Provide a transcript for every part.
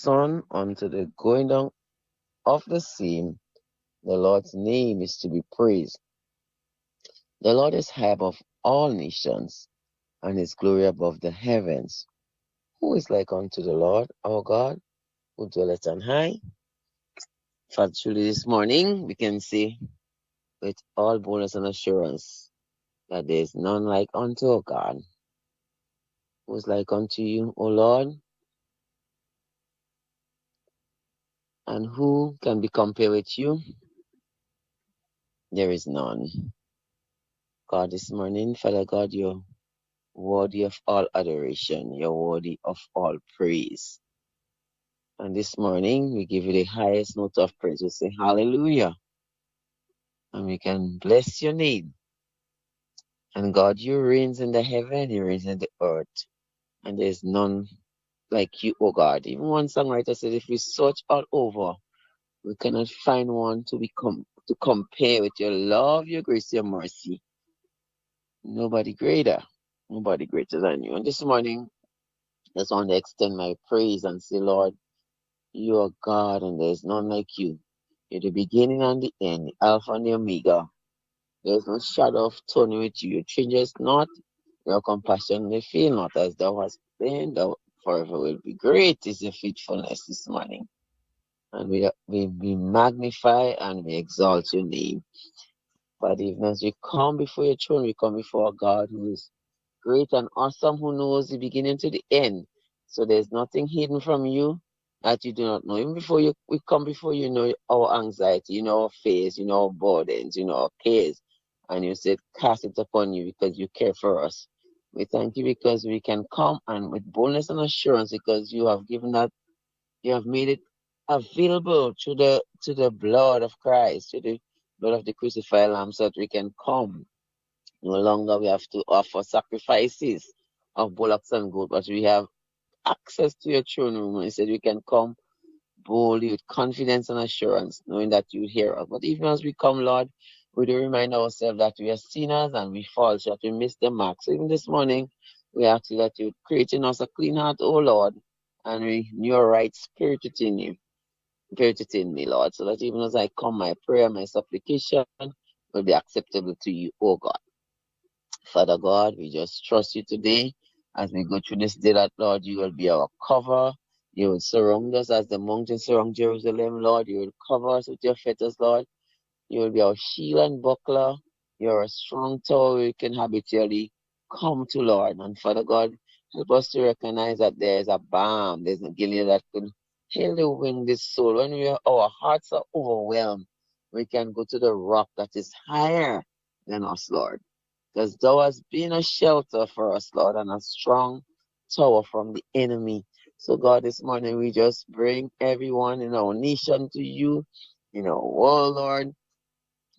sun unto the going down of the same, the Lord's name is to be praised. The Lord is high above all nations, and his glory above the heavens. Who is like unto the Lord our God, who dwelleth on high? For truly this morning we can say with all boldness and assurance that there is none like unto our God. Who is like unto you, O Lord? And who can be compared with you? There is none. God, this morning, Father God, you're worthy of all adoration. You're worthy of all praise. And this morning, we give you the highest note of praise. We say hallelujah. And we can bless your name. And God, you reigns in the heaven, you reigns in the earth. And there's none like you, O God. Even one songwriter said, if we search all over, we cannot find one to compare with your love, your grace, your mercy. Nobody greater than you. And this morning, I just want to extend my praise and say, Lord, you are God and there is none like you. You're the beginning and the end, the Alpha and the Omega. There is no shadow of turning with you. You changes not. Your compassion may fail not, as thou hast been, thou forever will be. Great is your faithfulness this morning. And we magnify and we exalt your name. But even as we come before your throne, we come before a God who is great and awesome, who knows the beginning to the end. So there's nothing hidden from you that you do not know. Even before we come before you, know our anxiety, you know our fears, you know our burdens, you know our cares. And you said, cast it upon you because you care for us. We thank you because we can come and with boldness and assurance because you have given that, you have made it available to the blood of Christ, to the blood of the crucified Lamb, so that we can come. No longer we have to offer sacrifices of bullocks and goats, but we have access to your throne room. And he said we can come boldly with confidence and assurance, knowing that you hear us. But even as we come, Lord, we do remind ourselves that we are sinners and we fall short, we miss the mark. So even this morning, we ask you that you create in us a clean heart, O Lord, and renew a right spirit within you. Spirit within me, Lord, so that even as I come, my prayer, my supplication will be acceptable to you, O God. Father God, we just trust you today as we go through this day that, Lord, you will be our cover. You will surround us as the mountains surround Jerusalem, Lord. You will cover us with your fetters, Lord. You will be our shield and buckler. You're a strong tower we can habitually come to, Lord. And Father God, help us to recognize that there is a balm, there's a Gilead that could heal the wounded soul. When our hearts are overwhelmed, we can go to the rock that is higher than us, Lord. Because thou hast been a shelter for us, Lord, and a strong tower from the enemy. So, God, this morning we just bring everyone in our nation to you, in our world, Lord.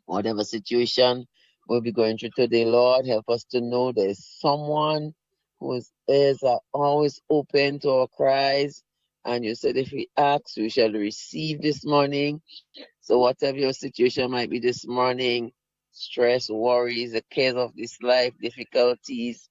Whatever situation we'll be going through today, Lord, help us to know there's someone whose ears are always open to our cries. And you said if we ask, we shall receive this morning. So whatever your situation might be this morning, stress, worries, the cares of this life, difficulties,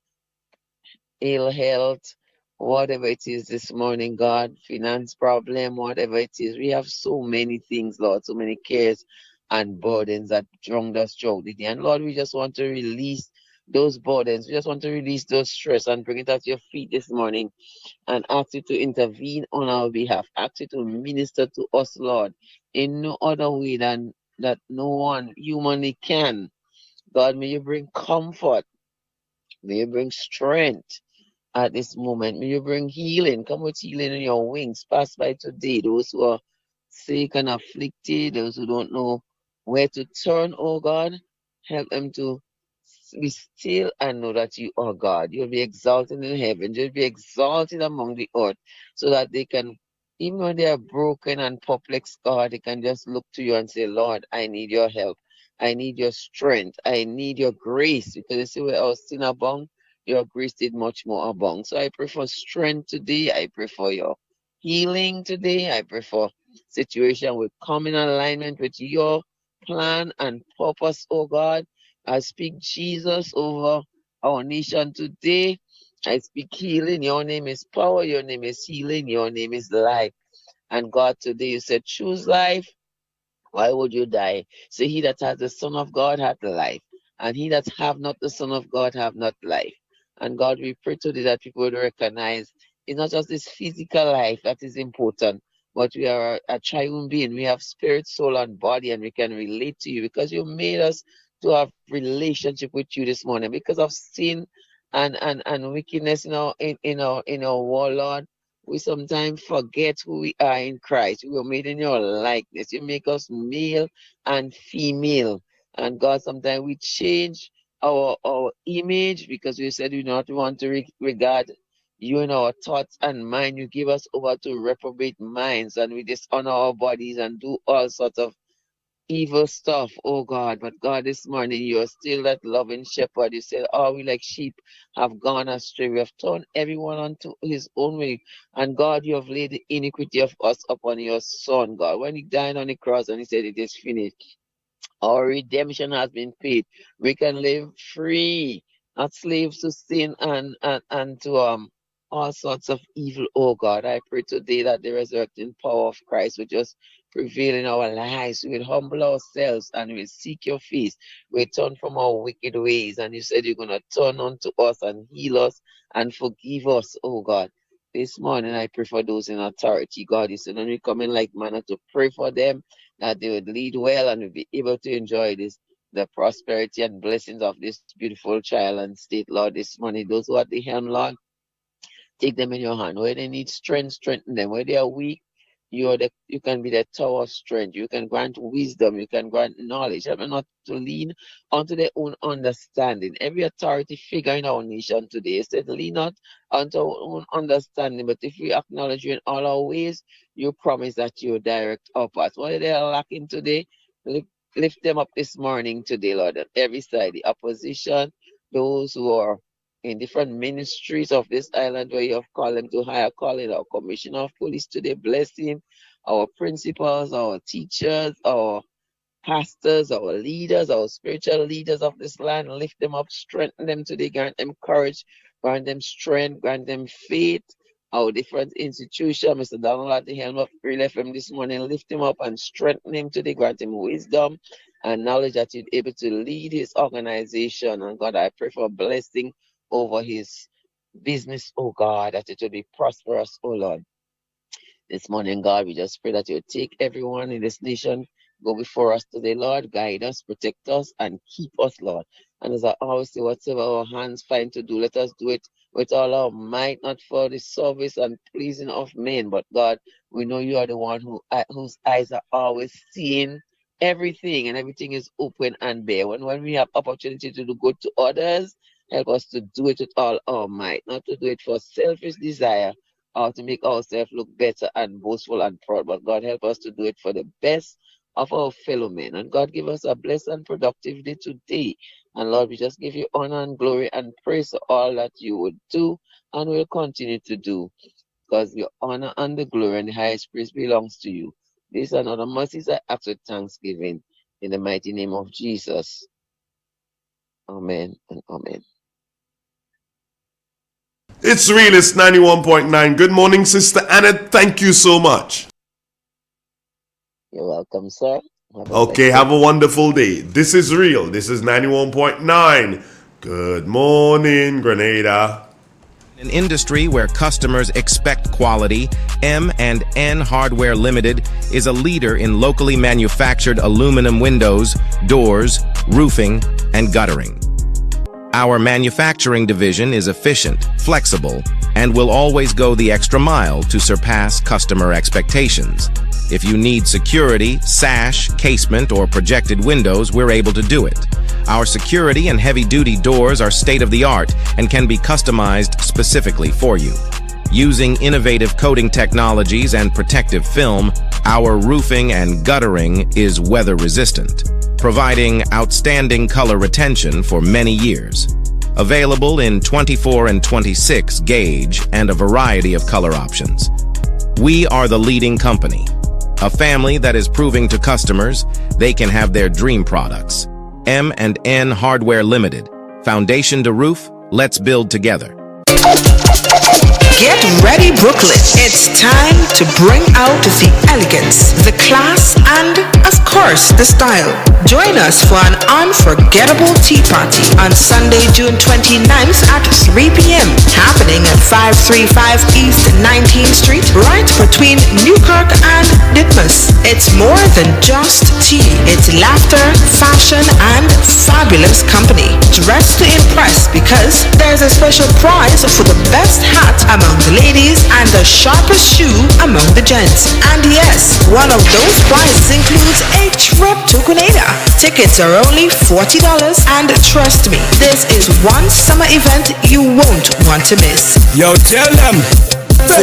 ill health, whatever it is this morning, God, finance problem, whatever it is. We have so many things, Lord, so many cares and burdens that drowned us throughout the day. And Lord, we just want to release those burdens. We just want to release those stress and bring it at your feet this morning and ask you to intervene on our behalf. Ask you to minister to us, Lord, in no other way than that no one humanly can. God, may you bring comfort. May you bring strength at this moment. May you bring healing. Come with healing in your wings. Pass by today. Those who are sick and afflicted, those who don't know where to turn, oh God, help them to be still and know that you are God. You'll be exalted in heaven. You'll be exalted among the earth so that they can, even when they are broken and perplexed, God, they can just look to you and say, Lord, I need your help. I need your strength. I need your grace. Because you see where our sin abound, your grace did much more abound. So I pray for strength today. I pray for your healing today. I pray for situation will come in alignment with your plan and purpose, oh God. I speak Jesus over our nation today. I speak healing. Your name is power. Your name is healing. Your name is life. And God, today you said, choose life. Why would you die? So he that has the Son of God hath life, and he that have not the Son of God have not life. And God, we pray today that people would recognize it's not just this physical life that is important, but we are a triune being. We have spirit, soul, and body, and we can relate to you because you made us to have relationship with you this morning. Because of sin and wickedness in our world, Lord, we sometimes forget who we are in Christ. We were made in your likeness. You make us male and female. And God, sometimes we change our image because we said we not want to regard you in our thoughts and mind. You give us over to reprobate minds, and we dishonor our bodies and do all sorts of evil stuff, oh God. But God, this morning you are still that loving shepherd. You said, "All we like sheep have gone astray. We have turned everyone unto his own way." And God, you have laid the iniquity of us upon your Son, God. When he died on the cross and he said, "It is finished," our redemption has been paid. We can live free, not slaves to sin and to all sorts of evil. Oh God, I pray today that the resurrecting power of Christ will just prevail in our lives. We will humble ourselves and we'll seek your face. We'll turn from our wicked ways. And you said you're gonna turn unto us and heal us and forgive us, oh God. This morning I pray for those in authority. God, you said when we come in like manner to pray for them, that they would lead well and would be able to enjoy the prosperity and blessings of this beautiful child and state, Lord, this morning. Those who are at the helm, Lord, take them in your hand. Where they need strength, strengthen them. Where they are weak, you can be their tower of strength. You can grant wisdom. You can grant knowledge. Help them not to lean onto their own understanding. Every authority figure in our nation today said, lean not onto our own understanding, but if we acknowledge you in all our ways, you promise that you direct our paths. What they are lacking today, lift them up this morning today, Lord, on every side. The opposition, those who are in different ministries of this island where you have called them to higher calling, our commissioner of police today, bless him, our principals, our teachers, our pastors, our leaders, our spiritual leaders of this land, lift them up, strengthen them today, grant them courage, grant them strength, grant them faith. Our different institutions, Mr. Donald at the helm of Real FM this morning, lift him up and strengthen him today, grant him wisdom and knowledge that he'll be able to lead his organization. And God, I pray for a blessing over his business, oh God, that it will be prosperous, oh Lord. This morning, God, we just pray that you take everyone in this nation, go before us today, Lord, guide us, protect us, and keep us, Lord. And as I always say, whatever our hands find to do, let us do it with all our might, not for the service and pleasing of men, but God, we know you are the one whose eyes are always seeing everything, and everything is open and bare. When we have opportunity to do good to others, help us to do it with all our might, not to do it for selfish desire, or to make ourselves look better and boastful and proud. But God, help us to do it for the best of our fellow men. And God, give us a blessed and productive day today. And Lord, we just give you honor and glory and praise for all that you would do and will continue to do. Because your honor and the glory and the highest praise belongs to you. These are not the mercies I ask with thanksgiving. In the mighty name of Jesus. Amen and amen. It's real, it's 91.9. Good morning, Sister Annette. Thank you so much. You're welcome, sir. Okay, have a wonderful day. This is real. This is 91.9. Good morning, Grenada. An industry where customers expect quality, M&N Hardware Limited is a leader in locally manufactured aluminum windows, doors, roofing, and guttering. Our manufacturing division is efficient, flexible, and will always go the extra mile to surpass customer expectations. If you need security, sash, casement, or projected windows, we're able to do it. Our security and heavy-duty doors are state-of-the-art and can be customized specifically for you. Using innovative coating technologies and protective film, our roofing and guttering is weather-resistant, providing outstanding color retention for many years. Available in 24 and 26 gauge and a variety of color options. We are the leading company, a family that is proving to customers they can have their dream products. M&N Hardware Limited. Foundation to roof, let's build together. Get ready, Brooklyn. It's time to bring out the elegance, the class, and, of course, the style. Join us for an unforgettable tea party on Sunday, June 29th at 3 p.m. happening at 535 East 19th Street, right between Newkirk and Ditmas. It's more than just tea. It's laughter, fashion, and fabulous company. Dress to impress because there's a special prize for the best hat among the ladies and the sharpest shoe among the gents. And yes, one of those prizes includes a trip to Grenada. Tickets are only $40, and trust me, this is one summer event you won't want to miss. Yo, tell them. For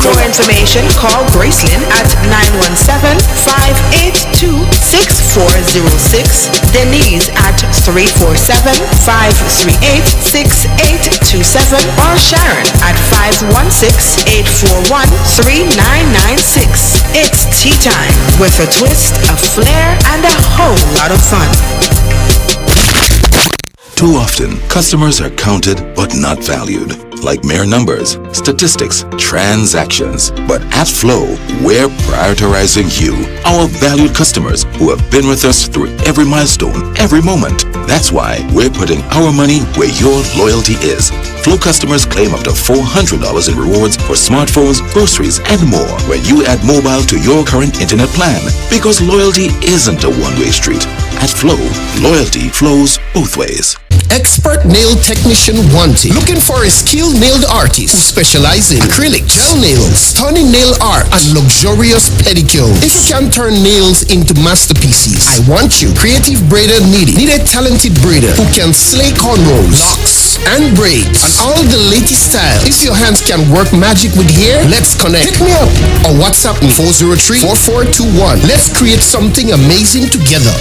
more information, call Gracelyn at 917-582-6406, Denise at 347-538-6827, or Sharon at 516-841-3996. It's tea time with a twist, a flair, and a whole lot of fun. Too often, customers are counted but not valued. Like mere numbers, statistics, transactions. But at Flow, we're prioritizing you, our valued customers who have been with us through every milestone, every moment. That's why we're putting our money where your loyalty is. Flow customers claim up to $400 in rewards for smartphones, groceries, and more when you add mobile to your current internet plan. Because loyalty isn't a one-way street. At Flow, loyalty flows both ways. Expert nail technician wanted. Looking for a skilled nail artist who specializes in acrylic, gel nails, stunning nail art, and luxurious pedicures. If you can turn nails into masterpieces, I want you. Creative braider needed. Need a talented braider who can slay cornrows, locks, and braids, and all the latest style. If your hands can work magic with hair, let's connect. Hit me up or WhatsApp me 403-4421. Let's create something amazing together.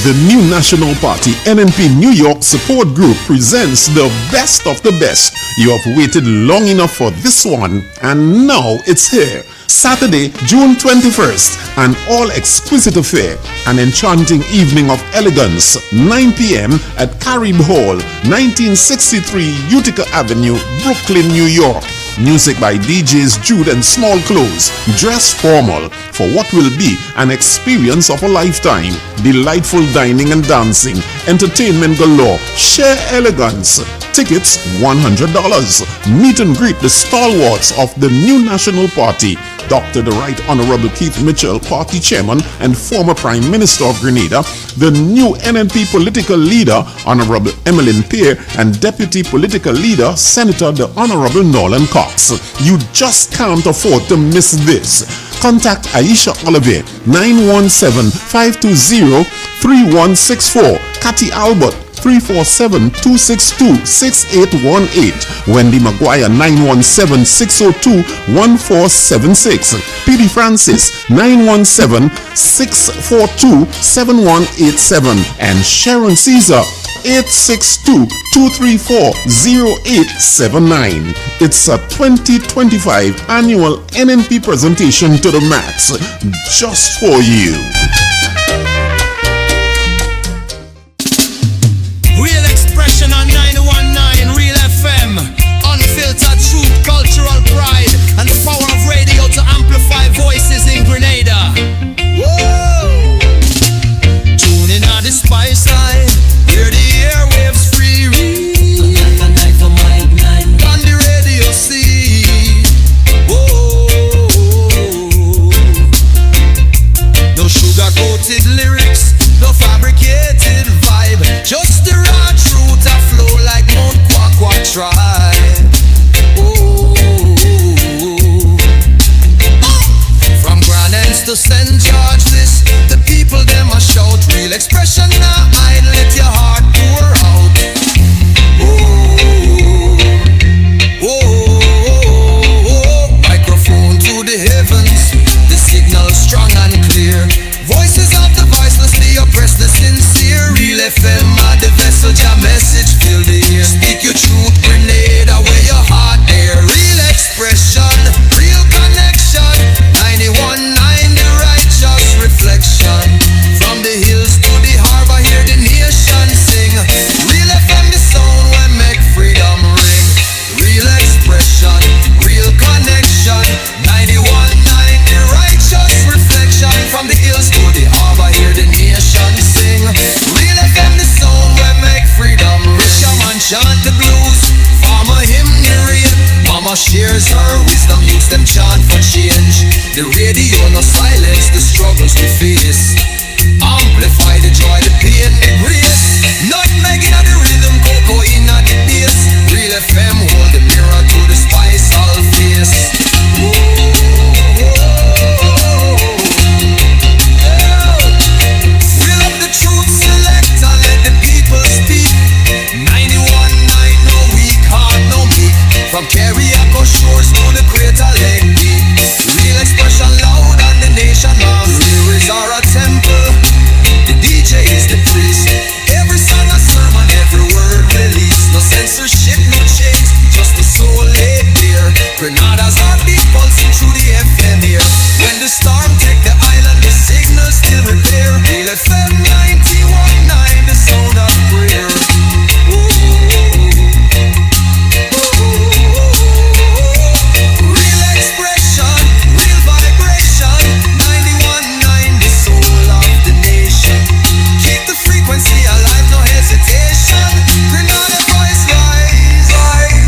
The new National Party NNP New York Support Group presents the best of the best. You have waited long enough for this one, and now it's here. Saturday, June 21st, an all-exquisite affair, an enchanting evening of elegance, 9 p.m. at Carib Hall, 1963 Utica Avenue, Brooklyn, New York. Music by DJs Jude and Small Clothes. Dress formal for what will be an experience of a lifetime. Delightful dining and dancing. Entertainment galore. Share elegance. Tickets $100. Meet and greet the stalwarts of the new National Party. Dr. the Right Honorable Keith Mitchell, Party Chairman and former Prime Minister of Grenada, the new NNP political leader, Honorable Emmeline Peer, and Deputy Political Leader, Senator the Honorable Nolan Cox. You just can't afford to miss this. Contact Aisha Olivier, 917-520-3164, Cathy Albert, 347-262-6818. Wendy Maguire 917-602-1476. P.D. Francis 917-642-7187. And Sharon Caesar 862-234-0879. It's a 2025 annual NNP presentation to the max, just for you. Real expression on 919 Real FM. Unfiltered truth, cultural pride, and the power of radio to amplify voices in Grenada. Woo! Tune in on the spice side. Hear the airwaves free. On the radio see. Whoa. No sugar Here's her wisdom, use them chant for change. The radio no silence the struggles we face. Amplify the joy, the pain, the grace. Nutmeg in the rhythm, cocoa in the bass. Real FM hold the mirror to the spice all face. Reel up the truth, select and let the people speak. 91.9, no weak heart, no meek. From Carriacou shores to the Greater Lake Deep. Real expression loud and the nation loves. Here is our temple. The DJ is the priest. Every song a sermon, every word released. No censorship, no chains, just the soul laid bare. Grenada's heartbeat pulsing through the FM here. When the storm take the island, the signal still repair. Real FM 91.9, the sound of prayer. Real expression, real vibration. 91.9, the soul of the nation. Keep the frequency alive, no hesitation. Grenada voice rise, rise.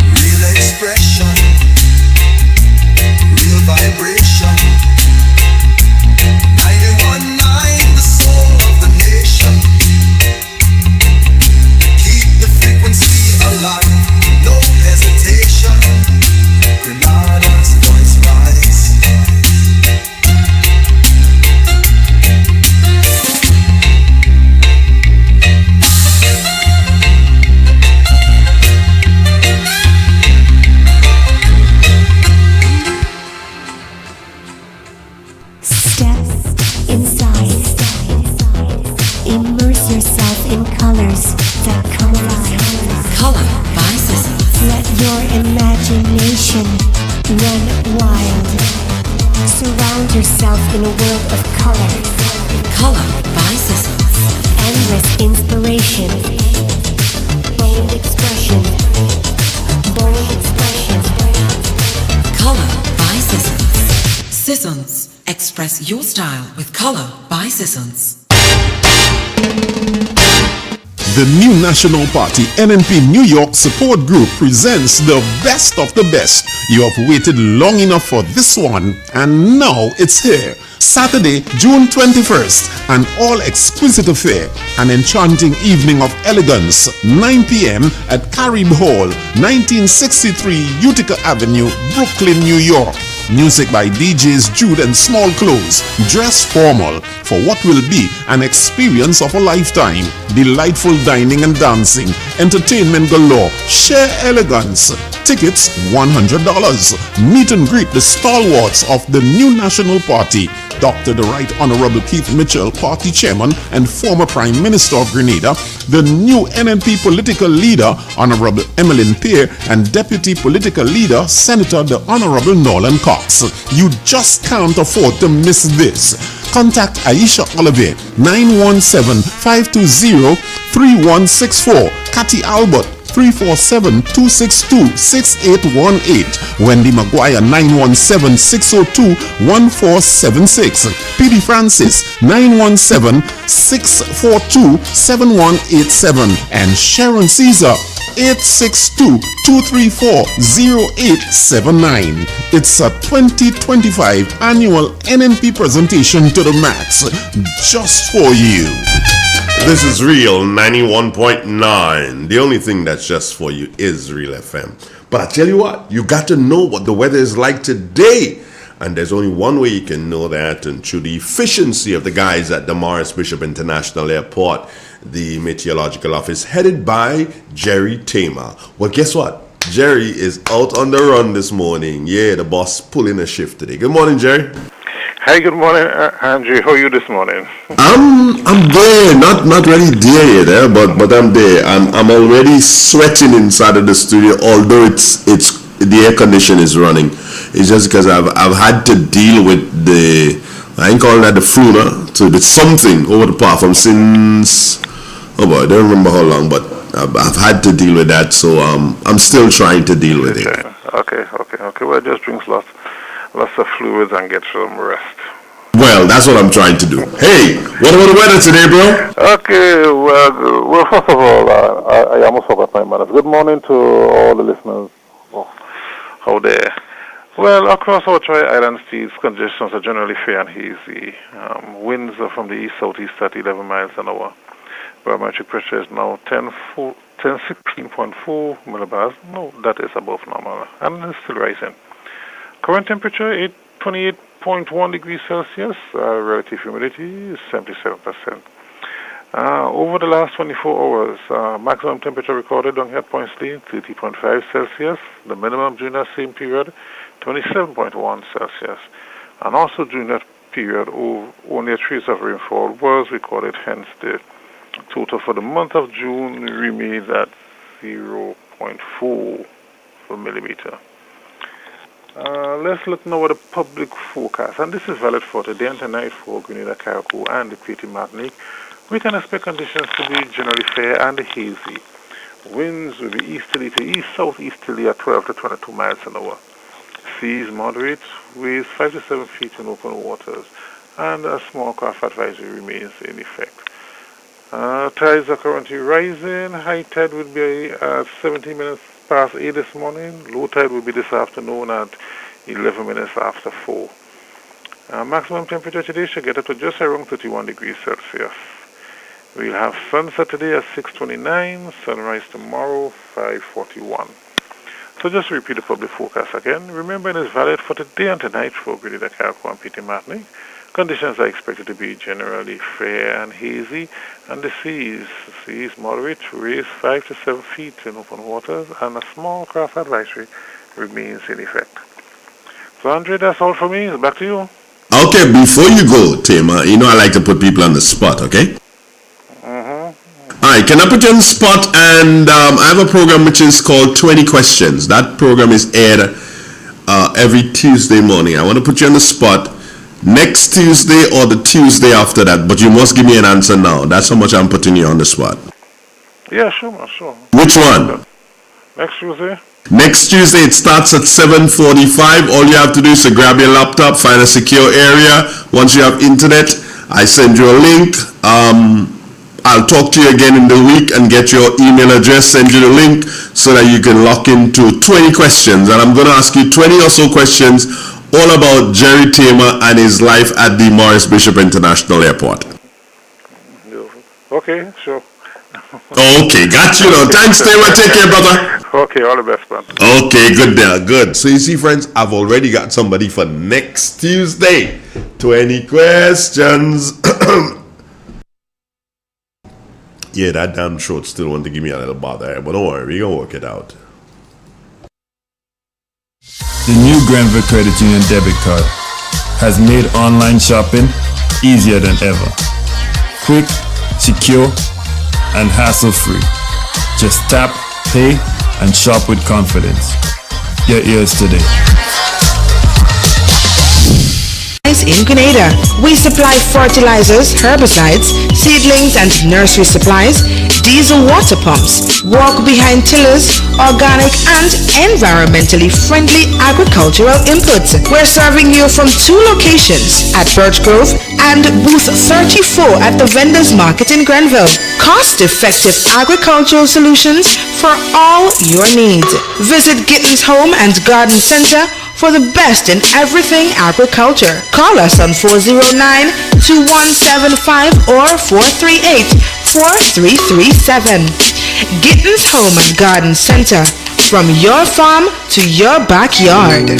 Real expression, real vibration. 91.9, the soul of the nation. Keep the frequency alive, no hesitation. Grenada's voice rise. Step inside. Immerse yourself in colors that come alive. Color by Sissy. Let your imagination run wild. Surround yourself in a world of color. Color by Sissy. Endless inspiration. Bold expression. Bold expression. Color by Sissy. Sissons. Express your style with Color by Sissons. The new National Party NNP New York Support Group presents the best of the best. You have waited long enough for this one, and now it's here. Saturday, June 21st, an all-exquisite affair, an enchanting evening of elegance, 9 p.m. at Carib Hall, 1963 Utica Avenue, Brooklyn, New York. Music by DJs Jude and Small Clothes. Dress formal for what will be an experience of a lifetime. Delightful dining and dancing. Entertainment galore. Share elegance. Tickets $100. Meet and greet the stalwarts of the new National Party. Dr. the Right Honorable Keith Mitchell, Party Chairman and former Prime Minister of Grenada, the new NNP political leader, Honorable Emmeline Peer, and Deputy Political Leader, Senator the Honorable Nolan Cox. You just can't afford to miss this. Contact Aisha Olivier, 917-520-3164, Cathy Albert, 347-262-6818. Wendy Maguire 917-602-1476. PD Francis 917-642-7187. And Sharon Caesar 862-234-0879. It's a 2025 annual NNP presentation to the max, just for you. This is Real 91.9. The only thing that's just for you is Real FM. But I tell you what, you got to know what the weather is like today. And there's only one way you can know that, and through the efficiency of the guys at the Morris Bishop International Airport, the meteorological office headed by Jerry Tamer. Well, guess what? Jerry is out on the run this morning. Yeah, the boss pulling a shift today. Good morning, Jerry. Hi, good morning, Andrew. How are you this morning? I'm there, not really there yet, but I'm there. I'm already sweating inside of the studio, although it's the air condition is running. It's just because I've had to deal with I ain't calling that the flu, so it's something over the platform since, oh boy, I don't remember how long, but I've had to deal with that, so I'm still trying to deal with it. Okay. Well, just drink lots of fluids and get some rest. Well, that's what I'm trying to do. Hey, what about the weather today, bro? Okay, well, first of all, I almost forgot my manners. Good morning to all the listeners out there. Well, across our Tri-Island seas, conditions are generally fair and hazy. Winds are from the east-southeast at 11 miles an hour. Barometric pressure is now 1016.4 millibars. No, that is above normal, and it's still rising. Current temperature, 28.1 degrees Celsius. Relative humidity is 77%. Over the last 24 hours, maximum temperature recorded on here at Pointsley, 30.5 Celsius. The minimum during that same period, 27.1 Celsius. And also during that period, only a trace of rainfall was recorded, hence the total for the month of June remains at 0.4 millimeter. Let's look now at the public forecast, and this is valid for today and tonight for Grenada, Carriacou, and the Petite Martinique. We can expect conditions to be generally fair and hazy. Winds will be easterly to east, southeasterly at 12 to 22 miles an hour. Seas moderate, waves 5 to 7 feet in open waters, and a small craft advisory remains in effect. Tides are currently rising. High tide will be at 17 minutes past 8 this morning. Low tide will be this afternoon at 11 minutes after 4. Maximum temperature today should get up to just around 31 degrees Celsius. We'll have sunset today at 6:29, sunrise tomorrow 5:41. So just to repeat the public forecast again. Remember, it is valid for today and tonight for Grenada, Carriacou, and Petite Martinique. Conditions are expected to be generally fair and hazy, and the seas moderate, waves 5 to 7 feet in open waters, and a small craft advisory remains in effect. So, Andre, that's all for me. It's back to you. Okay, before you go, Tema, I like to put people on the spot, okay? Alright, can I put you on the spot? And I have a program which is called 20 Questions. That program is aired every Tuesday morning. I want to put you on the spot next Tuesday or the Tuesday after that, but you must give me an answer now. That's how much I'm putting you on the spot. Yeah, sure. Which one? Next Tuesday. Next Tuesday, it starts at 7:45. All you have to do is to grab your laptop, find a secure area. Once you have internet, I send you a link. I'll talk to you again in the week and get your email address, send you the link so that you can lock into 20 questions. And I'm going to ask you 20 or so questions all about Jerry Tamer and his life at the Morris Bishop International Airport. Okay, sure. Okay, got you now. Thanks, Tamer. Take care, brother. Okay, all the best, man. Okay, good there. Good. So you see, friends, I've already got somebody for next Tuesday. 20 questions. Yeah, that damn throat still want to give me a little bother, but don't worry, we're going to work it out. The new Grenville Credit Union debit card has made online shopping easier than ever. Quick, secure, and hassle-free. Just tap, pay, and shop with confidence. Get yours today. In Grenada, we supply fertilizers, herbicides, seedlings and nursery supplies, diesel water pumps, walk behind tillers, organic and environmentally friendly agricultural inputs. We're serving you from 2 locations at Birch Grove and booth 34 at the Vendors Market in Grenville. Cost-effective agricultural solutions for all your needs. Visit Gittins Home and Garden Center for the best in everything agriculture. Call us on 409-2175 or 438-4337. Gittins Home and Garden Center, from your farm to your backyard.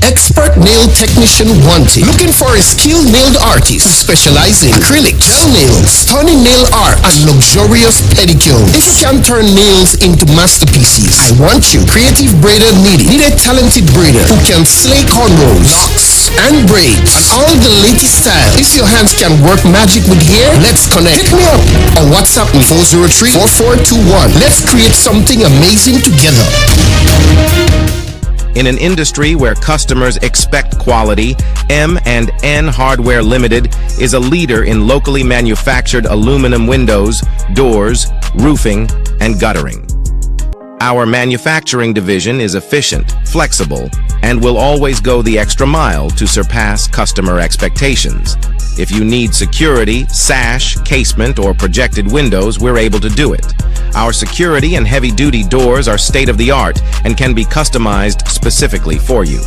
Expert nail technician wanted. Looking for a skilled nail artist who specializes in acrylic, gel nails, stunning nail art, and luxurious pedicures. If you can turn nails into masterpieces, I want you. Creative braider needed. Need a talented braider who can slay cornrows, locks, bows, and braids, and all the latest style. If your hands can work magic with hair, let's connect. Hit me up or WhatsApp me 403-4421. Let's create something amazing together. In an industry where customers expect quality, M&N Hardware Limited is a leader in locally manufactured aluminum windows, doors, roofing, and guttering. Our manufacturing division is efficient, flexible, and will always go the extra mile to surpass customer expectations. If you need security, sash, casement, or projected windows, we're able to do it. Our security and heavy-duty doors are state-of-the-art and can be customized specifically for you.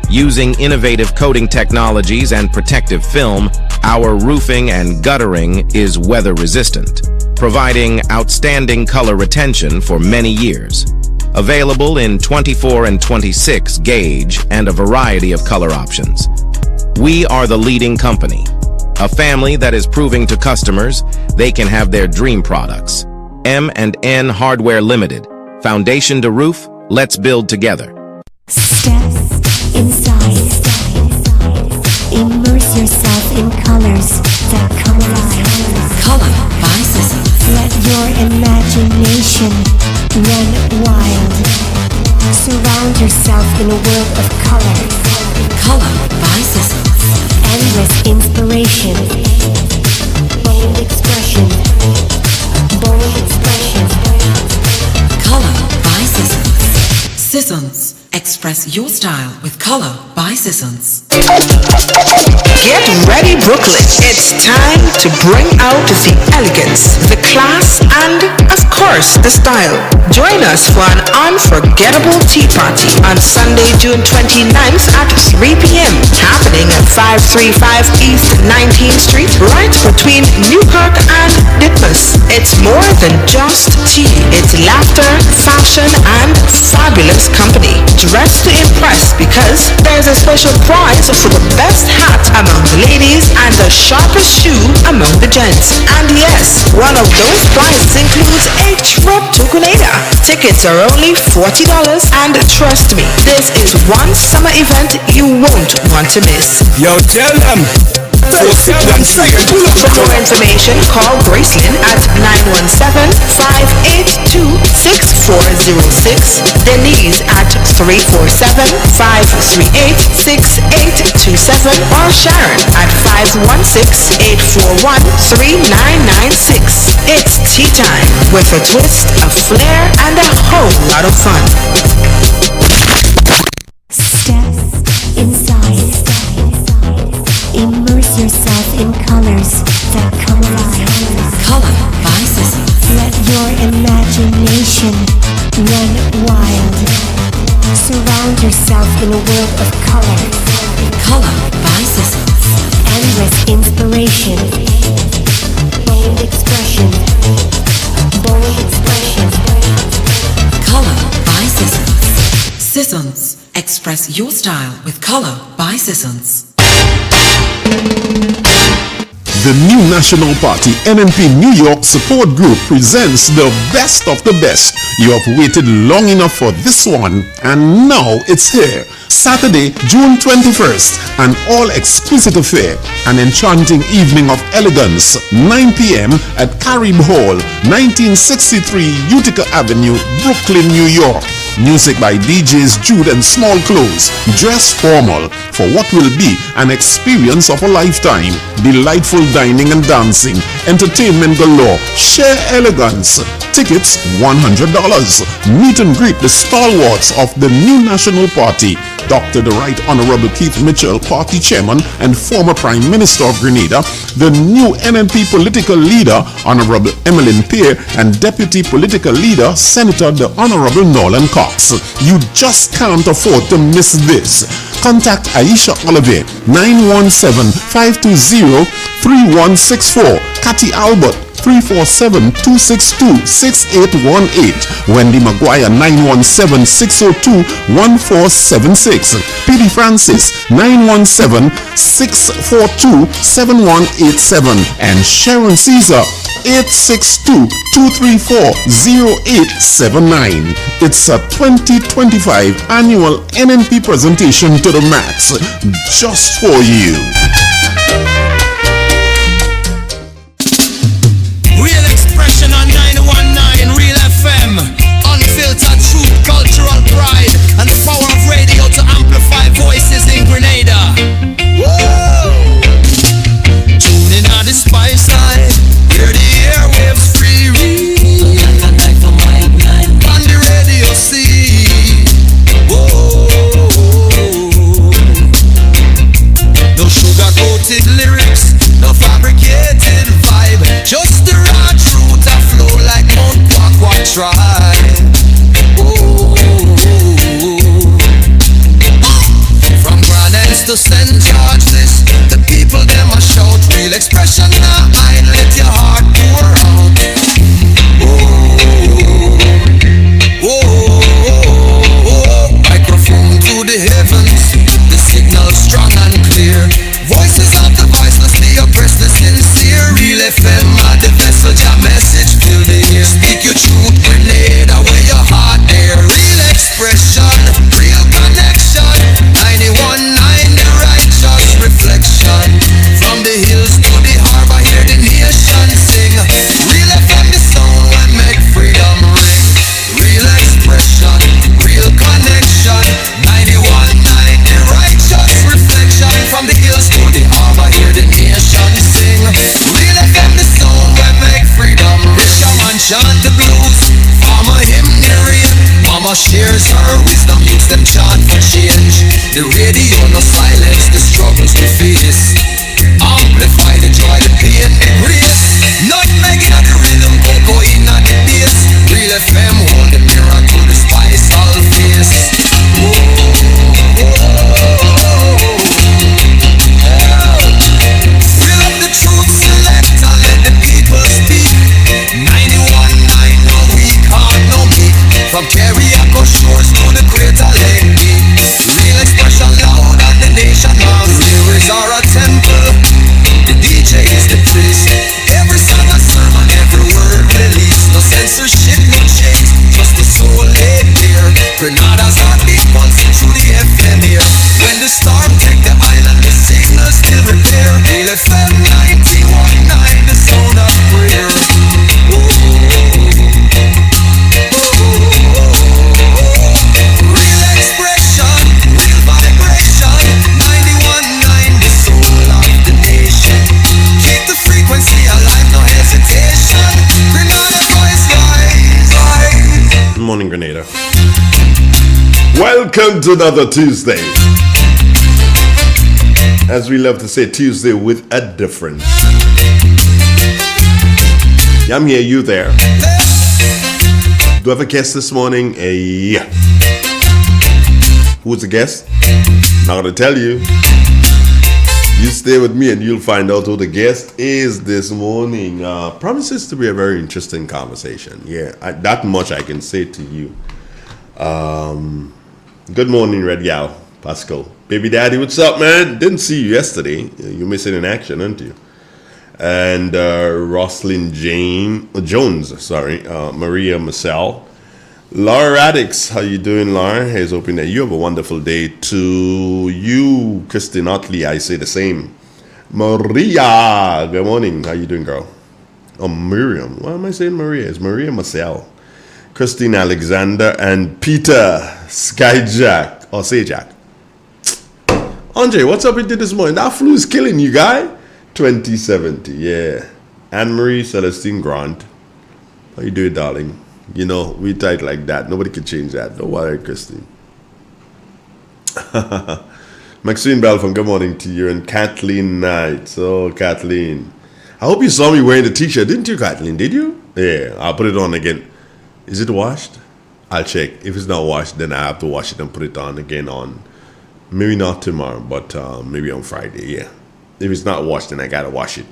Using innovative coating technologies and protective film, our roofing and guttering is weather-resistant, providing outstanding color retention for many years. Available in 24 and 26 gauge and a variety of color options. We are the leading company, a family that is proving to customers they can have their dream products. M&N Hardware Limited. Foundation to roof, let's build together. Step inside. Immerse yourself in colors that come alive. Color by Sissons. Let your imagination run wild. Surround yourself in a world of color. Color by Sissons. Endless inspiration. Bold expression. Bold expression. Color by Sissons. Sissons. Express your style with Color by Sissons. Get ready, Brooklyn. It's time to bring out the elegance, the class, and, of course, the style. Join us for an unforgettable tea party on Sunday, June 29th at 3 p.m. happening at 535 East 19th Street, right between Newkirk and Ditmas. It's more than just tea. It's laughter, fashion, and fabulous company. Dress to impress because there's a special prize for the best hat among the ladies and the sharpest shoe among the gents. And yes, one of those prizes includes a trip to Grenada. Tickets are only $40 and trust me, this is one summer event you won't want to miss. Yo, tell them. For more information, call Gracelyn at 917-582-6406, Denise at 347-538-6827, or Sharon at 516-841-3996. It's tea time with a twist, a flair, and a whole lot of fun. Step inside. Immerse yourself in colors that come alive. Color by Sissons. Let your imagination run wild. Surround yourself in a world of color. Color by Sissons. Endless inspiration. Bold expression. Bold expression. Color by Sissons. Sissons. Express your style with Color by Sissons. The new National Party NNP New York Support Group presents the best of the best. You have waited long enough for this one, and now it's here. Saturday, June 21st, an all-exquisite affair, an enchanting evening of elegance, 9 p.m. at Carib Hall, 1963 Utica Avenue, Brooklyn, New York. Music by DJs Jude and Small Clothes. Dress formal for what will be an experience of a lifetime. Delightful dining and dancing. Entertainment galore. Share elegance. Tickets $100. Meet and greet the stalwarts of the new National Party. Dr. the Right Honorable Keith Mitchell, Party Chairman and former Prime Minister of Grenada, the new NNP political leader, Honorable Emmeline Peer, and Deputy Political Leader, Senator the Honorable Nolan Cox. You just can't afford to miss this. Contact Aisha Olivier, 917-520-3164, Cathy Albert, 347-262-6818. Wendy Maguire, 917-602-1476. P.D. Francis, 917-642-7187. And Sharon Caesar, 862-234-0879. It's a 2025 annual NNP presentation to the max, just for you. Real expression on 919 Real FM. Unfiltered truth, cultural pride, and the power of radio to amplify voices in Grenada. Woo! Tune in on the spice line, hear the airwaves free. On the radio see. Whoa. No sugar-coated lyrics, no fabricated vibe, just the raw truth that flow like Mount Quack Tribe. From Grand Ends to St. George's, the people them a shout real expression now. I let your heart pour out. Microphone to the heavens, the signal strong and clear. Voices of the voiceless, the oppressed, the sincere. Real FM, the vessel, your message fill the air. Speak your truth, grenade away your heart there. Real expression, real connection. 91.9, the righteous reflection. From the hills to the harbor, hear the nation sing. Real FM, the sound that make freedom ring. Real expression, real connection. 91.9, the righteous reflection. From the hills to the harbor, hear the nation sing. Real FM, the sound that make freedom ring. Shaman chant the blues, farmer hymn the rain. Mama shares her wisdom, use them chant for change. The radio no silence the struggles we face. Amplify the joy, the pain, the grace. Not making the rhythm, cocoa in the bass. Real FM, hold the mirror to the spice all face. Fill up the truth selector, let the people speak. 91.9, no weak heart, no meek. From Carriaco shores to the Greater Lake. Real expression loud and the nation knows. Lyrics are a temple, the DJ is the priest. Every song a sermon, every word released. No censorship, no chains, just the soul laid bare. Grenada's heartbeat pulsing through the FM here. When the storm take the island, the signal still repair. Real FM 91.9, the sound of prayer. Real expression, real vibration. 91.9, the soul of the nation. Keep the frequency alive, no hesitation. Grenada voice rise. Good morning, Grenada. Welcome to another Tuesday. As we love to say, Tuesday with a difference. Yeah, I'm here, you there. Do I have a guest this morning? Yeah. Who's the guest? Not gonna tell you. You stay with me and you'll find out who the guest is this morning. Promises to be a very interesting conversation. Yeah, that much I can say to you. Good morning, Red Gal, Pascal. Baby Daddy, what's up, man? Didn't see you yesterday. You missing in action, aren't you? And Roslyn Jones, Maria Marcel. Laura Radix, how you doing, Laura? Here's hoping that you have a wonderful day. To you, Christine Otley, I say the same. Maria, good morning. How you doing, girl? Oh, Miriam. Why am I saying Maria? It's Maria Marcel. Christine Alexander and Peter Skyjack. Or say Jack. Andre, what's up with you this morning? That flu is killing you, guy. 2070, yeah. Anne-Marie Celestine Grant. How you doing, darling? You know, we tight like that. Nobody can change that. Don't worry, Christine. Maxine Belfon, good morning to you. And Kathleen Knight. So, Kathleen. I hope you saw me wearing the t-shirt, didn't you, Kathleen? Did you? Yeah, I'll put it on again. Is it washed? I'll check. If it's not washed, then I have to wash it and put it on again on. Maybe not tomorrow, but maybe on Friday, yeah. If it's not washed, then I gotta wash it.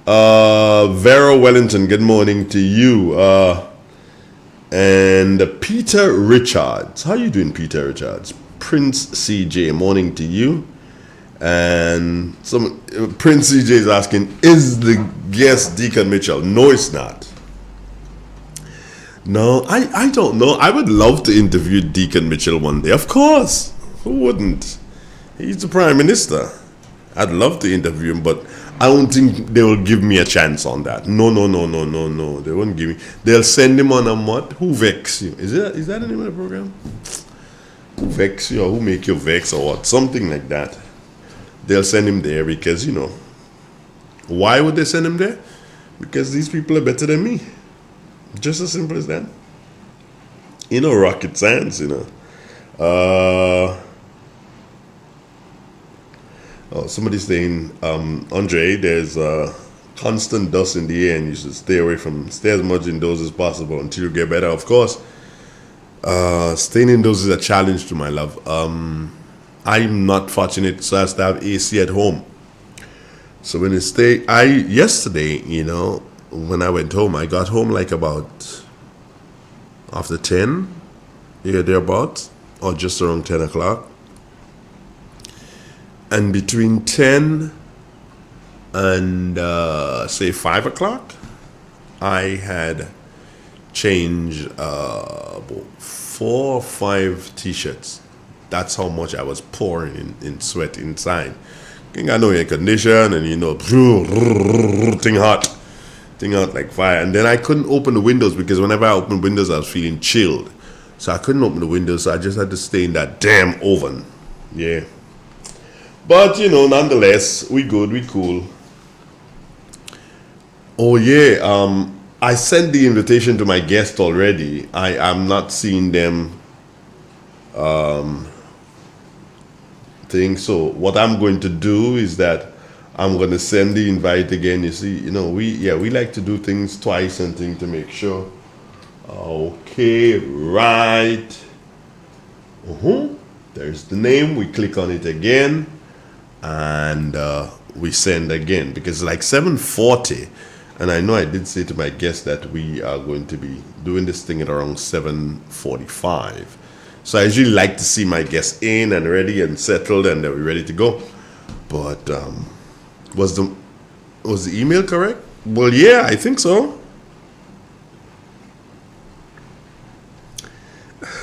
Vera Wellington, good morning to you. And Peter Richards. How you doing, Peter Richards? Prince CJ, morning to you. And some Prince CJ is asking, is the guest Deacon Mitchell? No, it's not. No, I don't know. I would love to interview Deacon Mitchell one day. Of course. Who wouldn't? He's the Prime Minister. I'd love to interview him, but I don't think they will give me a chance on that. No. They won't give me. They'll send him on a what? Who Vex You? Is that the name of the program? Who Vex You or Who Make You Vex or what? Something like that. They'll send him there because, why would they send him there? Because these people are better than me. Just as simple as that. Rocket science, somebody's saying, Andre, there's constant dust in the air and you should stay as much indoors as possible until you get better. Of course, staying indoors is a challenge to my love. I'm not fortunate so as to have AC at home. So when yesterday, when I went home, I got home like about after 10, thereabouts, or just around 10 o'clock. And between 10 and say 5 o'clock, I had changed about 4 or 5 t-shirts. That's how much I was pouring in sweat inside. I got no air condition and thing hot like fire. And then I couldn't open the windows because whenever I opened windows I was feeling chilled. So I couldn't open the windows, so I just had to stay in that damn oven. Yeah. But nonetheless, we good, we cool. Oh yeah, I sent the invitation to my guest already. I am not seeing them thing. So what I'm going to do is that I'm going to send the invite again. You see, we like to do things twice and things to make sure. Okay, right. There's the name. We click on it again, and we send again because it's like 7:40, and I know I did say to my guest that we are going to be doing this thing at around 7:45. So I usually like to see my guests in and ready and settled, and they're ready to go. But was the email correct? Well, yeah, I think so.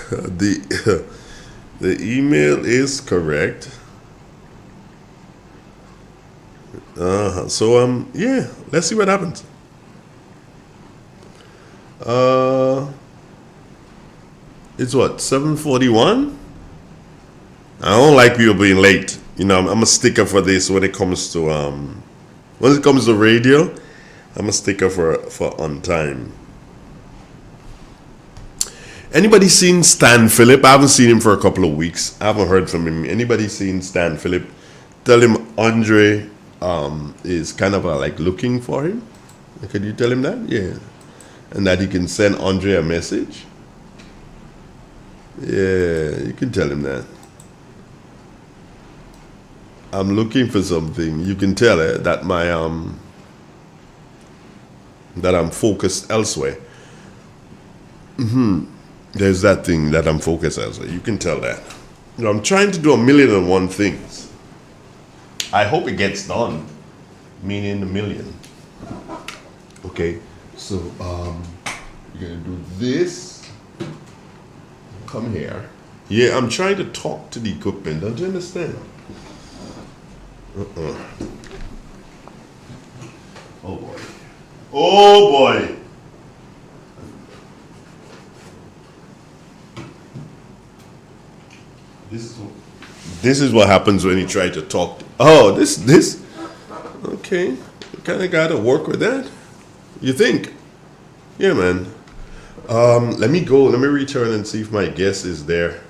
The email is correct. So yeah, let's see what happens. It's what, 7:41? I don't like people being late. I'm a sticker for this when it comes to radio. I'm a sticker for on time. Anybody seen Stan Phillip? I haven't seen him for a couple of weeks. I haven't heard from him. Anybody seen Stan Phillip? Tell him Andre is kind of like looking for him. Could you tell him that? Yeah. And that he can send Andre a message. Yeah, you can tell him that. I'm looking for something. You can tell her that that I'm focused elsewhere. There's that thing that I'm focused elsewhere. You can tell that. I'm trying to do 1,000,001 things. I hope it gets done. Meaning 1,000,000. Okay, so you're gonna do this. Come here. Yeah, I'm trying to talk to the equipment. Don't you understand? Oh boy. Oh boy. This is what happens when you try to talk. This. Okay. You kind of got to work with that. You think? Yeah, man. Let me go. Let me return and see if my guest is there.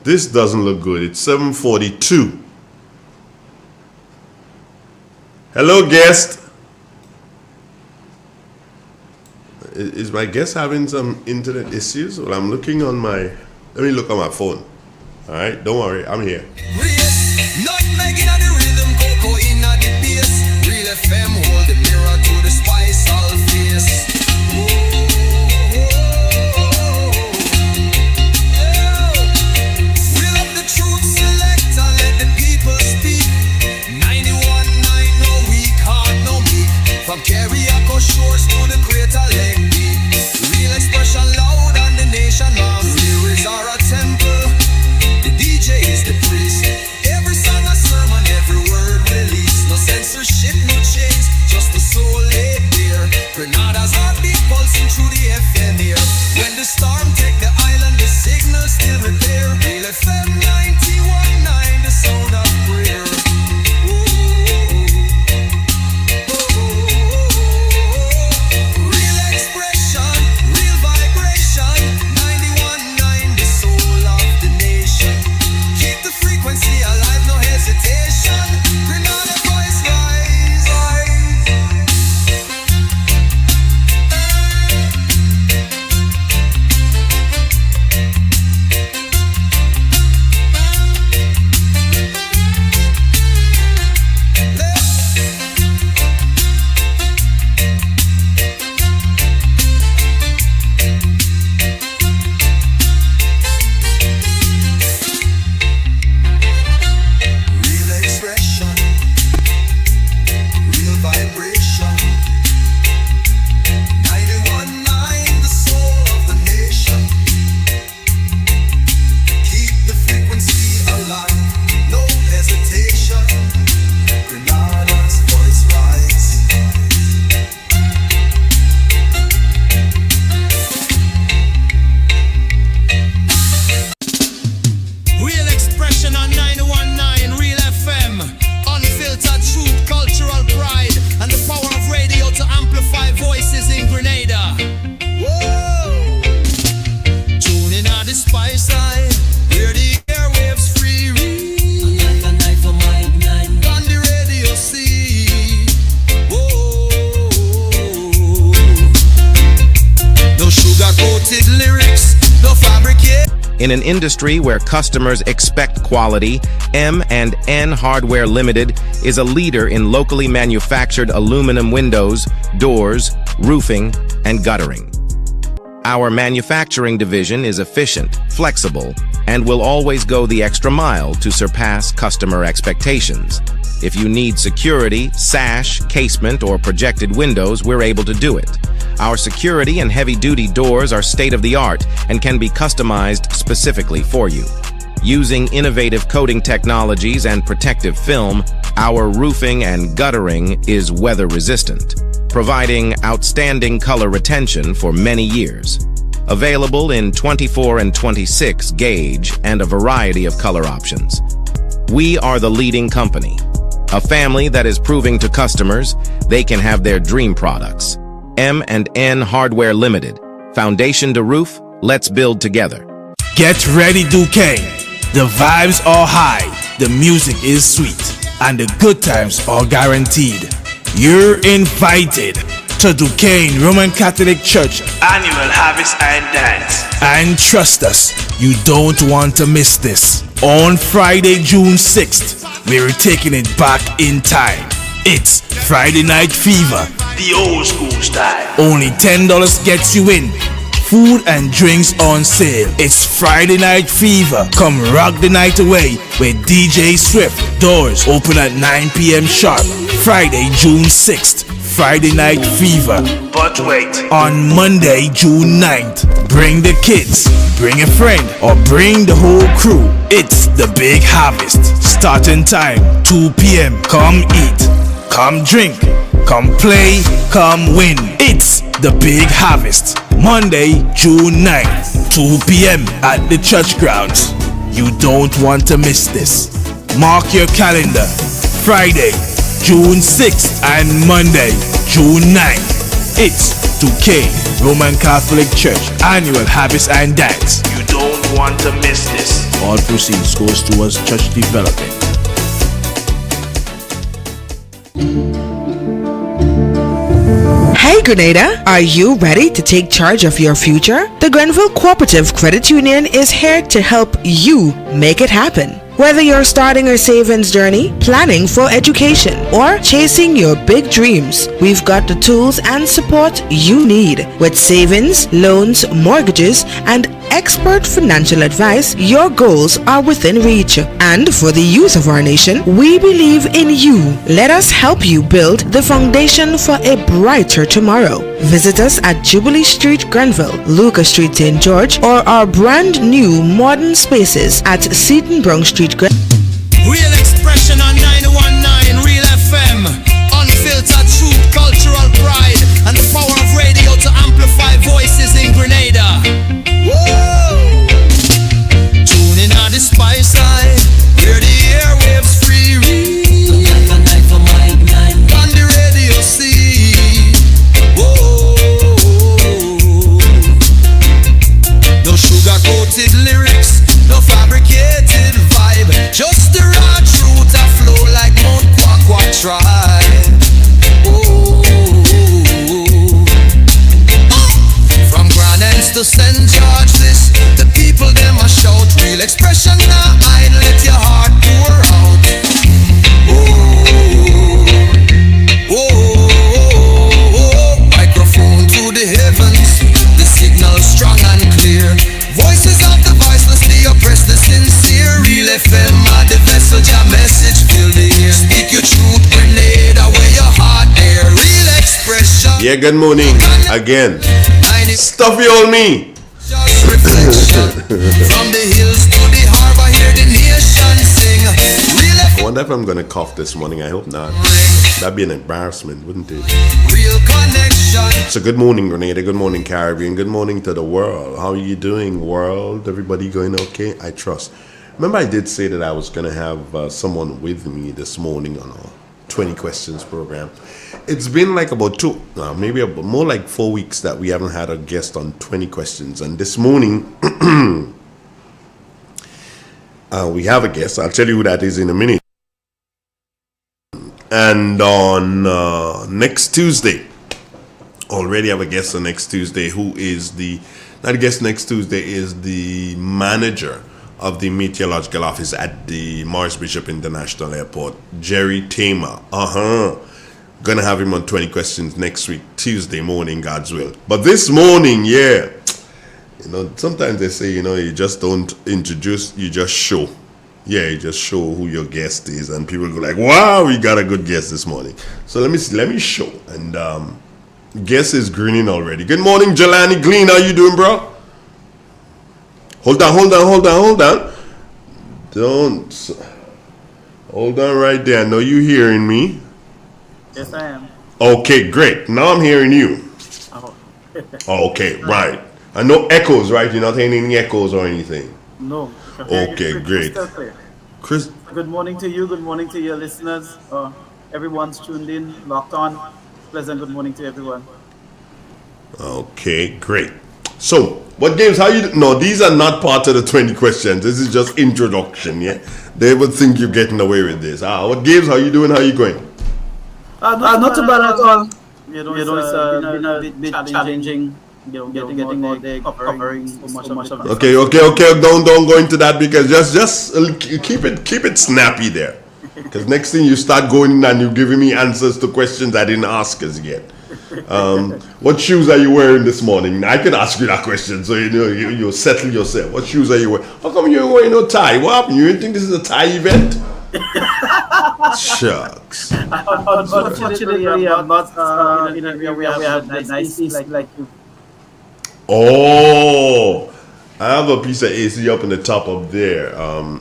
This doesn't look good. It's 7:42. Hello, guest. Is my guest having some internet issues? Well, I'm looking on my... Let me look on my phone. All right? Don't worry. I'm here. Not making the rhythm, cocoa in the bass. Real FM, hold the mirror to the spice, all face. We love the truth, In an industry where customers expect quality, M&N Hardware Limited is a leader in locally manufactured aluminum windows, doors, roofing, and guttering. Our manufacturing division is efficient, flexible, and will always go the extra mile to surpass customer expectations. If you need security, sash, casement, or projected windows, we're able to do it. Our security and heavy-duty doors are state-of-the-art and can be customized specifically for you. Using innovative coating technologies and protective film, our roofing and guttering is weather-resistant, providing outstanding color retention for many years. Available in 24 and 26 gauge and a variety of color options. We are the leading company, a family that is proving to customers they can have their dream products. M&N Hardware Limited. Foundation to roof, let's build together. Get ready, Duquesne. The vibes are high, the music is sweet, and the good times are guaranteed. You're invited to Duquesne Roman Catholic Church Annual Harvest and Dance. And trust us, you don't want to miss this. On Friday, June 6th, we're taking it back in time. It's Friday Night Fever, the old school style. Only $10 gets you in. Food and drinks on sale. It's Friday Night Fever. Come rock the night away with DJ Swift. Doors open at 9 p.m. sharp. Friday, June 6th. Friday Night Fever. But wait, on Monday, June 9th, bring the kids, bring a friend, or bring the whole crew. It's the Big Harvest. Starting time, 2 p.m. Come eat, come drink, come play, come win. It's the Big Harvest. Monday, June 9th, 2 p.m. at the church grounds. You don't want to miss this. Mark your calendar. Friday, June 6th and Monday, June 9th. It's Duquesne Roman Catholic Church Annual Harvest and Dance. You don't want to miss this. All proceeds goes towards church development. Hey Grenada, are you ready to take charge of your future? The Grenville Cooperative Credit Union is here to help you make it happen. Whether you're starting a savings journey, planning for education, or chasing your big dreams, we've got the tools and support you need. With savings, loans, mortgages, and expert financial advice, your goals are within reach. And for the youth of our nation, we believe in you. Let us help you build the foundation for a brighter tomorrow. Visit us at Jubilee Street, Grenville, Lucas Street, St. George, or our brand new modern spaces at Seaton Street, Grenville. Real expression on 919 Real FM. Unfiltered truth, cultural pride, and the power of radio to amplify voices in Grenada. Whoa! Tune in on the spice side, hear the airwaves free. On the radio see. Whoa! No sugar-coated lyrics, no fabricated vibe, just the raw truth that flow like Mount Kwakwa Tribe. From Grand Anse to St. George's, the people them a shout. Real expression now, I let your heart pour out. Microphone to the heavens, the signal strong and clear. Voices of the voiceless, the oppressed, the sincere. Real FM, the vessel, your message fill the air. Speak your truth, Grenada, where your heart there. Real expression. Yeah, good morning again. Stuffy old me. Just reflection. From the hills to the harbor, hear the nation sing. Real FM. I wonder if I'm gonna cough this morning. I hope not. That'd be an embarrassment, wouldn't it? Real connection. So good morning, Grenada. Good morning, Caribbean. Good morning to the world. How are you doing, world? Everybody going okay? I trust. Remember, I did say that I was gonna have someone with me this morning on our 20 questions program. It's been like about more like 4 weeks that we haven't had a guest on 20 questions. And this morning, we have a guest. I'll tell you who that is in a minute. And on next Tuesday, already have a guest on next Tuesday who is the Now, the guest next Tuesday is the manager of the meteorological office at the Morris Bishop International Airport, Jerry Tamer. Gonna have him on 20 questions next week, Tuesday morning, God's will. But this morning, yeah, sometimes they say, you just don't introduce, you just show. Yeah, you just show who your guest is, and people go like, "Wow, we got a good guest this morning." So let me show. And guest is grinning already. Good morning, Galani Glean. How you doing, bro? Hold on. Don't hold on right there. I know you hearing me. Yes, I am. Okay, great. Now I'm hearing you. Okay, right. I know echoes, right? You're not hearing any echoes or anything. No. Okay, great. Chris. Good morning to you. Good morning to your listeners. Everyone's tuned in, locked on. Pleasant good morning to everyone. Okay, great. So, what games? How you? No, these are not part of the 20 questions. This is just introduction. Yeah, they would think you're getting away with this. What games? How you doing? How you going? Not too bad at all. It's been a bit challenging. Getting all day covering so much of it. Okay. Don't go into that, because just keep it snappy there. Because next thing you start going in and you're giving me answers to questions I didn't ask as yet. What shoes are you wearing this morning? I can ask you that question, so you settle yourself. What shoes are you wearing? How come you ain't wearing no tie? What happened? You didn't think this is a tie event? Shucks. Unfortunately, I'm not in an area where we have nice seats like you. Oh, I have a piece of AC up in the top up there.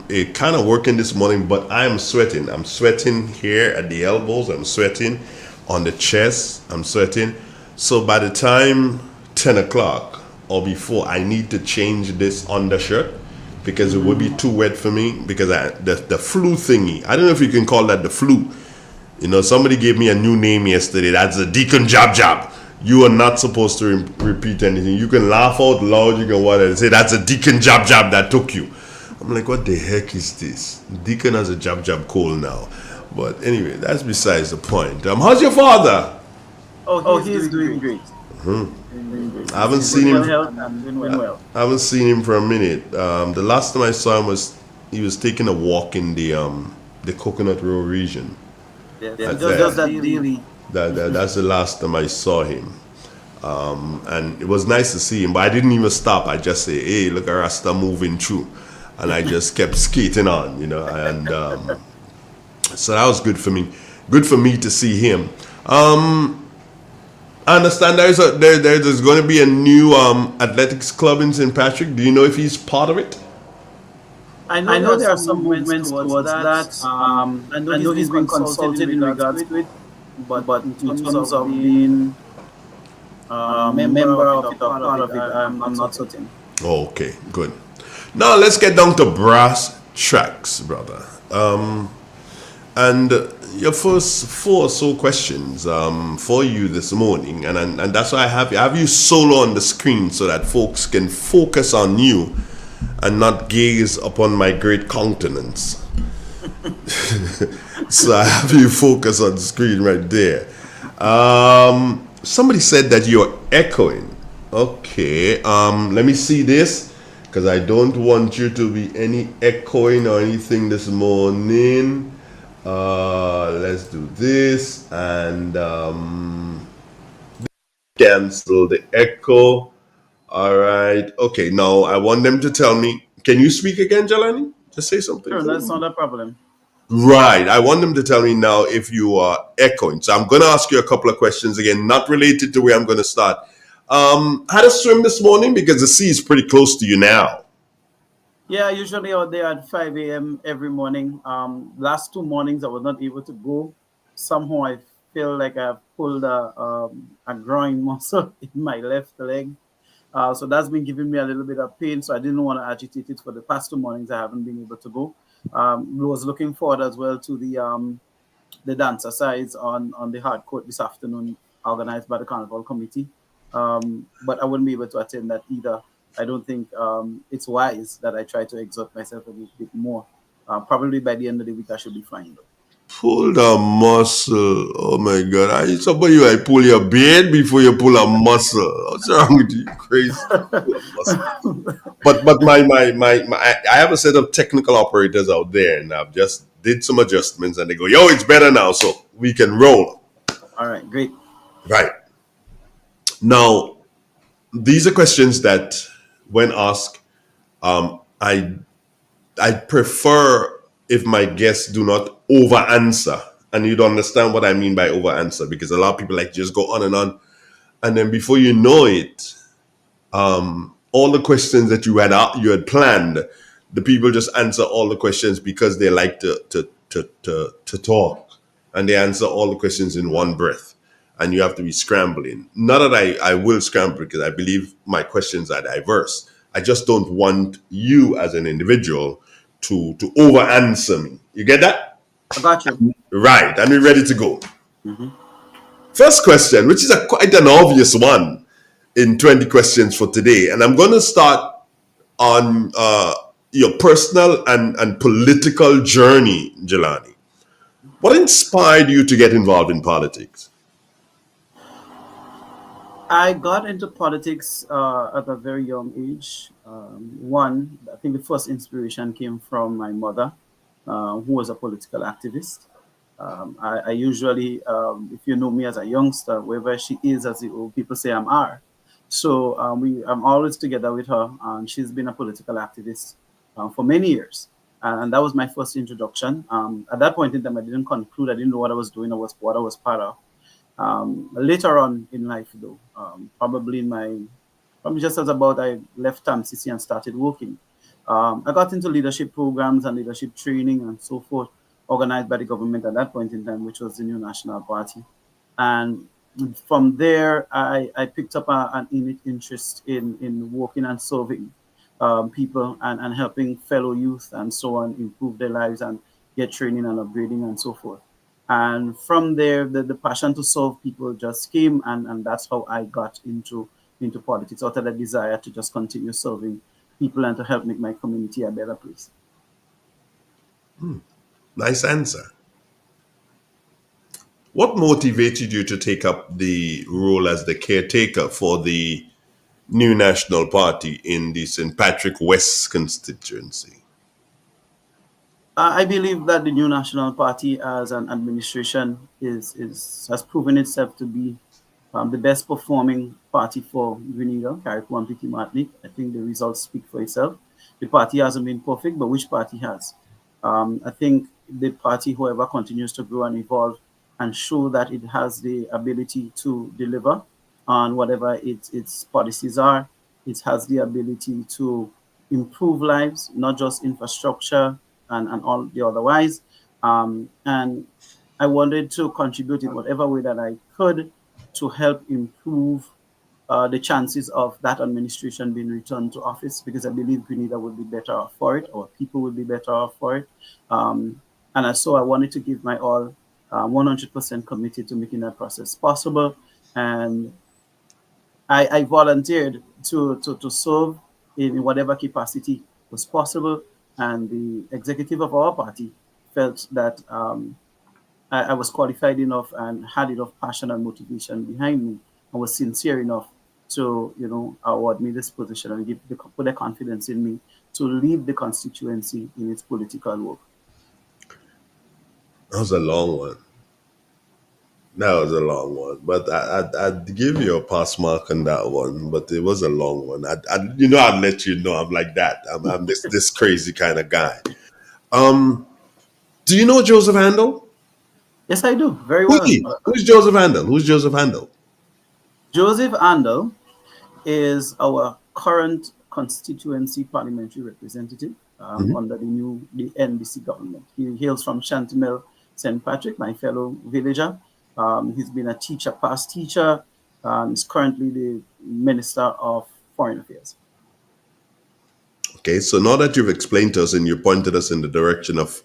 It kind of working this morning, but I am sweating. I'm sweating here at the elbows. I'm sweating on the chest. I'm sweating. So by the time 10 o'clock or before, I need to change this undershirt, because it would be too wet for me, because the flu thingy, I don't know if you can call that the flu. Somebody gave me a new name yesterday. That's a Deacon Jab. You are not supposed to repeat anything. You can laugh out loud, you can whatever, say that's a Deacon Jab that took you. I'm like, what the heck is this? Deacon has a jab cold now. But anyway, that's besides the point. How's your father? He's doing great. I haven't seen him. Well. I haven't seen him for a minute. The last time I saw him he was taking a walk in the Coconut Row region. Yes, he does that daily. That's the last time I saw him. And it was nice to see him, but I didn't even stop. I just say, "Hey, look at Rasta moving through," and I just kept skating on, and so that was good for me. Good for me to see him. I understand there's going to be a new athletics club in St. Patrick. Do you know if he's part of it? I know there are some movements towards that. I know he's been consulted in regards to it. But in terms of being a member of it or part of it, I'm not certain. Okay, good. Now let's get down to brass tracks, brother. And your first 4 or so questions for you this morning, and that's why I have you solo on the screen so that folks can focus on you and not gaze upon my great countenance. So I have you focus on the screen right there. Somebody said that you're echoing. Okay, let me see this, because I don't want you to be any echoing or anything this morning. Let's do this and cancel the echo. All right. Okay, now I want them to tell me. Can you speak again, Galani? Just say something. Sure, that's not a problem. Right. I want them to tell me now if you are echoing. So I'm going to ask you a couple of questions again, not related to where I'm going to start. Had a swim this morning, because the sea is pretty close to you now. Yeah, usually out there at 5 a.m. every morning. Last 2 mornings I was not able to go. Somehow I feel like I've pulled a groin muscle in my left leg. So that's been giving me a little bit of pain. So I didn't want to agitate it for the past 2 mornings. I haven't been able to go. Was looking forward as well to the dancer sides on the hard court this afternoon, organized by the Carnival Committee. But I wouldn't be able to attend that either. I don't think it's wise that I try to exert myself a little bit more. Probably by the end of the week I should be fine though. Pull the muscle. Oh my God! Somebody like pull your beard before you pull a muscle. What's wrong with you? Crazy. Pull a muscle. But I have a set of technical operators out there, and I've just did some adjustments, and they go, "Yo, it's better now, so we can roll." All right, great. Right now, these are questions that, when asked, I prefer if my guests do not over answer. And you'd understand what I mean by over answer, because a lot of people like just go on, and then before you know it, all the questions that you had planned, the people just answer all the questions because they like to talk, and they answer all the questions in one breath, and you have to be scrambling. Not that I will scramble, because I believe my questions are diverse. I just don't want you as an individual to over answer me. You get that? I got you. Right. And we're ready to go. Mm-hmm. First question, which is quite an obvious one in 20 questions for today. And I'm going to start on your personal and political journey, Galani. What inspired you to get involved in politics? I got into politics at a very young age. One, I think the first inspiration came from my mother, who was a political activist. I usually, if you know me as a youngster, wherever she is, as the old people say, I'm R. So I'm always together with her, and she's been a political activist for many years. And that was my first introduction. At that point in time, I didn't conclude. I didn't know what I was doing or what I was part of. Later on in life, though, probably just as about I left TAMCC and started working, I got into leadership programs and leadership training and so forth, organized by the government at that point in time, which was the New National Party. And from there, I picked up an innate interest in working and serving people and helping fellow youth and so on improve their lives and get training and upgrading and so forth. And from there, the passion to serve people just came, and that's how I got into politics, out of the desire to just continue serving people and to help make my community a better place. Nice answer. What motivated you to take up the role as the caretaker for the New National Party in the St. Patrick West constituency? I believe that the new National Party as an administration has proven itself to be the best performing party for Grenada, Carriacou, and Petit Martinique. I think the results speak for itself. The party hasn't been perfect, but which party has? I think the party, whoever continues to grow and evolve and show that it has the ability to deliver on whatever its policies are, it has the ability to improve lives, not just infrastructure and all the otherwise. And I wanted to contribute in whatever way that I could to help improve the chances of that administration being returned to office, because I believe Grenada would be better off for it, or people would be better off for it. So I wanted to give my all, 100% committed to making that process possible. And I volunteered to serve in whatever capacity was possible. And the executive of our party felt that I was qualified enough and had enough passion and motivation behind me, and was sincere enough to, award me this position and put their confidence in me to lead the constituency in its political work. That was a long one. That was a long one, but I'd give you a pass mark on that one. But it was a long one. I'd let you know I'm like that. I'm this crazy kind of guy. Do you know Joseph Handel? Yes, I do. Very Who's well. he? Who's Joseph Handel? Who's Joseph Handel? Joseph Andel is our current constituency parliamentary representative under the NDC government. He hails from Chantimel, St. Patrick, my fellow villager. He's been a teacher, past teacher. He's currently the Minister of Foreign Affairs. Okay, so now that you've explained to us and you pointed us in the direction of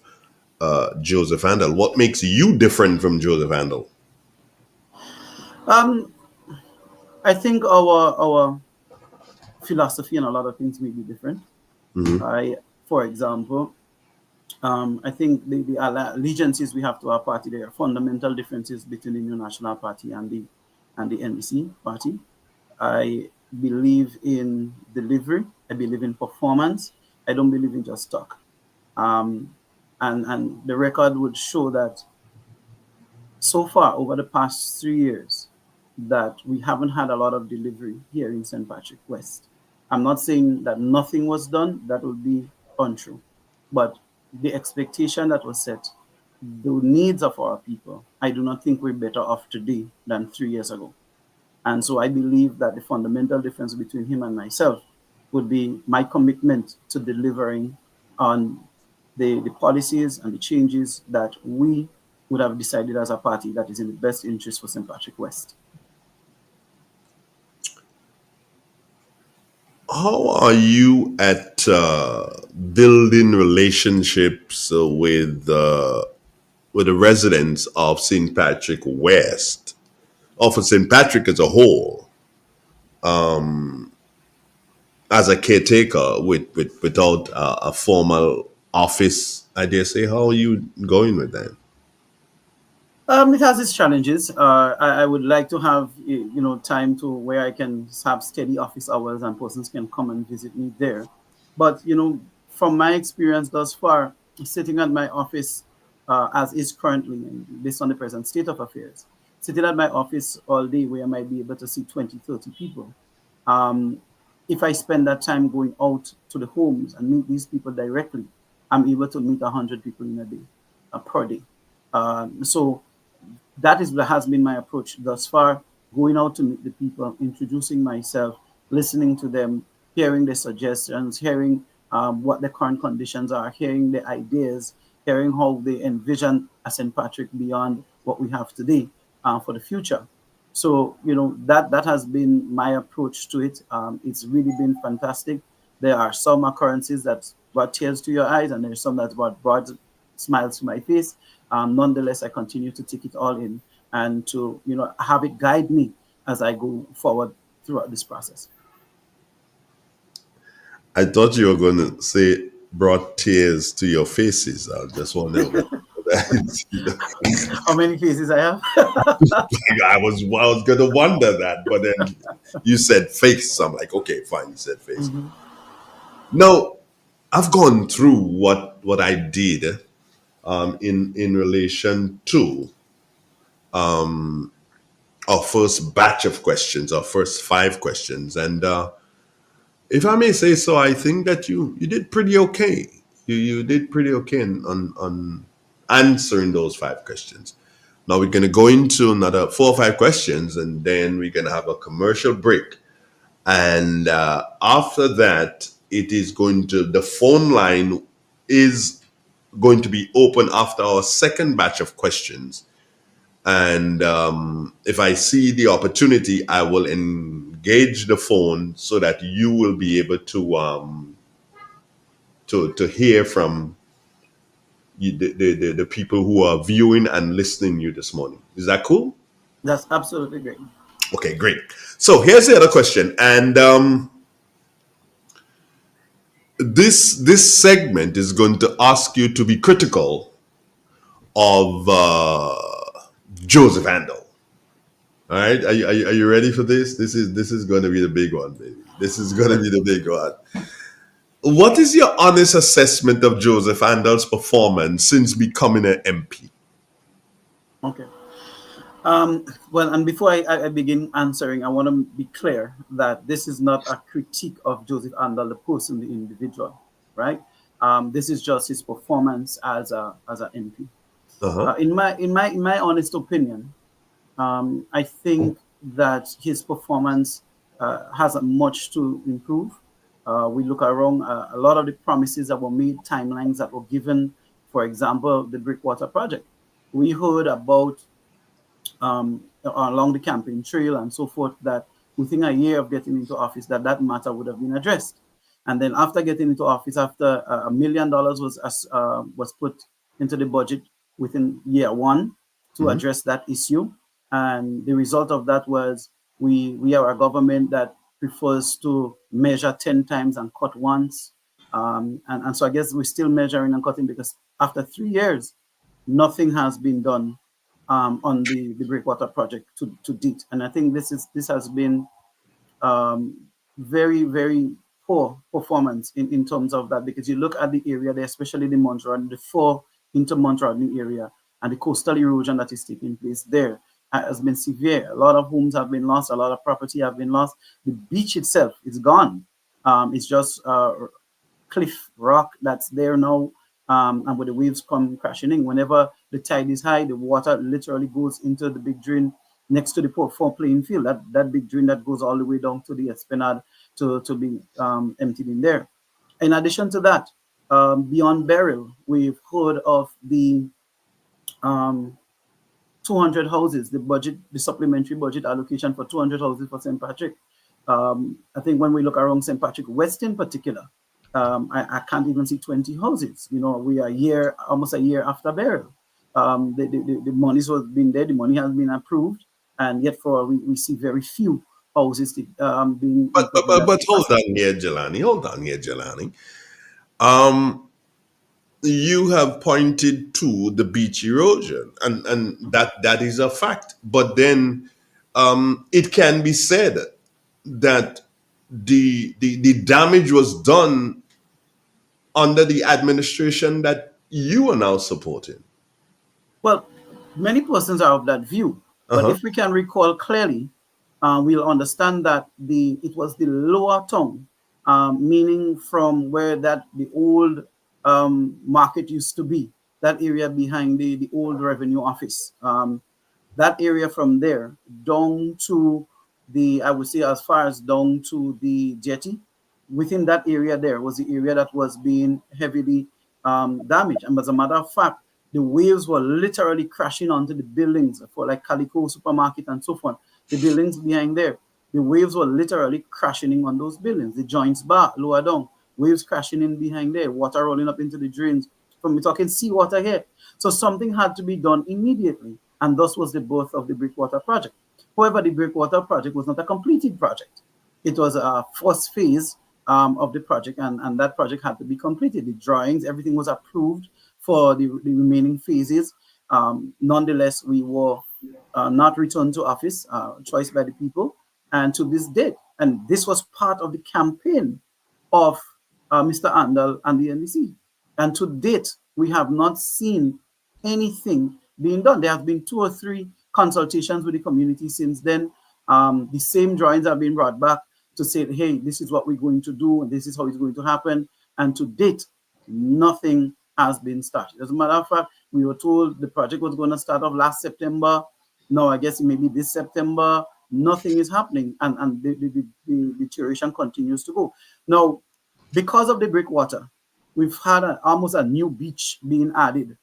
Joseph Handel, what makes you different from Joseph Handel? I think our philosophy and a lot of things may be different. For example, I think the allegiances we have to our party, there are fundamental differences between the New National Party and the NDC party. I believe in delivery. I believe in performance. I don't believe in just talk. Um, and the record would show that so far over the past 3 years that we haven't had a lot of delivery here in St. Patrick West. I'm not saying that nothing was done, that would be untrue. But the expectation that was set, the needs of our people, I do not think we're better off today than 3 years ago. And so I believe that the fundamental difference between him and myself would be my commitment to delivering on the policies and the changes that we would have decided as a party that is in the best interest for St. Patrick West. How are you at building relationships with the residents of St. Patrick West, or for St. Patrick as a whole, as a caretaker without a formal office? I dare say, how are you going with that? It has its challenges. I would like to have time to where I can have steady office hours and persons can come and visit me there. But from my experience thus far, sitting at my office as is currently, and based on the present state of affairs, sitting at my office all day where I might be able to see 20, 30 people. Um, if I spend that time going out to the homes and meet these people directly, I'm able to meet 100 people in a day, per day. So that is what has been my approach thus far, going out to meet the people, introducing myself, listening to them, hearing their suggestions, hearing what the current conditions are, hearing the ideas, hearing how they envision a St. Patrick beyond what we have today for the future. So that has been my approach to it. It's really been fantastic. There are some occurrences that brought tears to your eyes, and there's some that brought smiles to my face. Nonetheless, I continue to take it all in and to have it guide me as I go forward throughout this process. I thought you were going to say brought tears to your faces. I just wonder what that. How many faces I have? I was going to wonder that, but then you said face. I'm like, okay, fine. You said face. Mhm. No, I've gone through what I did in relation to our first batch of questions, our first 5 questions, and if I may say so, I think that you did pretty okay. You did pretty okay on answering those 5 questions. Now we're gonna go into another 4 or 5 questions, and then we're gonna have a commercial break. And after that, the phone line is going to be open after our second batch of questions. And if I see the opportunity, I will engage the phone so that you will be able to hear from the people who are viewing and listening to you this morning. Is that cool? That's absolutely great. Okay, great. So here's the other question, and this segment is going to ask you to be critical of Joseph Handel. All right, are you ready for this? This is going to be the big one, baby. This is going to be the big one. What is your honest assessment of Joseph Handel's performance since becoming an MP? Okay. Well, and before I begin answering, I want to be clear that this is not a critique of Joseph Andal, the person, the individual, right? This is just his performance as an MP. Uh-huh. In my honest opinion, I think that his performance has much to improve. We look around, a lot of the promises that were made, timelines that were given, for example, the Brickwater project. We heard about along the campaign trail and so forth that within a year of getting into office that matter would have been addressed. And then after getting into office, after $1 million was put into the budget within year one to address that issue, and the result of that was we are a government that prefers to measure 10 times and cut once. And so I guess we're still measuring and cutting because after 3 years, nothing has been done on the breakwater project to date. And I think this has been um, very, very poor performance in terms of that, because you look at the area there, especially the Montreal, the four into Montreal area, and the coastal erosion that is taking place there has been severe. A lot of homes have been lost, a lot of property have been lost. The beach itself is gone. It's just cliff rock that's there now, and where the waves come crashing in. Whenever the tide is high, the water literally goes into the big drain next to the four playing field. That big drain that goes all the way down to the Esplanade to be emptied in there. In addition to that, beyond Beryl, we've heard of the um, 200 houses, the supplementary budget allocation for 200 houses for St. Patrick. I think when we look around St. Patrick West in particular, I can't even see 20 houses. You know, we are almost a year after burial. The money's was been there, the money has been approved, and yet we see very few houses being But put but, in but, that but hold capacity. on here, Jelani. Hold on here, Jelani. Um, you have pointed to the beach erosion, and that is a fact. But then it can be said that the damage was done under the administration that you are now supporting. Well, many persons are of that view, but Uh-huh. if we can recall clearly, we'll understand that it was the lower tongue, meaning from where the old market used to be, that area behind the old revenue office. That area from there down to I would say as far as down to the jetty, within that area there was the area that was being heavily damaged. And as a matter of fact, the waves were literally crashing onto the buildings for like Calico supermarket and so forth. The buildings behind there, the waves were literally crashing in on those buildings. The joints bar lower down, waves crashing in behind there, water rolling up into the drains. From we're talking seawater here. So something had to be done immediately, and thus was the birth of the Breakwater project. However, the Breakwater project was not a completed project. It was a first phase of the project, and that project had to be completed. The drawings, everything was approved for the remaining phases. Nonetheless, we were not returned to office, choice by the people, and to this date. And this was part of the campaign of Mr. Andal and the NDC. And to date, we have not seen anything being done. There have been 2 or 3 consultations with the community since then. The same drawings have been brought back to say, hey, this is what we're going to do, and this is how it's going to happen. And to date, nothing has been started. As a matter of fact, we were told the project was going to start off last September. No, I guess maybe this September. Nothing is happening, and the deterioration continues to go. Now, because of the breakwater, we've had almost a new beach being added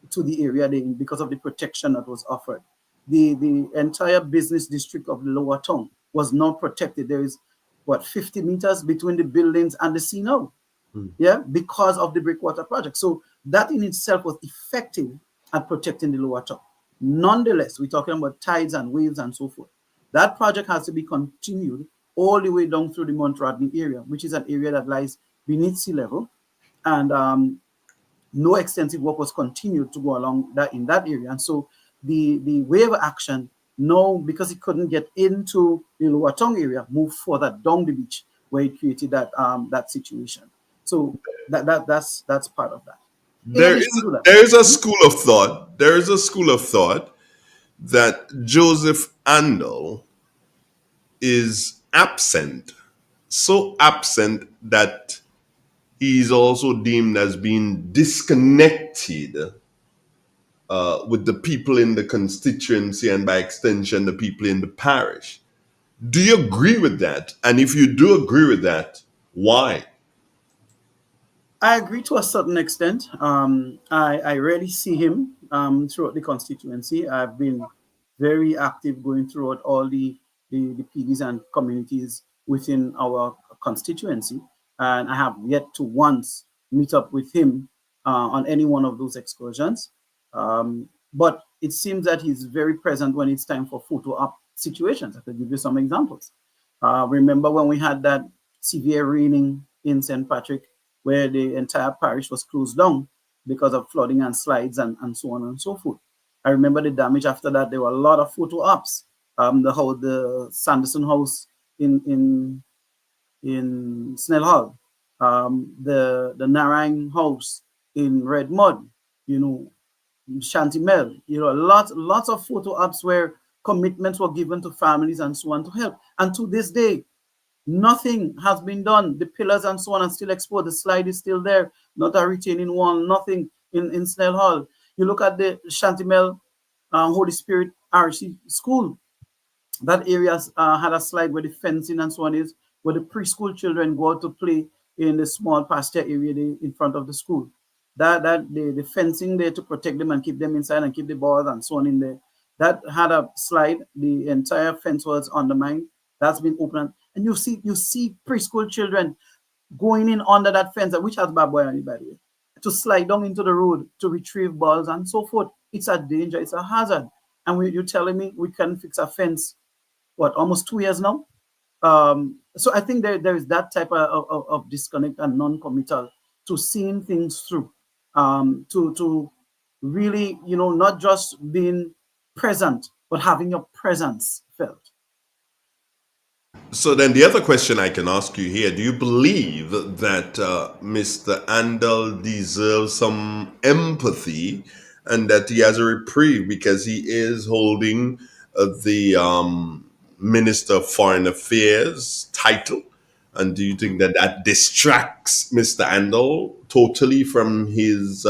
to the area because of the protection that was offered. The entire business district of the lower town was not protected. There is 50 meters between the buildings and the sea now, yeah, because of the breakwater project. So that in itself was effective at protecting the lower town. Nonetheless, we're talking about tides and waves and so forth. That project has to be continued all the way down through the Mount Rodney area, which is an area that lies beneath sea level, and no extensive work was continued to go along that in that area. And so the wave action, no, because it couldn't get into the lower tongue area, moved further down the beach where it created that situation. So that's part of that. In There addition is to that, there is a school of thought. There is a school of thought that Joseph Andel is absent, so absent that he is also deemed as being disconnected with the people in the constituency and by extension the people in the parish. Do you agree with that? And if you do agree with that, why? I agree to a certain extent. I rarely see him throughout the constituency. I've been very active going throughout all the PDs and communities within our constituency, and I have yet to once meet up with him on any one of those excursions. But it seems that he's very present when it's time for photo op situations. I could give you some examples. Remember when we had that severe raining in St. Patrick, where the entire parish was closed down because of flooding and slides and so on and so forth. I remember the damage after that. There were a lot of photo ops. The Sanderson House in Snell Hall, the Narang House in Red Mud, you know, Shanty Mel, you know, lots of photo ops where commitments were given to families and so on to help. And to this day, nothing has been done. The pillars and so on are still exposed. The slide is still there, not a retaining wall, nothing in Snell Hall. You look at the Shantimel Holy Spirit RC School. That area had a slide where the fencing and so on is, where the preschool children go out to play in the small pasture area in front of the school. The fencing there to protect them and keep them inside and keep the balls and so on in there. That had a slide. The entire fence was undermined. That's been opened, and you see preschool children going in under that fence, which has barbed wire anybody, to slide down into the road to retrieve balls and so forth. It's a danger. It's a hazard. And you're telling me we can fix a fence? What, almost 2 years now? So I think there is that type of disconnect and non-committal to seeing things through, to really, not just being present, but having your presence felt. So then the other question I can ask you here, do you believe that Mr. Andal deserves some empathy and that he has a reprieve because he is holding the Minister of Foreign Affairs title? And do you think that that distracts Mr. Andal totally from his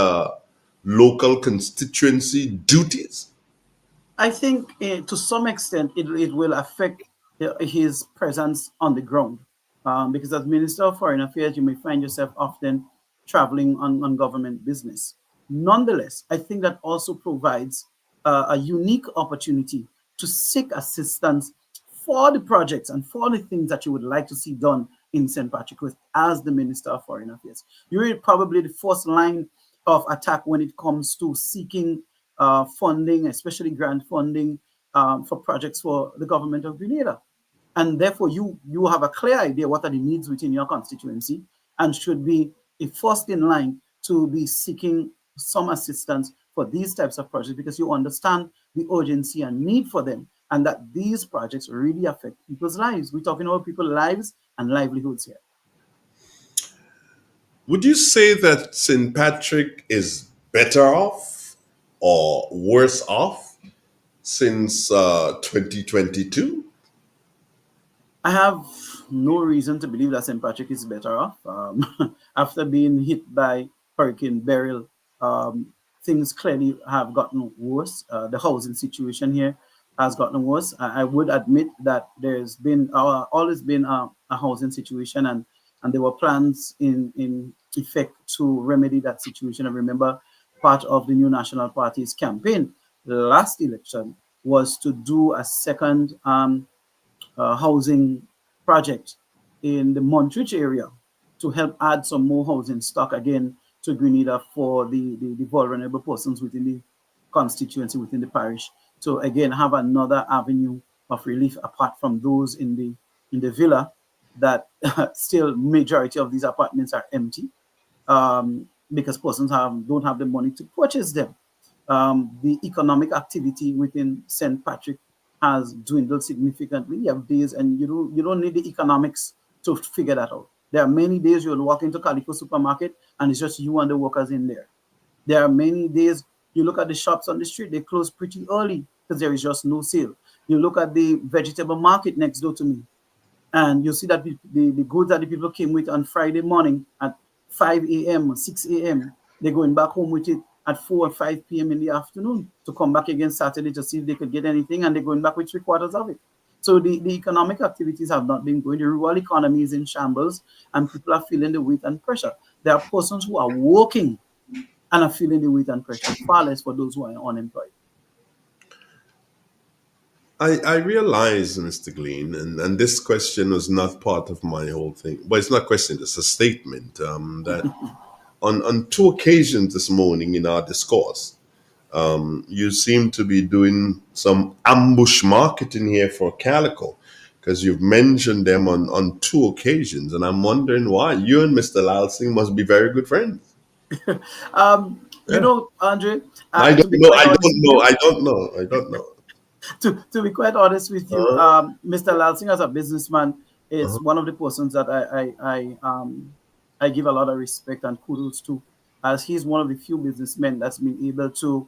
local constituency duties? I think to some extent it will affect his presence on the ground. Because as Minister of Foreign Affairs, you may find yourself often traveling on government business. Nonetheless, I think that also provides a unique opportunity to seek assistance for the projects and for the things that you would like to see done in St. Patrick West as the Minister of Foreign Affairs. You're probably the first line of attack when it comes to seeking funding, especially grant funding for projects for the government of Grenada. And therefore, you have a clear idea what are the needs within your constituency and should be first in line to be seeking some assistance for these types of projects because you understand the urgency and need for them and that these projects really affect people's lives. We're talking about people's lives and livelihoods here. Would you say that St. Patrick is better off or worse off since 2022? I have no reason to believe that St. Patrick is better off. After being hit by Hurricane Beryl, things clearly have gotten worse. The housing situation here has gotten worse. I would admit that there's been always been a housing situation, and there were plans in effect to remedy that situation. I remember part of the New National Party's campaign the last election was to do a second housing project in the Montreach area to help add some more housing stock again to Grenada for the vulnerable persons within the constituency, within the parish. So again, have another avenue of relief apart from those in the villa that still majority of these apartments are empty because persons don't have the money to purchase them. The economic activity within St. Patrick has dwindled significantly. You have days, and you don't need the economics to figure that out. There are many days you'll walk into Calico supermarket and it's just you and the workers in there. There are many days you look at the shops on the street, they close pretty early because there is just no sale. You look at the vegetable market next door to me, and you see that the goods that the people came with on Friday morning at 5 a.m. or 6 a.m., they're going back home with it at 4 or 5 p.m. in the afternoon to come back again Saturday to see if they could get anything, and they're going back with 3/4 of it. So the economic activities have not been going. The rural economy is in shambles, and people are feeling the weight and pressure. There are persons who are working and are feeling the weight and pressure, far less for those who are unemployed. I realize, Mr. Glean, and this question was not part of my whole thing. But it's not a question, it's a statement that on two occasions this morning in our discourse, you seem to be doing some ambush marketing here for Calico. because you've mentioned them on two occasions, and I'm wondering why. You and Mr. Lalsing must be very good friends. You know, Andre, I to don't be know. quite I honest don't with know. you, I don't know. I don't know. to be quite honest with you, Mr. Lansing as a businessman is one of the persons that I give a lot of respect and kudos to, as he's one of the few businessmen that's been able to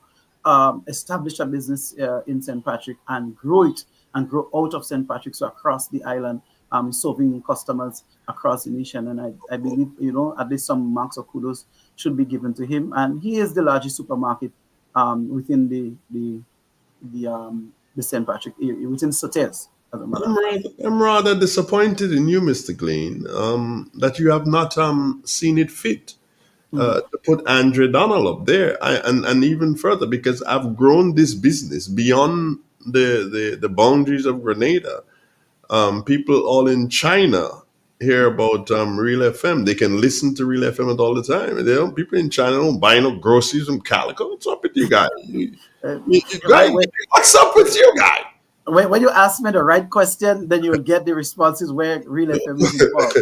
establish a business in St. Patrick and grow it and grow out of St. Patrick, so across the island, serving customers across the nation. And I believe, you know, at least some marks of kudos should be given to him. And he is the largest supermarket within the St. Patrick area, within Sotes, as a matter of fact. I'm rather disappointed in you, Mr. Glean, that you have not seen it fit to put Andre Donald up there, and even further, because I've grown this business beyond the boundaries of Grenada. People all in China hear about Real FM. They can listen to Real FM all the time. They don't, people in China don't buy no groceries from Calico. What's up with you guys? What's up with you guys? When you ask me the right question, then you will get the responses where Real FM is involved.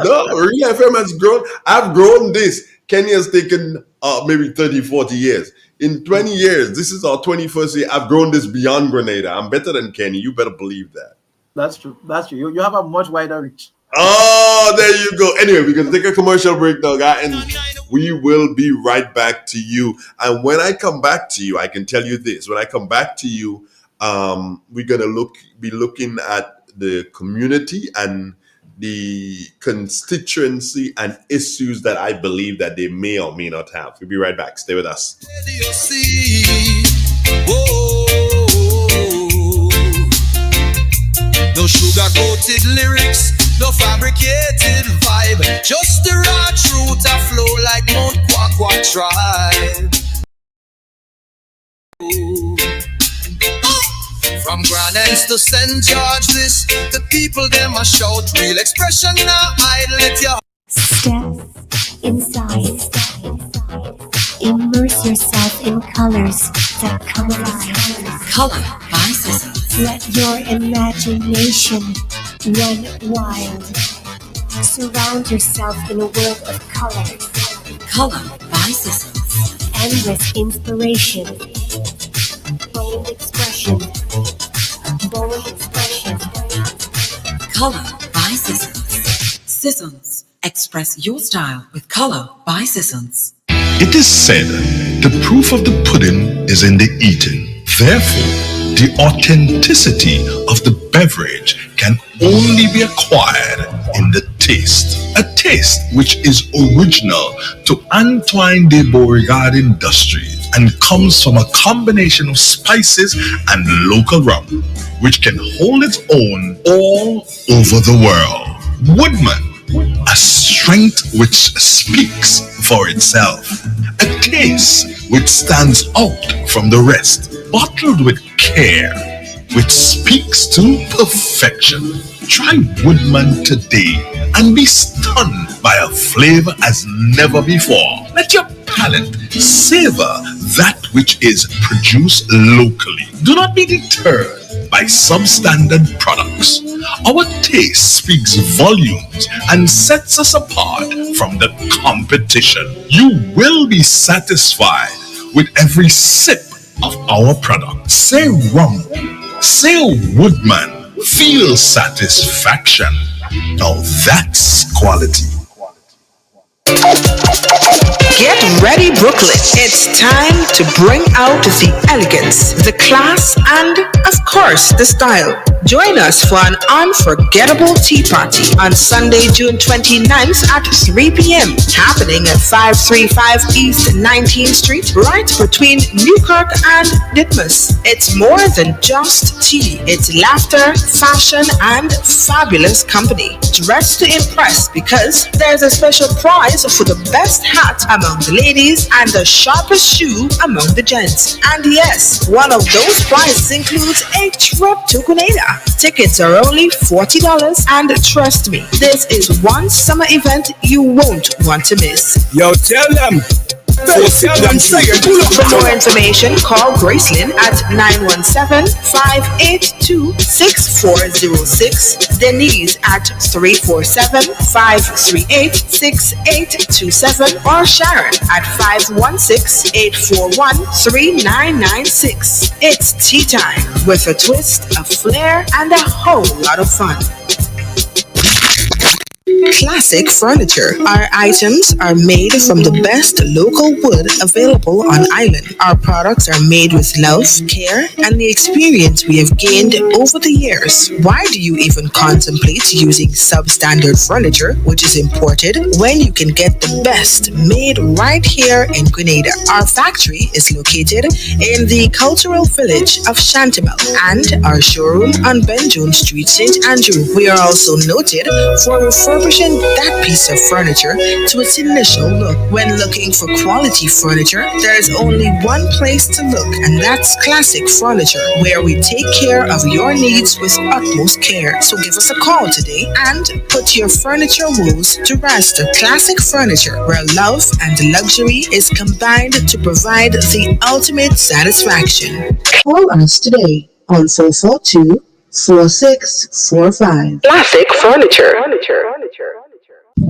No, Real FM has grown. I've grown this. Kenya's taken maybe 30, 40 years. In 20 years, this is our 21st year. I've grown this beyond Grenada. I'm better than Kenny. You better believe that. That's true. That's true. You have a much wider reach. Oh, there you go. Anyway, we're going to take a commercial break now, guys, and we will be right back to you. And when I come back to you, I can tell you this. When I come back to you, we're going to be looking at the community and the constituency and issues that I believe that they may or may not have. We'll be right back. Stay with us. No sugar-coated lyrics, no fabricated vibe, just the raw truth a flow like Mount Kwakwa tribe. From Grand Ends to St. George, this the people them a shout real expression now. I let you Step inside. Immerse yourself in colors that come alive. Color by Sissons. Let your imagination run wild. Surround yourself in a world of colors. Color by Sissons. Endless inspiration. Bold expression. Bold expression. Color by Sissons. Sissons. Express your style with Color by Sissons. It is said, the proof of the pudding is in the eating. Therefore, the authenticity of the beverage can only be acquired in the taste. A taste which is original to Antoine de Beauregard Industries and comes from a combination of spices and local rum, which can hold its own all over the world. Woodman, a strength which speaks for itself, a taste which stands out from the rest, bottled with care, which speaks to perfection. Try Woodman today and be stunned by a flavor as never before. Let your palate savor that which is produced locally. Do not be deterred by substandard products. Our taste speaks volumes and sets us apart from the competition. You will be satisfied with every sip of our product. Say rum, say Woodman, feel satisfaction. Now that's quality. Get ready, Brooklyn. It's time to bring out the elegance, the class, and, of course, the style. Join us for an unforgettable tea party on Sunday, June 29th at 3 p.m. happening at 535 East 19th Street, right between Newkirk and Ditmas. It's more than just tea. It's laughter, fashion, and fabulous company. Dress to impress because there's a special prize for the best hat among the ladies and the sharpest shoe among the gents. And yes, one of those prizes includes a trip to Grenada. Tickets are only $40, and trust me, this is one summer event you won't want to miss. Yo, tell them For more information, call Gracelyn at 917-582-6406, Denise at 347-538-6827, or Sharon at 516-841-3996. It's tea time with a twist, a flair, and a whole lot of fun. Classic Furniture. Our items are made from the best local wood available on island. Our products are made with love, care, and the experience we have gained over the years. Why do you even contemplate using substandard furniture, which is imported, when you can get the best made right here in Grenada? Our factory is located in the cultural village of Chantimel and our showroom on Benjoon Street, St. Andrew. We are also noted for refurbishing that piece of furniture to its initial look. When looking for quality furniture, there is only one place to look, and that's Classic Furniture, where we take care of your needs with utmost care. So give us a call today and put your furniture woes to rest. Classic Furniture, where love and luxury is combined to provide the ultimate satisfaction. Call us today on 442-4645. Classic Furniture.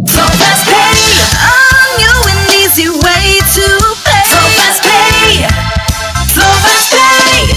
So fast pay on you an easy way to pay. So fast pay. So fast pay.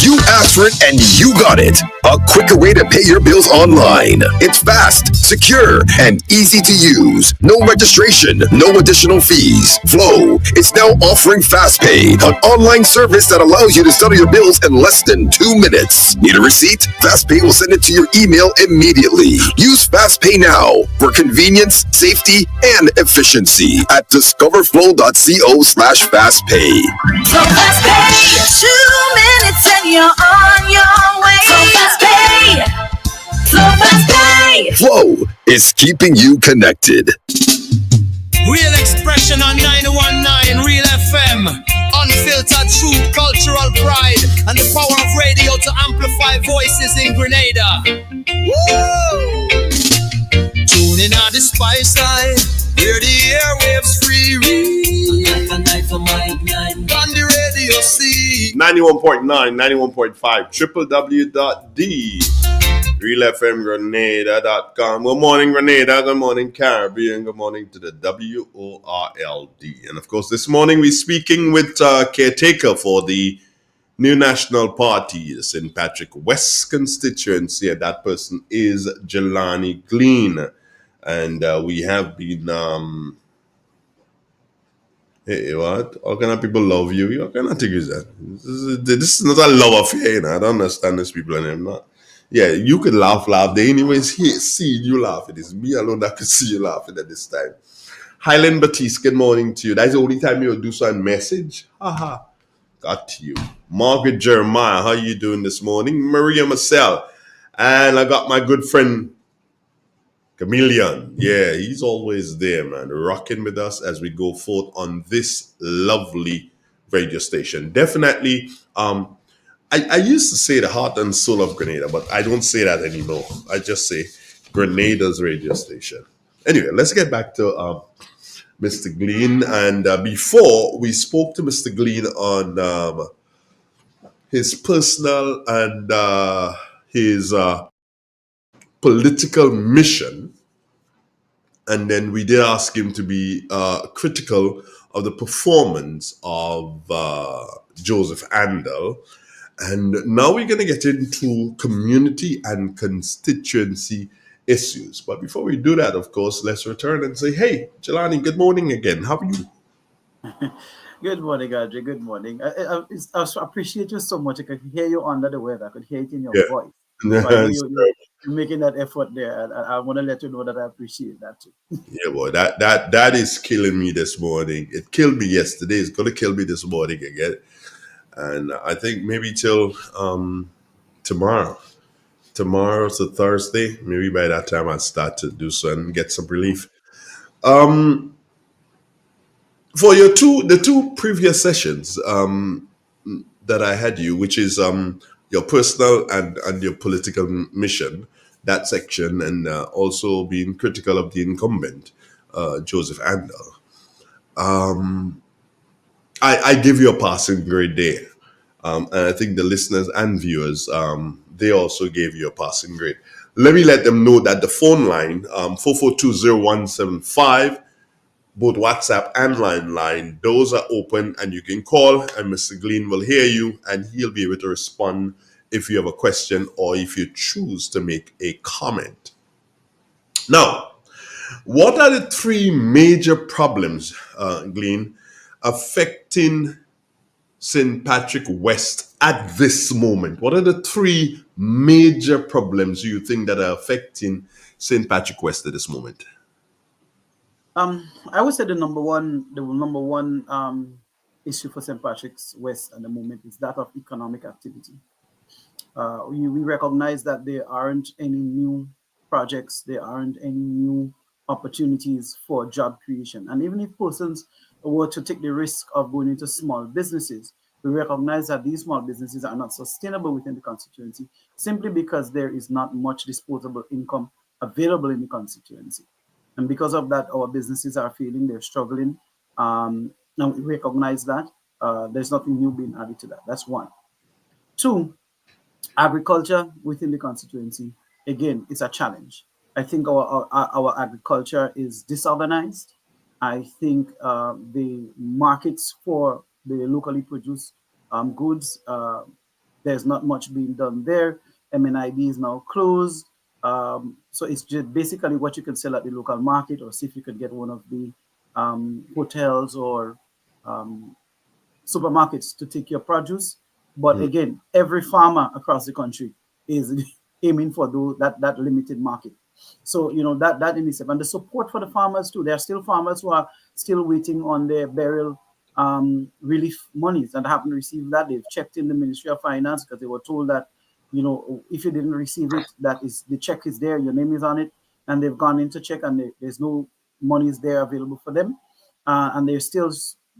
You asked for it and you got it. A quicker way to pay your bills online. It's fast, secure, and easy to use. No registration, no additional fees. Flow is now offering FastPay, an online service that allows you to settle your bills in less than 2 minutes. Need a receipt? FastPay will send it to your email immediately. Use FastPay now for convenience, safety, and efficiency at discoverflow.co/fastpay. So fast pay. 2 minutes and you're on your way. So fast pay. So fast pay. Flow is keeping you connected. Real expression on 919 Real FM. Unfiltered truth, cultural pride, and the power of radio to amplify voices in Grenada. Woo! Tune in on the spice line, where the airwaves free read. On the radio see 91.9, 91.5, www.realfmgrenada.com. Good morning, Grenada. Good morning, Caribbean. Good morning to the WORLD. And of course, this morning we're speaking with caretaker for the New National Party, the St. Patrick West constituency, and that person is Galani Glean. And we have been, hey, what? How can people love you? How can I think is that? This is not a love affair, you know? I don't understand these people and them. Not. Yeah, you could laugh. They anyways see you laughing. It's me alone that could see you laughing at this time. Highland Batiste, good morning to you. That's the only time you'll do some message. Haha. Got you. Margaret Jeremiah, how you doing this morning? Maria Marcel. And I got my good friend Chameleon. Yeah, he's always there, man, rocking with us as we go forth on this lovely radio station. Definitely, I used to say the heart and soul of Grenada, but I don't say that anymore. I just say Grenada's radio station. Anyway, let's get back to Mr. Glean. And before we spoke to Mr. Glean on his personal and his political mission, and then we did ask him to be critical of the performance of Joseph Andel. And now we're going to get into community and constituency issues. But before we do that, of course, let's return and say, hey, Galani, good morning again. How are you? Good morning, Audrey. Good morning. I appreciate you so much. I could hear you under the weather. I could hear it in your voice. So I know you're making that effort there. And I want to let you know that I appreciate that too. Yeah, boy, that is killing me this morning. It killed me yesterday. It's going to kill me this morning again. And I think maybe till tomorrow. Tomorrow's a Thursday. Maybe by that time I'll start to do so and get some relief. For the two previous sessions that I had you, which is your personal and your political mission, that section, and also being critical of the incumbent, Joseph Andel. I give you a passing grade there. And I think the listeners and viewers, they also gave you a passing grade. Let me let them know that the phone line, 4420175, both WhatsApp and line, those are open and you can call and Mr. Glean will hear you and he'll be able to respond if you have a question or if you choose to make a comment. Now, what are the three major problems, Glean, affecting St. Patrick West at this moment? What are the three major problems you think that are affecting St. Patrick West at this moment? I would say the number one issue for St. Patrick's West at the moment is that of economic activity. We recognize that there aren't any new projects, there aren't any new opportunities for job creation. And even if persons were to take the risk of going into small businesses, we recognize that these small businesses are not sustainable within the constituency simply because there is not much disposable income available in the constituency. And because of that, our businesses are failing, they're struggling. And we recognize that there's nothing new being added to that. That's one. Two, agriculture within the constituency, again, it's a challenge. I think our agriculture is disorganized. I think the markets for the locally produced goods, there's not much being done there. MNIB is now closed. So it's just basically what you can sell at the local market or see if you can get one of the hotels or um, supermarkets to take your produce. But again, every farmer across the country is aiming for that limited market. So that in itself, and the support for the farmers too. There are still farmers who are still waiting on their burial relief monies and haven't received that. They've checked in the Ministry of Finance because they were told that if you didn't receive it, that is the check is there, your name is on it, and they've gone in to check and there's no monies there available for them, and they're still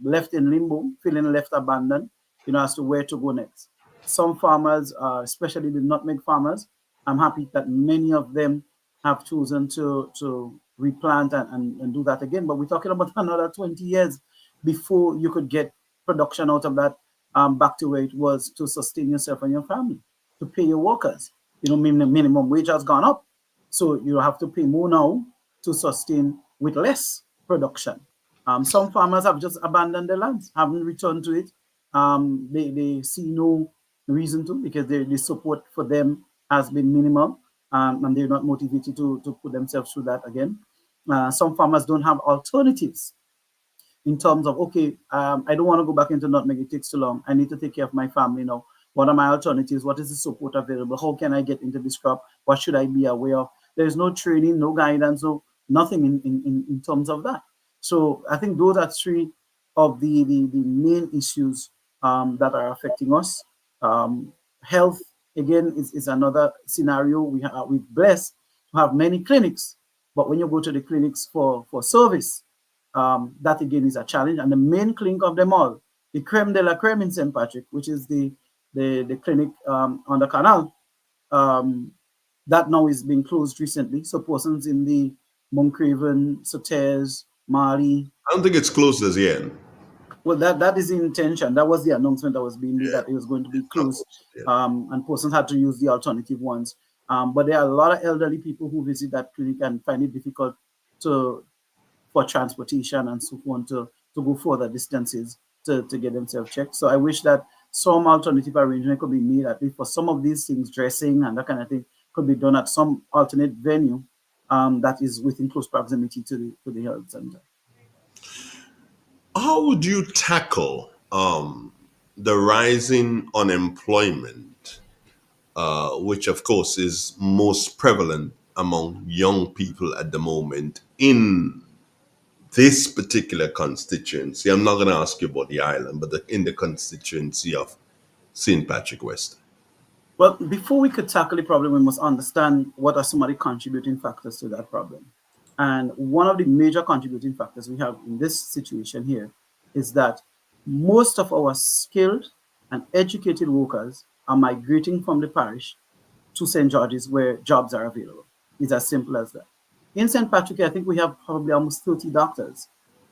left in limbo, feeling left abandoned, as to where to go next. Some farmers, especially the nutmeg farmers, I'm happy that many of them have chosen to replant and do that again. But we're talking about another 20 years before you could get production out of that back to where it was to sustain yourself and your family, to pay your workers. Minimum wage has gone up. So you have to pay more now to sustain with less production. Some farmers have just abandoned their lands, haven't returned to it. They see no reason to because the support for them has been minimal, and they're not motivated to put themselves through that again. Some farmers don't have alternatives in terms of, okay, I don't want to go back into nutmeg, it takes too long. I need to take care of my family now. What are my alternatives? What is the support available? How can I get into this crop? What should I be aware of? There's no training, no guidance, no nothing in terms of that. So I think those are three of the main issues that are affecting us. Health, again, is another scenario. We're blessed to have many clinics, but when you go to the clinics for service, that again is a challenge. And the main clinic of them all, the creme de la creme in St. Patrick, which is the clinic on the canal, that now is being closed recently. So persons in the Moncraven, Soteres, Mali. I don't think it's closed as yet. Well, that is the intention. That was the announcement that was being made, that it was going to be closed, and persons had to use the alternative ones. But there are a lot of elderly people who visit that clinic and find it difficult for transportation and so on to go further distances to get themselves checked. So I wish that some alternative arrangement could be made, at least for some of these things, dressing and that kind of thing, could be done at some alternate venue that is within close proximity to the health center. How would you tackle the rising unemployment, which of course is most prevalent among young people at the moment in this particular constituency? I'm not going to ask you about the island, but in the constituency of St. Patrick West. Well, before we could tackle the problem, we must understand what are some of the contributing factors to that problem. And one of the major contributing factors we have in this situation here is that most of our skilled and educated workers are migrating from the parish to St. George's where jobs are available. It's as simple as that. In St. Patrick, I think we have probably almost 30 doctors,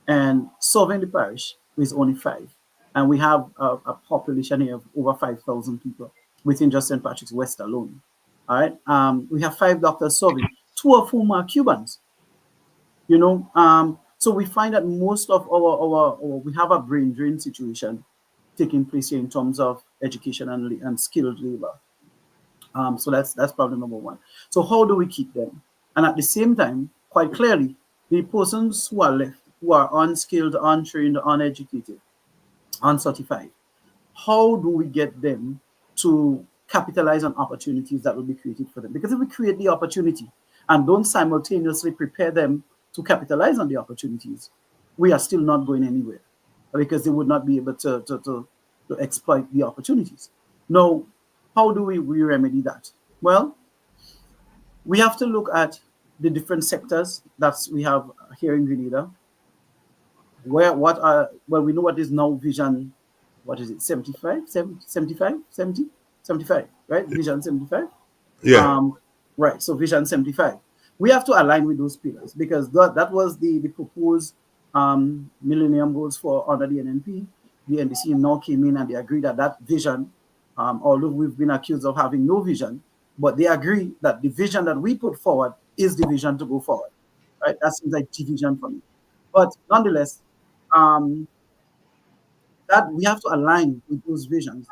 and serving the parish is only 5. and we have a population here of over 5,000 people within just St. Patrick's West alone. All right. We have 5 doctors serving, 2 of whom are Cubans. So we find that most of our we have a brain drain situation taking place here in terms of education and skilled labor. So that's problem number one. So how do we keep them? And at the same time, quite clearly, the persons who are left, who are unskilled, untrained, uneducated, uncertified, how do we get them to capitalize on opportunities that will be created for them? Because if we create the opportunity and don't simultaneously prepare them to capitalize on the opportunities, we are still not going anywhere because they would not be able to exploit the opportunities. Now, how do we remedy that? Well, we have to look at the different sectors that we have here in Grenada. Well, we know what is now Vision, what is it, 75, 75, 70, 75, right? Vision 75. Yeah. Right, so Vision 75. We have to align with those pillars because that was the proposed millennium goals for under the NNP. The NDC now came in and they agreed that that vision, although we've been accused of having no vision, but they agree that the vision that we put forward is the vision to go forward. Right, that seems like the vision for me. But nonetheless, um, that we have to align with those visions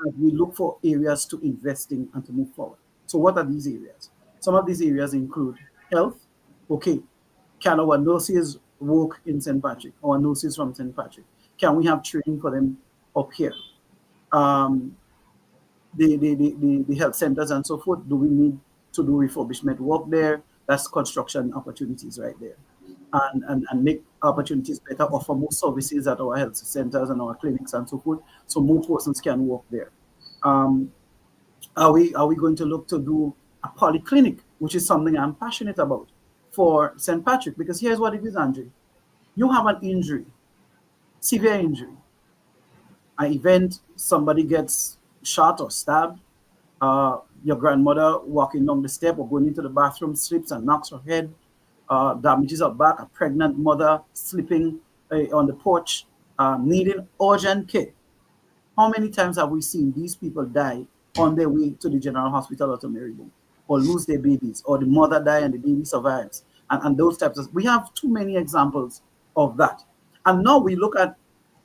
and we look for areas to invest in and to move forward. So what are these areas? Some of these areas include health. Okay, can our nurses work in St. Patrick? Our nurses from St. Patrick? Can we have training for them up here? Um, the health centers and so forth, do we need to do refurbishment work there? That's construction opportunities right there. And make opportunities better, offer more services at our health centers and our clinics and so forth, so more persons can work there. Um, are we going to look to do a polyclinic, which is something I'm passionate about for St. Patrick? Because here's what it is, Andre. You have an injury, severe injury, an event, somebody gets shot or stabbed, your grandmother walking down the step or going into the bathroom slips and knocks her head, damages her back, a pregnant mother sleeping on the porch, needing urgent care. How many times have we seen these people die on their way to the general hospital or to Marybone, or lose their babies, or the mother die and the baby survives, and those types of. We have too many examples of that. And now we look at,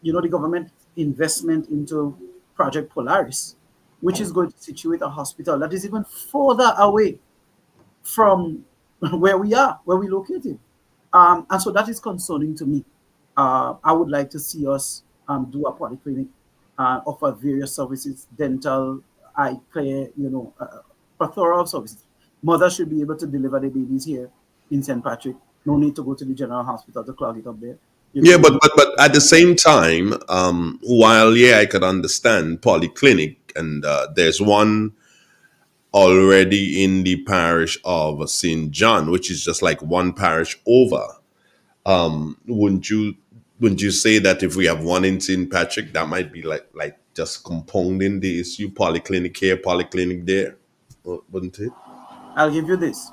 the government investment into Project Polaris, which is going to situate a hospital that is even further away from where we are, where we're located. And so that is concerning to me. I would like to see us do a polyclinic, offer various services, dental, eye care, plethora of services. Mothers should be able to deliver their babies here in St. Patrick. No need to go to the general hospital to clog it up there. Yeah, but at the same time, while I could understand polyclinic, and there's one already in the parish of St. John, which is just like one parish over. Wouldn't you say that if we have one in St. Patrick, that might be like just compounding the issue, polyclinic here, polyclinic there, wouldn't it? I'll give you this.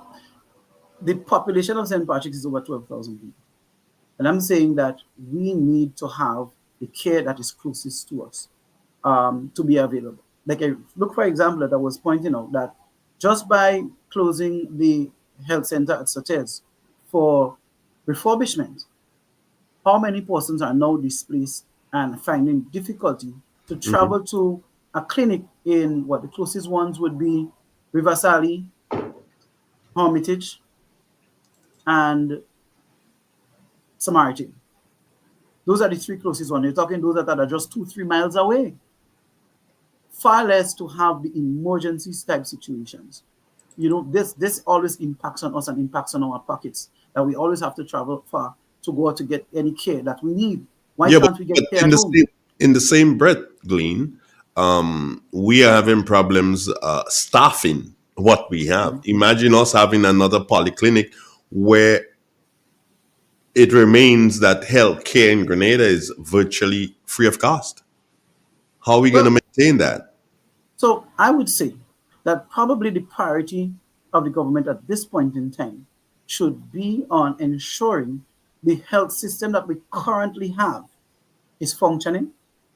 The population of St. Patrick is over 12,000 people. And I'm saying that we need to have the care that is closest to us to be available. Like, look, for example, that I was pointing out that just by closing the health center at Sates for refurbishment, how many persons are now displaced and finding difficulty to travel to a clinic in what the closest ones would be Riversally, Hermitage, and Samaritan. Those are the 3 closest ones. You're talking those that are just 2-3 miles away. Far less to have the emergency type situations. This always impacts on us and impacts on our pockets, that we always have to travel far to go out to get any care that we need. Why can't we get care at home? In the same breath, Glean, we are having problems staffing what we have. Imagine us having another polyclinic where it remains that health care in Grenada is virtually free of cost. How are we going to maintain that? So I would say that probably the priority of the government at this point in time should be on ensuring the health system that we currently have is functioning,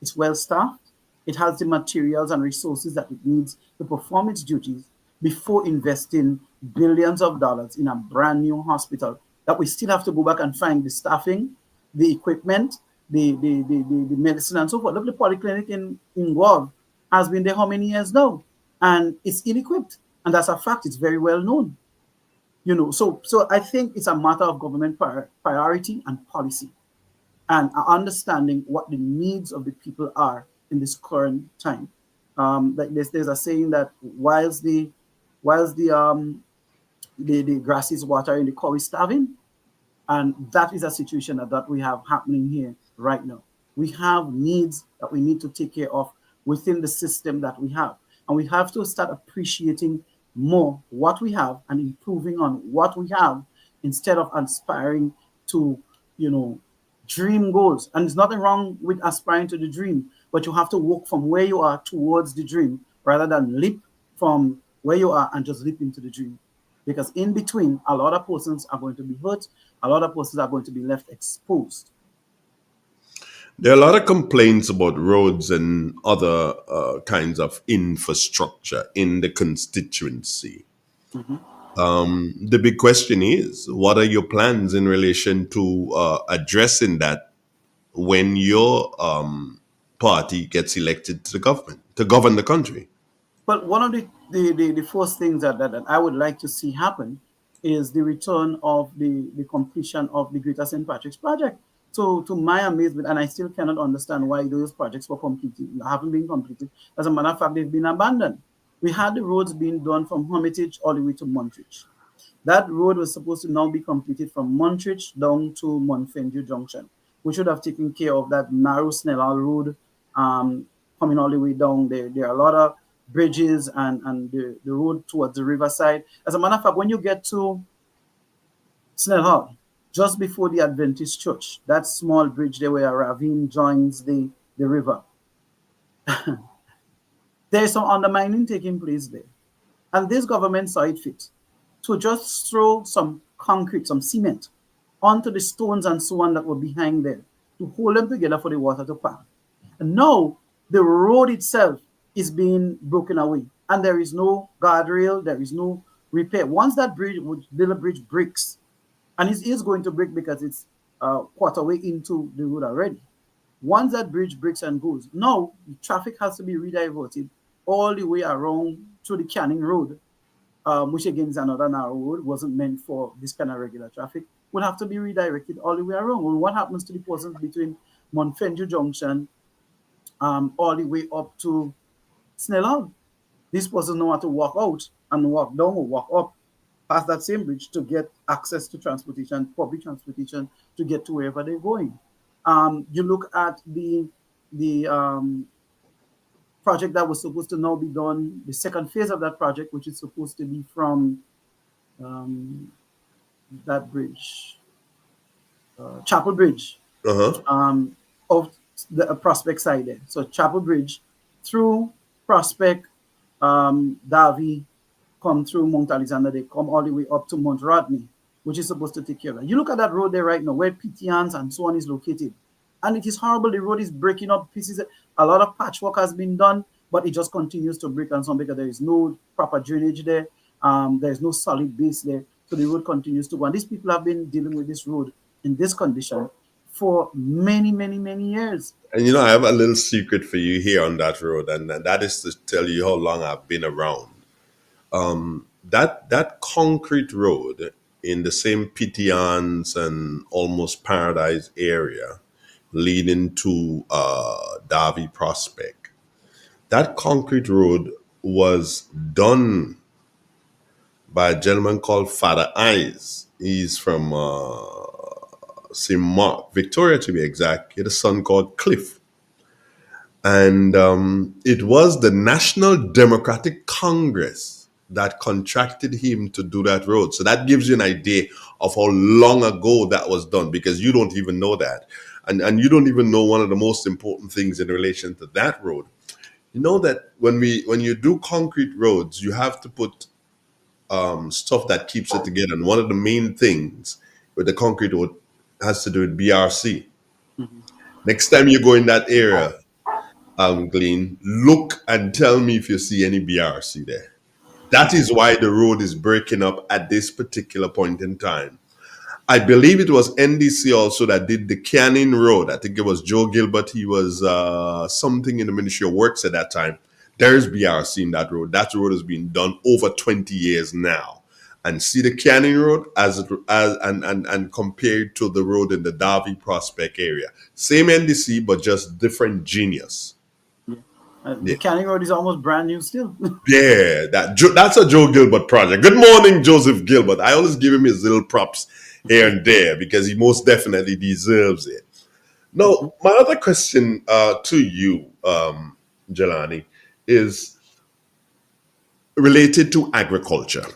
it's well staffed, it has the materials and resources that it needs to perform its duties before investing billions of dollars in a brand new hospital that we still have to go back and find the staffing, the equipment, the medicine and so forth. Look, the polyclinic in Guav has been there how many years now? And it's ill-equipped. And that's a fact. It's very well known. So I think it's a matter of government priority and policy and understanding what the needs of the people are in this current time. Like there's a saying that whilst the grass is watering, the cow is starving, and that is a situation that we have happening here right now. We have needs that we need to take care of within the system that we have, and we have to start appreciating more what we have and improving on what we have instead of aspiring to, dream goals. And there's nothing wrong with aspiring to the dream, but you have to walk from where you are towards the dream rather than leap from where you are and just leap into the dream. Because in between, a lot of persons are going to be hurt, a lot of persons are going to be left exposed. There are a lot of complaints about roads and other kinds of infrastructure in the constituency. The big question is, what are your plans in relation to addressing that when your party gets elected to the government, to govern the country? But one of the first things that I would like to see happen is the return of the completion of the Greater St. Patrick's project. So to my amazement, and I still cannot understand why those projects were completed, haven't been completed. As a matter of fact, they've been abandoned. We had the roads being done from Hermitage all the way to Montreach. That road was supposed to now be completed from Montreach down to Montfendu Junction, which would have taken care of that narrow Snellal Road coming all the way down there. There are a lot of bridges and the road towards the riverside. As a matter of fact, when you get to Snellal, just before the Adventist Church, that small bridge there where a ravine joins the river, there's some undermining taking place there. And this government saw it fit to just throw some concrete, some cement onto the stones and so on that were behind there to hold them together for the water to pass. And now the road itself is being broken away and there is no guardrail, there is no repair. Once that little bridge breaks, and it is going to break because it's quarter way into the road already. Once that bridge breaks and goes, now the traffic has to be rediverted all the way around through the Canning Road, which again is another narrow road, wasn't meant for this kind of regular traffic, would have to be redirected all the way around. Well, what happens to the persons between Montfendu Junction all the way up to Snellal? These persons know how to walk out and walk down or walk up past that same bridge to get access to transportation, public transportation, to get to wherever they're going. You look at the project that was supposed to now be done, the second phase of that project, which is supposed to be from that bridge, Chapel Bridge, of the Prospect side there. So Chapel Bridge through Prospect, Davie, come through Mount Alexander, they come all the way up to Mount Rodney, which is supposed to take care of that. You look at that road there right now, where Petians and so on is located, and it is horrible. The road is breaking up pieces. A lot of patchwork has been done, but it just continues to break and some because there is no proper drainage there. There is no solid base there, so the road continues to go. And these people have been dealing with this road in this condition for many, many, many years. And I have a little secret for you here on that road, and that is to tell you how long I've been around. That concrete road in the same Petians and almost Paradise area leading to Davie Prospect, that concrete road was done by a gentleman called Father Eyes. He's from St. Mark, Victoria to be exact. He had a son called Cliff. And it was the National Democratic Congress that contracted him to do that road. So that gives you an idea of how long ago that was done, because you don't even know that. And you don't even know one of the most important things in relation to that road. You know that when you do concrete roads, you have to put stuff that keeps it together. And one of the main things with the concrete road has to do with BRC. Next time you go in that area, Glean, look and tell me if you see any BRC there. That is why the road is breaking up at this particular point in time. I believe it was NDC also that did the Canning Road. I think it was Joe Gilbert. He was something in the Ministry of Works at that time. There's BRC in that road. That road has been done over 20 years now. And see the Canning Road and compared to the road in the Darby Prospect area. Same NDC, but just different genius. The Canning Road is almost brand new still. Yeah, that's a Joe Gilbert project. Good morning, Joseph Gilbert. I always give him his little props here and there because he most definitely deserves it. Now, my other question to you, Galani, is related to agriculture.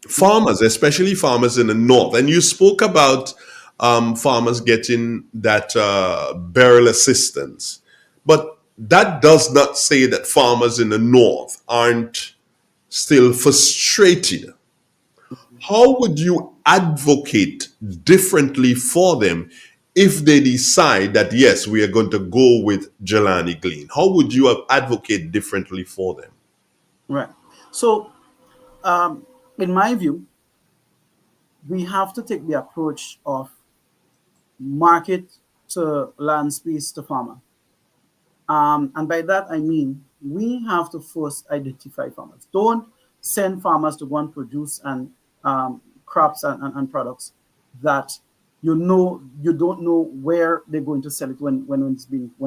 Farmers, especially farmers in the north, and you spoke about farmers getting that burial assistance, but that does not say that farmers in the north aren't still frustrated. How would you advocate differently for them if they decide that, yes, we are going to go with Galani Glean? How would you advocate differently for them? Right. So, in my view, we have to take the approach of market to land space to farmer. And by that, I mean, we have to first identify farmers. Don't send farmers to go and produce and crops and products that you don't know where they're going to sell it when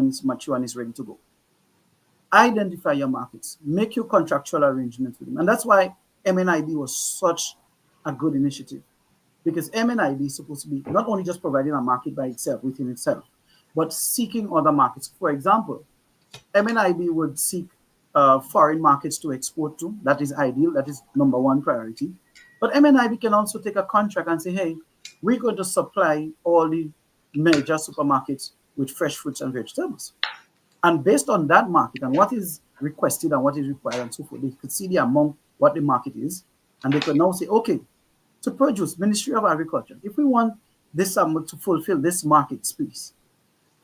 it's mature and it's ready to go. Identify your markets, make your contractual arrangements with them. And that's why MNIB was such a good initiative, because MNIB is supposed to be not only just providing a market by itself, within itself, but seeking other markets. For example, MNIB would seek foreign markets to export to. That is ideal. That is number one priority. But MNIB can also take a contract and say, hey, we're going to supply all the major supermarkets with fresh fruits and vegetables. And based on that market and what is requested and what is required and so forth, they could see the amount, what the market is, and they could now say, okay, to produce, Ministry of Agriculture, if we want this to fulfill this market space,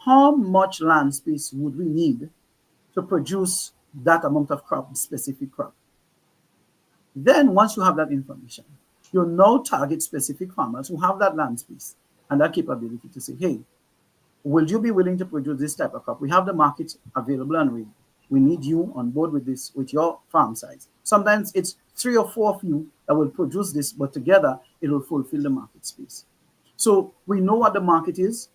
how much land space would we need to produce that amount of crop, specific crop? Then once you have that information, you now target specific farmers who have that land space and that capability to say, hey, will you be willing to produce this type of crop? We have the market available and ready. We need you on board with this, with your farm size. Sometimes it's 3 or 4 of you that will produce this, but together it will fulfill the market space. So we know what the market is.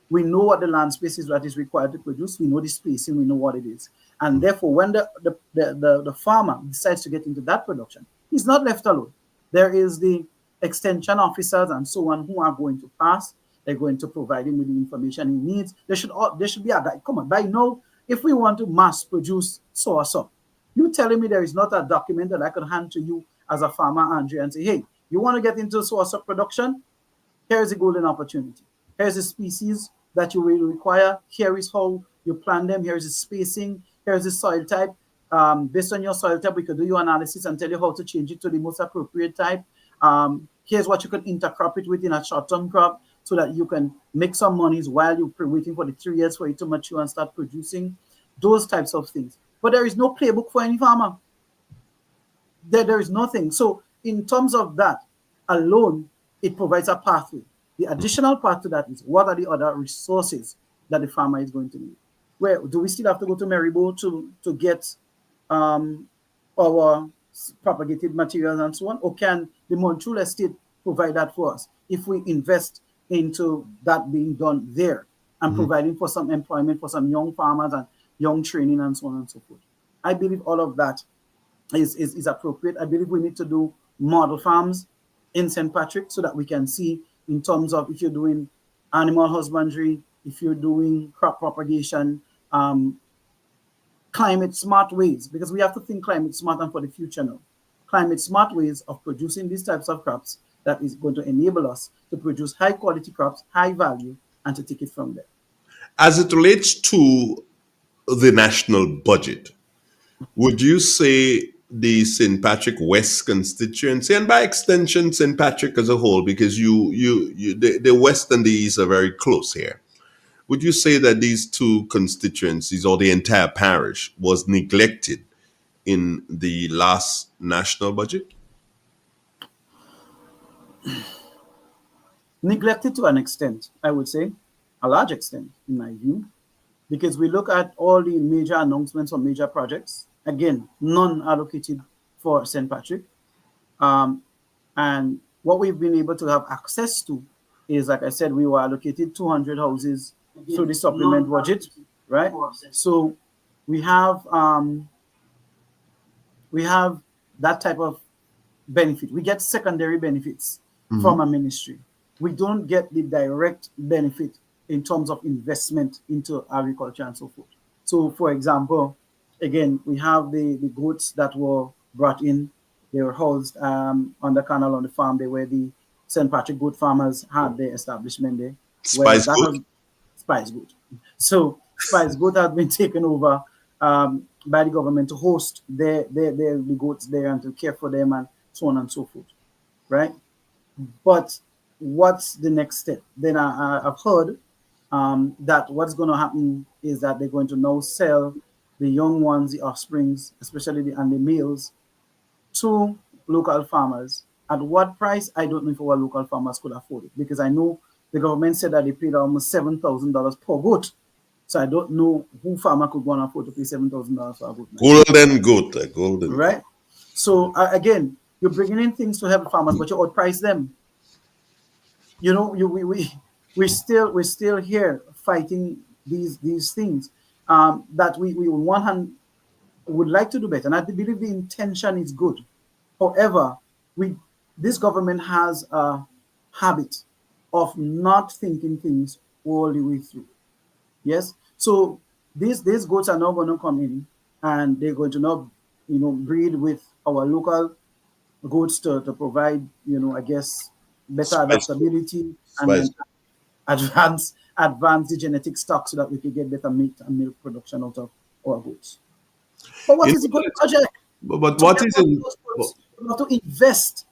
We know what the land space is that is required to produce. We know the spacing. We know what it is. And therefore, when the farmer decides to get into that production, he's not left alone. There is the extension officers and so on who are going to pass. They're going to provide him with the information he needs. There should be a guide. Come on, by now, if we want to mass produce so, you telling me there is not a document that I could hand to you as a farmer, Andre, and say, hey, you want to get into so production? Here's a golden opportunity. Here's the species that you will require. Here is how you plant them. Here's the spacing. Here's the soil type. Based on your soil type, we could do your analysis and tell you how to change it to the most appropriate type. Here's what you can intercrop it with in a short-term crop so that you can make some monies while you're waiting for the 3 years for it to mature and start producing. Those types of things. But there is no playbook for any farmer. There is nothing. So in terms of that alone, it provides a pathway. The additional part to that is, what are the other resources that the farmer is going to need? Where do we still have to go to Maribo to get our propagated materials and so on? Or can the Montreal estate provide that for us if we invest into that being done there and providing for some employment for some young farmers and young training and so on and so forth? I believe all of that is appropriate. I believe we need to do model farms in St. Patrick so that we can see in terms of if you're doing animal husbandry, if you're doing crop propagation, climate smart ways, because we have to think climate smart and for the future now. Climate smart ways of producing these types of crops that is going to enable us to produce high quality crops, high value, and to take it from there. As it relates to the national budget, would you say the St. Patrick West constituency, and by extension St. Patrick as a whole, because the West and the East are very close here, would you say that these two constituencies or the entire parish was neglected in the last national budget? Neglected to an extent, I would say, a large extent, in my view, because we look at all the major announcements or major projects. Again, none allocated for St. Patrick. And what we've been able to have access to is, like I said, we were allocated 200 houses through the supplement budget, right? So we have that type of benefit. We get secondary benefits from a ministry. We don't get the direct benefit in terms of investment into agriculture and so forth. So, for example, again, we have the goats that were brought in. They were housed on the canal on the farm. They were the St. Patrick goat farmers had their establishment there. Spice goat? Spice goat. So Spice goat has been taken over by the government to host the goats there and to care for them and so on and so forth, right? But what's the next step? Then I've heard that what's going to happen is that they're going to now sell the young ones, the offsprings, especially the males, to local farmers. At what price? I don't know if our local farmers could afford it, because I know the government said that they paid almost $7,000 per goat. So I don't know who farmer could go and afford to pay $7,000 for a goat. Golden goat, golden. Right? So again, you're bringing in things to help farmers, but you outprice them. You know, we're still here fighting these things that we on one hand would like to do better, and I believe the intention is good. However, this government has a habit of not thinking things all the way through. Yes, so these goats are now going to come in, and they're going to now breed with our local goats to provide I guess better adaptability and then advance the genetic stock so that we can get better meat and milk production out of our goats. But what is a good project? But what is it? You have to invest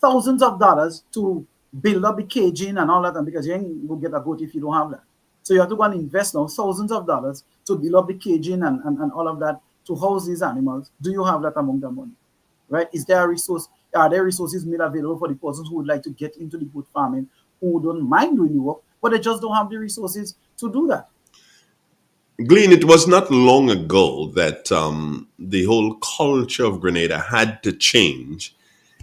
thousands of dollars to build up the caging and all that, and because you ain't going to get a goat if you don't have that. So you have to go and invest now thousands of dollars to build up the caging and all of that to house these animals. Do you have that among the money? Right? Is there a resource? Are there resources made available for the persons who would like to get into the goat farming, who don't mind doing the work, but they just don't have the resources to do that? Glean, it was not long ago that the whole culture of Grenada had to change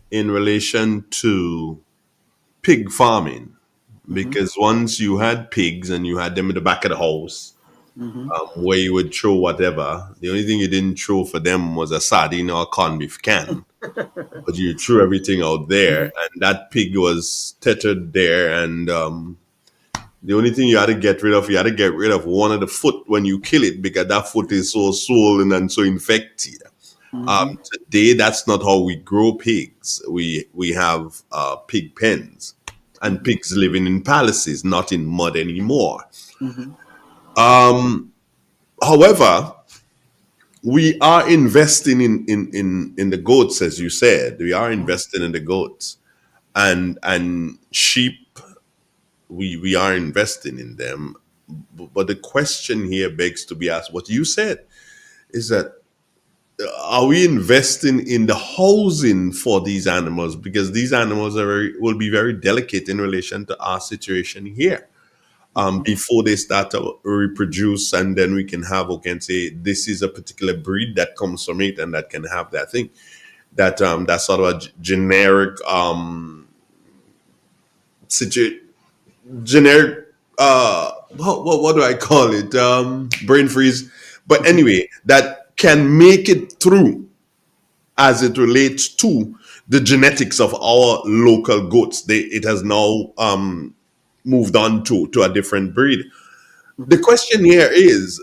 in relation to pig farming. Because once you had pigs and you had them in the back of the house, where you would throw whatever, the only thing you didn't throw for them was a sardine or a corned beef can. But you threw everything out there, and that pig was tethered there, and the only thing you had to get rid of one of the foot when you kill it, because that foot is so swollen and so infected. Today, that's not how we grow pigs. We have pig pens, and pigs living in palaces, not in mud anymore. However, we are investing in the goats, as you said. We are investing in the goats, and sheep. We are investing in them, but the question here begs to be asked. What you said is that are we investing in the housing for these animals, because these animals will be very delicate in relation to our situation here. Before they start to reproduce, and then we can say this is a particular breed that comes from it and that can have that thing, that's sort of a generic what do I call it, brain freeze, but anyway, that can make it through as it relates to the genetics of our local goats. It has now moved on to a different breed. The question here is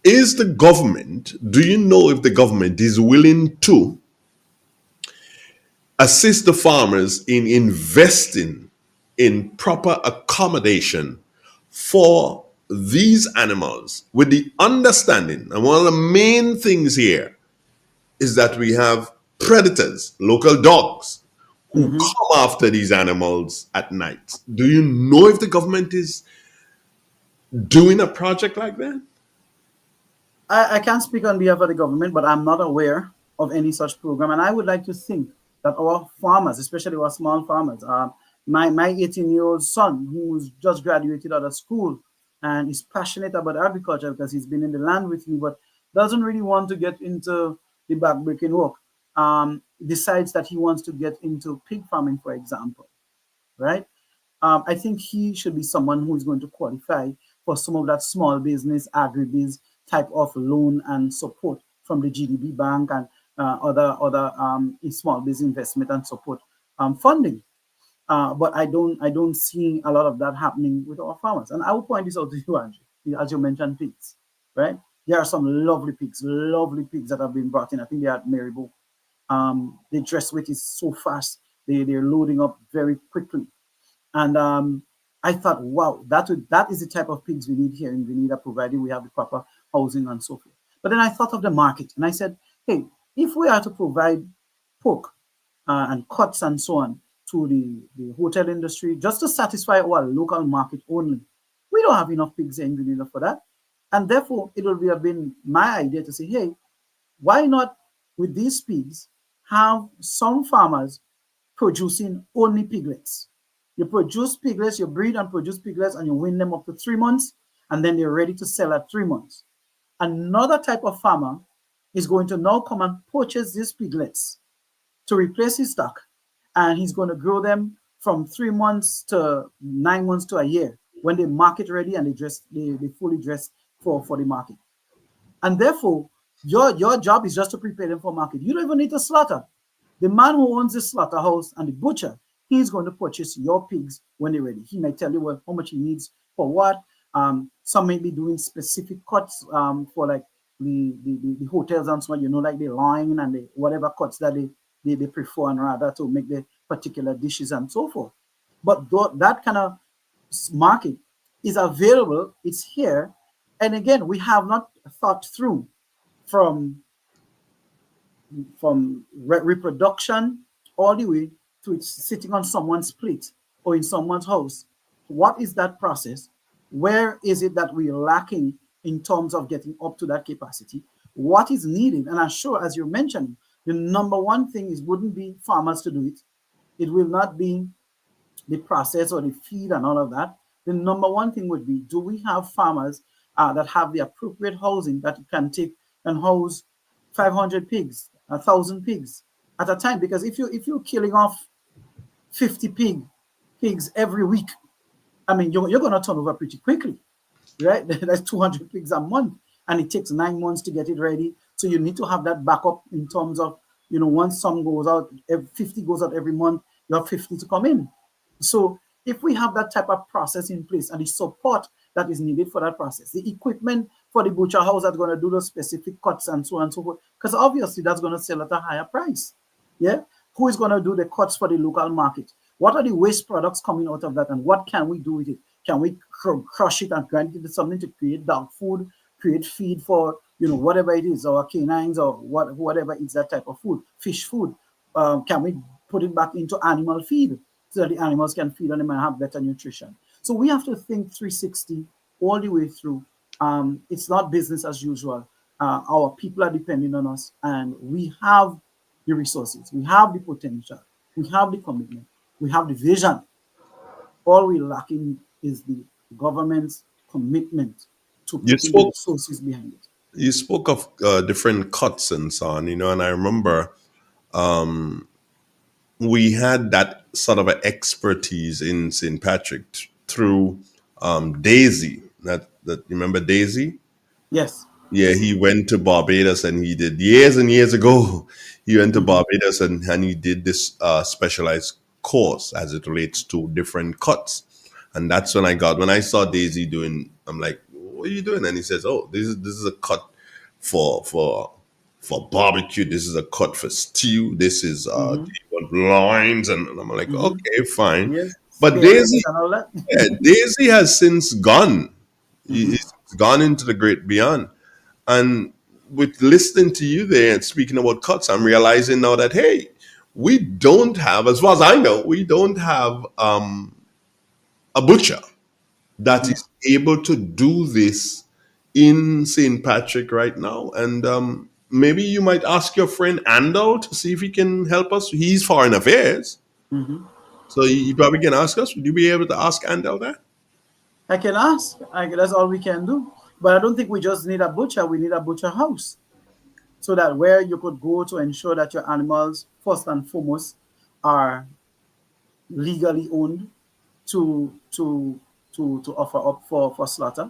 the government, do you know if the government is willing to assist the farmers in investing in proper accommodation for these animals, with the understanding, and one of the main things here is that we have predators, local dogs, who come after these animals at night. Do you know if the government is doing a project like that? I can't speak on behalf of the government, but I'm not aware of any such program. And I would like to think that our farmers, especially our small farmers, my 18-year-old son, who's just graduated out of school and is passionate about agriculture because he's been in the land with me, but doesn't really want to get into the backbreaking work, decides that he wants to get into pig farming, for example, right? I think he should be someone who is going to qualify for some of that small business, agribiz type of loan and support from the GDB Bank and other small business investment and support funding. But I don't see a lot of that happening with our farmers. And I will point this out to you, Andrew, as you mentioned pigs, right? There are some lovely pigs that have been brought in. I think they are at Maribor. The dress weight is so fast. They're loading up very quickly. And I thought, wow, that is the type of pigs we need here in Grenada, provided we have the proper housing and so forth. But then I thought of the market and I said, hey, if we are to provide pork and cuts and so on to the hotel industry just to satisfy our local market only, we don't have enough pigs in Grenada for that. And therefore, it would have been my idea to say, hey, why not with these pigs have some farmers producing only piglets? You produce piglets, you breed and produce piglets, and you win them up to 3 months, and then they're ready to sell at 3 months. Another type of farmer is going to now come and purchase these piglets to replace his stock, and he's going to grow them from 3 months to 9 months to a year when they market ready and they fully dressed for the market. And therefore, your job is just to prepare them for market. You don't even need to slaughter. The man who owns the slaughterhouse and the butcher, he's going to purchase your pigs when they're ready. He might tell you how much he needs for what. Some may be doing specific cuts for like the hotels and so on, like the line and the whatever cuts that they prefer and rather to make the particular dishes and so forth. But that kind of market is available, it's here. And again, we have not thought through from reproduction all the way to it sitting on someone's plate or in someone's house. What is that process? Where is it that we're lacking in terms of getting up to that capacity? What is needed? And I'm sure, as you mentioned, the number one thing is wouldn't be farmers to do it. It will not be the process or the feed and all of that. The number one thing would be, do we have farmers that have the appropriate housing that can take and house 500 pigs, 1,000 pigs at a time? Because if you're killing off 50 pigs every week, I mean, you're going to turn over pretty quickly, right? That's 200 pigs a month, and it takes 9 months to get it ready. So you need to have that backup in terms of, once some goes out, 50 goes out every month, you have 50 to come in. So if we have that type of process in place and the support that is needed for that process, the equipment for the butcher house that's going to do those specific cuts and so on and so forth, because obviously that's going to sell at a higher price. Yeah. Who is going to do the cuts for the local market? What are the waste products coming out of that, and what can we do with it? Can we crush it and grind it into something to create dog food, create feed for whatever it is, or canines, or whatever is that type of food, fish food? Can we put it back into animal feed so that the animals can feed on them and have better nutrition? So we have to think 360 all the way through. It's not business as usual. Our people are depending on us, and we have the resources, we have the potential, we have the commitment, we have the vision. All we're lacking is the government's commitment to putting the resources behind it. You spoke of different cuts and so on, and I remember we had that sort of expertise in St. Patrick through Daisy. That you remember Daisy? Yes. Yeah, he went to Barbados and he did years and years ago. He went to Barbados and he did this specialized course as it relates to different cuts. And that's when I saw Daisy doing, I'm like, what are you doing? And he says, oh, this is a cut for barbecue. This is a cut for stew. This is lines. And I'm like, okay, fine. Yes. But Daisy has since gone. He's gone into the great beyond. And with listening to you there and speaking about cuts, I'm realizing now that, hey, we don't have, as far as I know, we don't have a butcher that is able to do this in St. Patrick right now. And maybe you might ask your friend Andal to see if he can help us. He's foreign affairs. Mm-hmm. So you probably can ask us. Would you be able to ask Andal that? I can ask. That's all we can do. But I don't think we just need a butcher. We need a butcher house. So that where you could go to ensure that your animals, first and foremost, are legally owned to offer up for slaughter.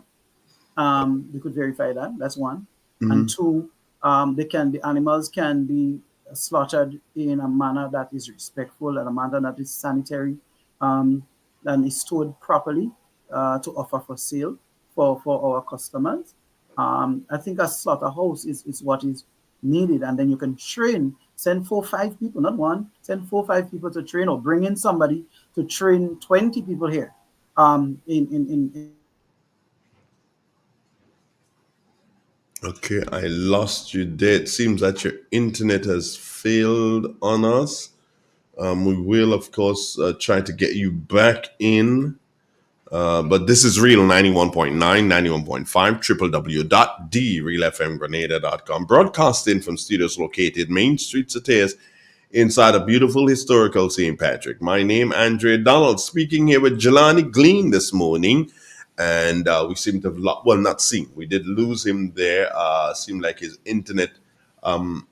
We could verify that. That's one. And two, the animals can be slaughtered in a manner that is respectful and a manner that is sanitary, and is stored properly to offer for sale for our customers. I think a slaughterhouse is what is needed, and then you can send 4 or 5 people, not one, send 4 or 5 people to train, or bring in somebody to train 20 people here. In Okay, I lost you there. It seems that your internet has failed on us. We will, of course, try to get you back in. But this is Real 91.9, 91.5, www.therealfmgrenada.com. Broadcasting from studios located Main Street, Sateas, inside a beautiful historical St. Patrick. My name, Andre Donald, speaking here with Galani Glean this morning. And we seem to have not seen. We did lose him there. Seemed like his internet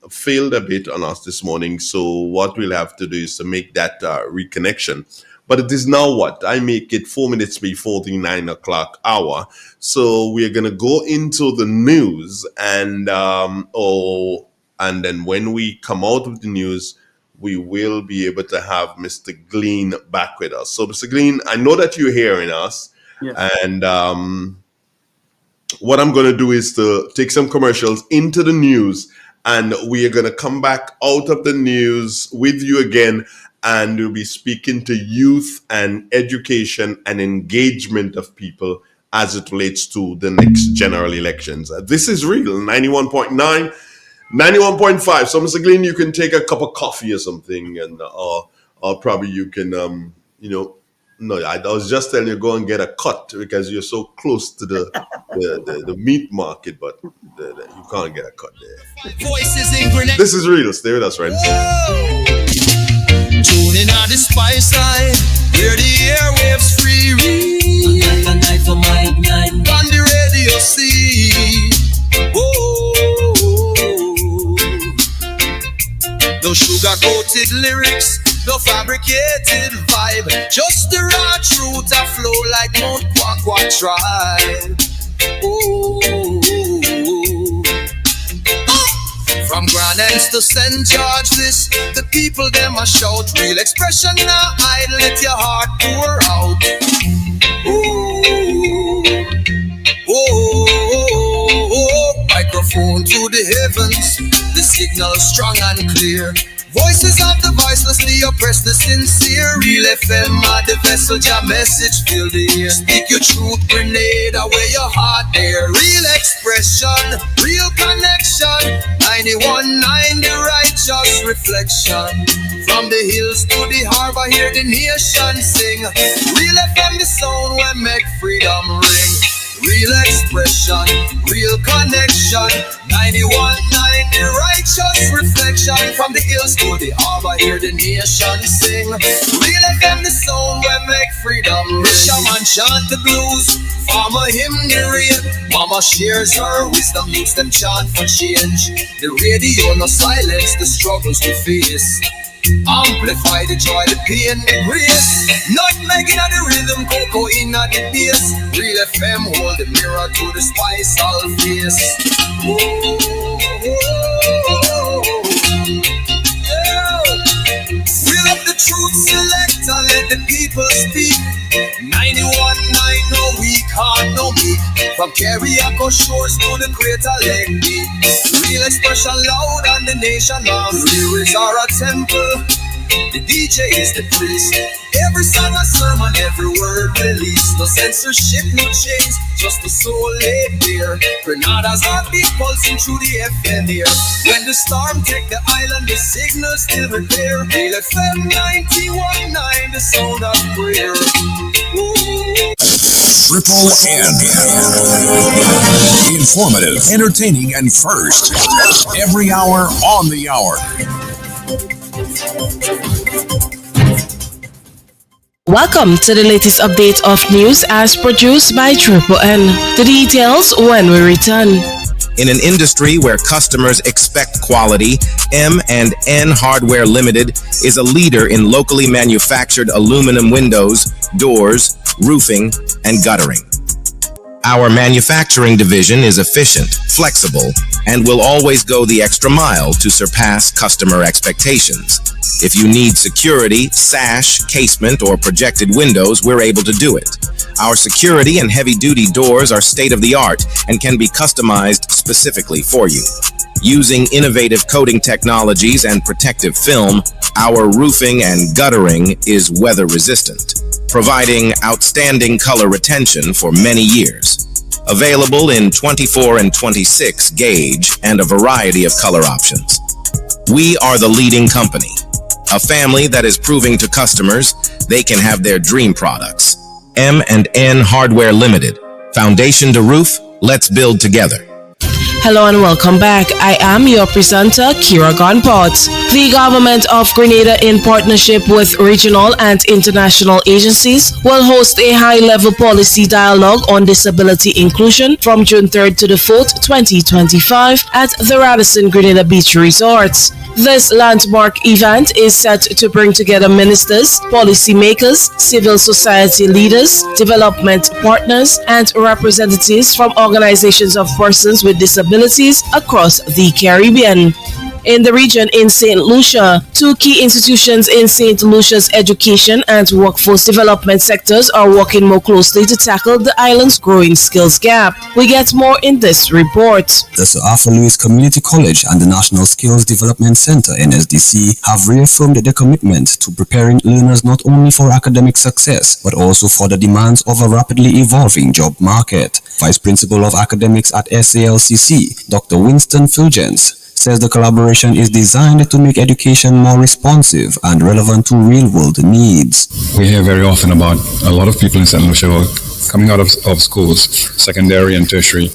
failed a bit on us this morning. So what we'll have to do is to make that reconnection. But it is now what? I make it 4 minutes before the 9 o'clock hour. So we're going to go into the news. And then when we come out of the news, we will be able to have Mr. Glean back with us. So Mr. Glean, I know that you're hearing us. Yes. And what I'm going to do is to take some commercials into the news, and we are going to come back out of the news with you again, and we'll be speaking to youth and education and engagement of people as it relates to the next general elections. This is Real 91.9, 91.5. So Mr. Glean, you can take a cup of coffee or something, and or probably you can, No, I was just telling you go and get a cut because you're so close to the meat market, but you can't get a cut there. This is Real. Stay with us, friends. Tune in on the spice side, where the airwaves free. Night and night for my night. On the radio see. No sugar-coated lyrics, no fabricated vibe, just the raw truth that flow like Mount Kwakwa tribe. From Grand Ends to St. George, the people them a shout. Real expression now hide, let your heart pour out. Microphone to the heavens, the signal strong and clear. Voices of the voiceless, the oppressed, the sincere. Real FM are the vessel, your message fill the air. Speak your truth, Grenada, where your heart there. Real expression, real connection. 91.9, the righteous reflection. From the hills to the harbor, hear the nation sing. Real FM, the sound where make freedom ring. Real expression, real connection. 91.9, the righteous reflection. From the hills to the harbor, hear the nation sing. Real FM, the sound where make freedom ring. Shaman chant the blues, farmer hymn the rain. Mama shares her wisdom, makes them chant for change. The radio no silence the struggles we face. Amplify the joy, the pain, the grace. Not making the rhythm, cocoa in the bass. Real FM hold the mirror to the spice all face. Real up the truth select and let the people speak. 91.9, no weak heart, no me. From Carriacou shores to the Crater Lake Beach. Real expression loud and the nation loves. Lyrics are a temple, the DJ is the priest. Every song a sermon, every word released. No censorship, no chains, just the soul laid bare. Grenada's heartbeat pulsing through the FM here. When the storm take the island, the signal still repair. Real FM 91.9, the sound of prayer. Ooh. Triple N. Informative, entertaining, and first. Every hour on the hour. Welcome to the latest update of news as produced by Triple N. The details when we return. In an industry where customers expect quality, M&N Hardware Limited is a leader in locally manufactured aluminum windows, doors, roofing, and guttering. Our manufacturing division is efficient, flexible, and will always go the extra mile to surpass customer expectations. If you need security, sash, casement, or projected windows, we're able to do it. Our security and heavy-duty doors are state-of-the-art and can be customized specifically for you. Using innovative coating technologies and protective film, our roofing and guttering is weather-resistant, providing outstanding color retention for many years. Available in 24 and 26 gauge and a variety of color options. We are the leading company, a family that is proving to customers they can have their dream products. M&N Hardware Limited. Foundation to roof, let's build together. Hello and welcome back. I am your presenter, Kira Gunpot. The government of Grenada, in partnership with regional and international agencies, will host a high-level policy dialogue on disability inclusion from June 3rd to the 4th, 2025 at the Radisson Grenada Beach Resort. This landmark event is set to bring together ministers, policymakers, civil society leaders, development partners, and representatives from organizations of persons with disabilities across the Caribbean. In the region in St. Lucia, two key institutions in St. Lucia's education and workforce development sectors are working more closely to tackle the island's growing skills gap. We get more in this report. The Sir Arthur Lewis Community College and the National Skills Development Center (NSDC) have reaffirmed their commitment to preparing learners not only for academic success but also for the demands of a rapidly evolving job market. Vice Principal of Academics at SALCC, Dr. Winston Fulgens, says the collaboration is designed to make education more responsive and relevant to real-world needs. We hear very often about a lot of people in St. Lucia who are coming out of schools, secondary and tertiary,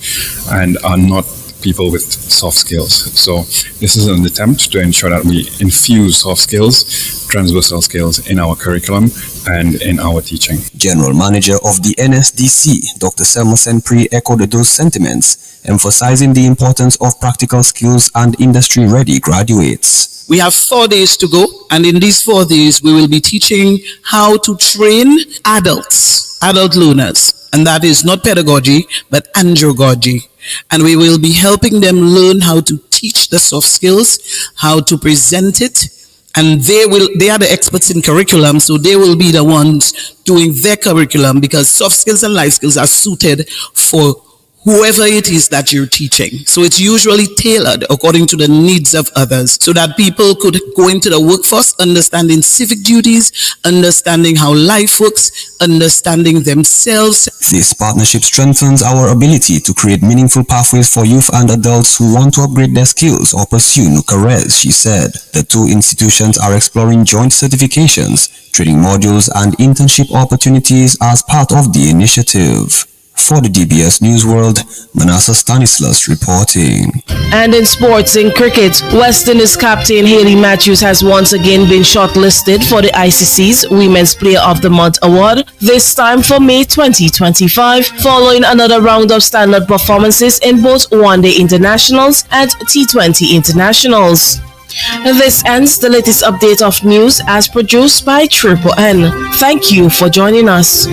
and are not people with soft skills. So this is an attempt to ensure that we infuse soft skills, transversal skills in our curriculum and in our teaching. General Manager of the NSDC, Dr. Selma Senpri, echoed those sentiments, emphasizing the importance of practical skills and industry-ready graduates. We have 4 days to go, and in these 4 days we will be teaching how to train adult learners, and that is not pedagogy but andragogy. And we will be helping them learn how to teach the soft skills, how to present it, and they are the experts in curriculum, so they will be the ones doing their curriculum, because soft skills and life skills are suited for whoever it is that you're teaching. So it's usually tailored according to the needs of others, so that people could go into the workforce understanding civic duties, understanding how life works, understanding themselves. This partnership strengthens our ability to create meaningful pathways for youth and adults who want to upgrade their skills or pursue new careers, she said. The two institutions are exploring joint certifications, training modules, and internship opportunities as part of the initiative. For the DBS News World, Manasseh Stanislas reporting. And in sports, in cricket, West Indies captain Hayley Matthews has once again been shortlisted for the ICC's Women's Player of the Month award, this time for May 2025, following another round of standard performances in both one-day internationals and T20 internationals. This ends the latest update of news as produced by Triple N. Thank you for joining us.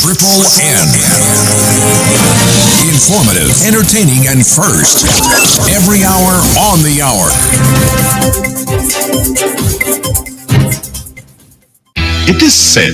Triple N. Informative, entertaining, and first. Every hour on the hour. It is said,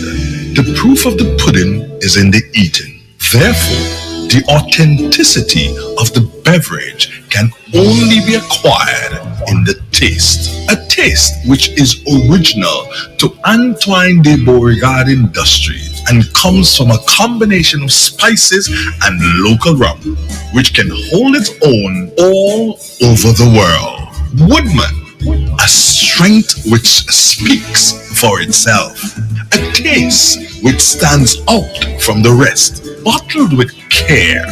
the proof of the pudding is in the eating. Therefore, the authenticity of the beverage can only be acquired in the taste. A taste which is original to Antoine de Beauregard Industries. and comes from a combination of spices and local rum, which can hold its own all over the world. Woodman, a strength which speaks for itself, a taste which stands out from the rest, bottled with care,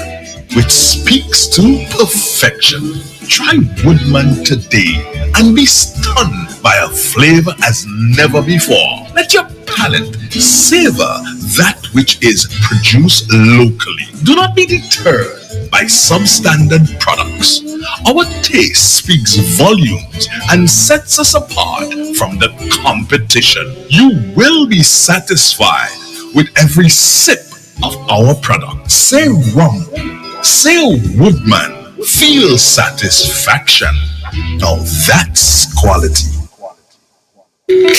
which speaks to perfection. Try Woodman today and be stunned by a flavor as never before. Let your palate savor that which is produced locally. Do not be deterred by substandard products. Our taste speaks volumes and sets us apart from the competition. You will be satisfied with every sip of our product. Say rum, say Woodman, feel satisfaction. Now that's quality.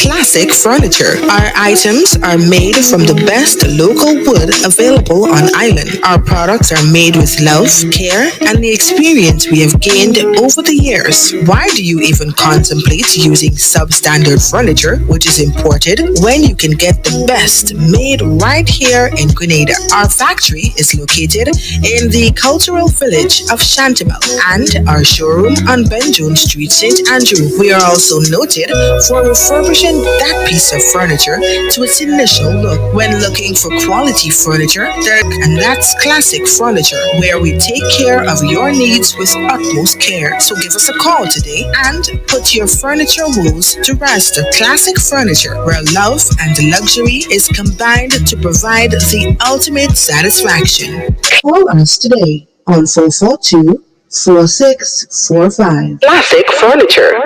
Classic Furniture. Our items are made from the best local wood available on island. Our products are made with love, care, and the experience we have gained over the years. Why do you even contemplate using substandard furniture, which is imported, when you can get the best made right here in Grenada? Our factory is located in the cultural village of Chantimel and our showroom on Benjoon Street, St. Andrew. We are also noted for refurbishing that piece of furniture to its initial look. When looking for quality furniture, and that's Classic Furniture, where we take care of your needs with utmost care. So give us a call today and put your furniture woes to rest. Classic Furniture, where love and luxury is combined to provide the ultimate satisfaction. Call us today on 442-4645. Classic Furniture.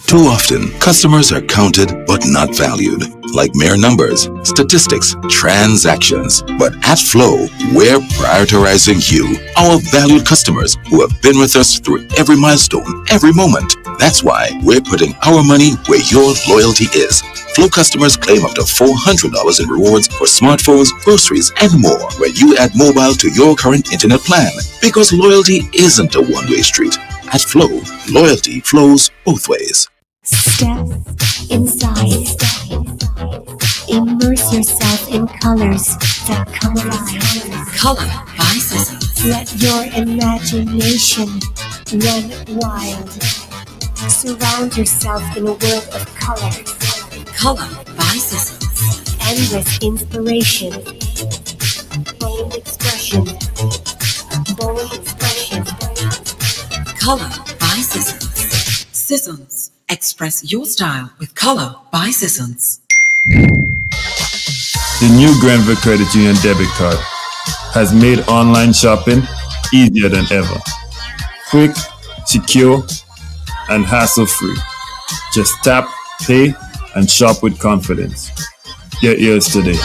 Too often, customers are counted but not valued, like mere numbers, statistics, transactions. But at Flow, we're prioritizing you, our valued customers who have been with us through every milestone, every moment. That's why we're putting our money where your loyalty is. Flow customers claim up to $400 in rewards for smartphones, groceries, and more when you add mobile to your current internet plan. Because loyalty isn't a one-way street. At Flow, loyalty flows both ways. Step inside. Immerse yourself in colors that come alive. Color by Seasons. Let your imagination run wild. Surround yourself in a world of colors. Color by Seasons. Endless inspiration. Bold expression. Bold expression. Color by Seasons. Seasons. Express your style with Color by Seasons. The new Granville Credit Union debit card has made online shopping easier than ever. Quick, secure, and hassle-free. Just tap, pay, and shop with confidence. Get yours today.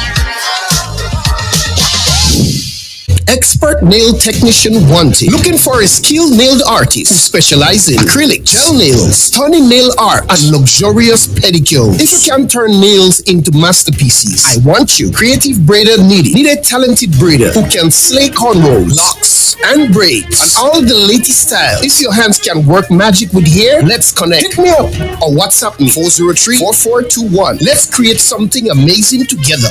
Expert nail technician wanted. Looking for a skilled nail artist who specializes in acrylic, gel nails, stunning nail art, and luxurious pedicures. If you can turn nails into masterpieces, I want you. Creative braider needed. Need a talented braider who can slay cornrows, locks, and braids, and all the latest style. If your hands can work magic with hair, let's connect. Hit me up or WhatsApp me 403-4421. Let's create something amazing together.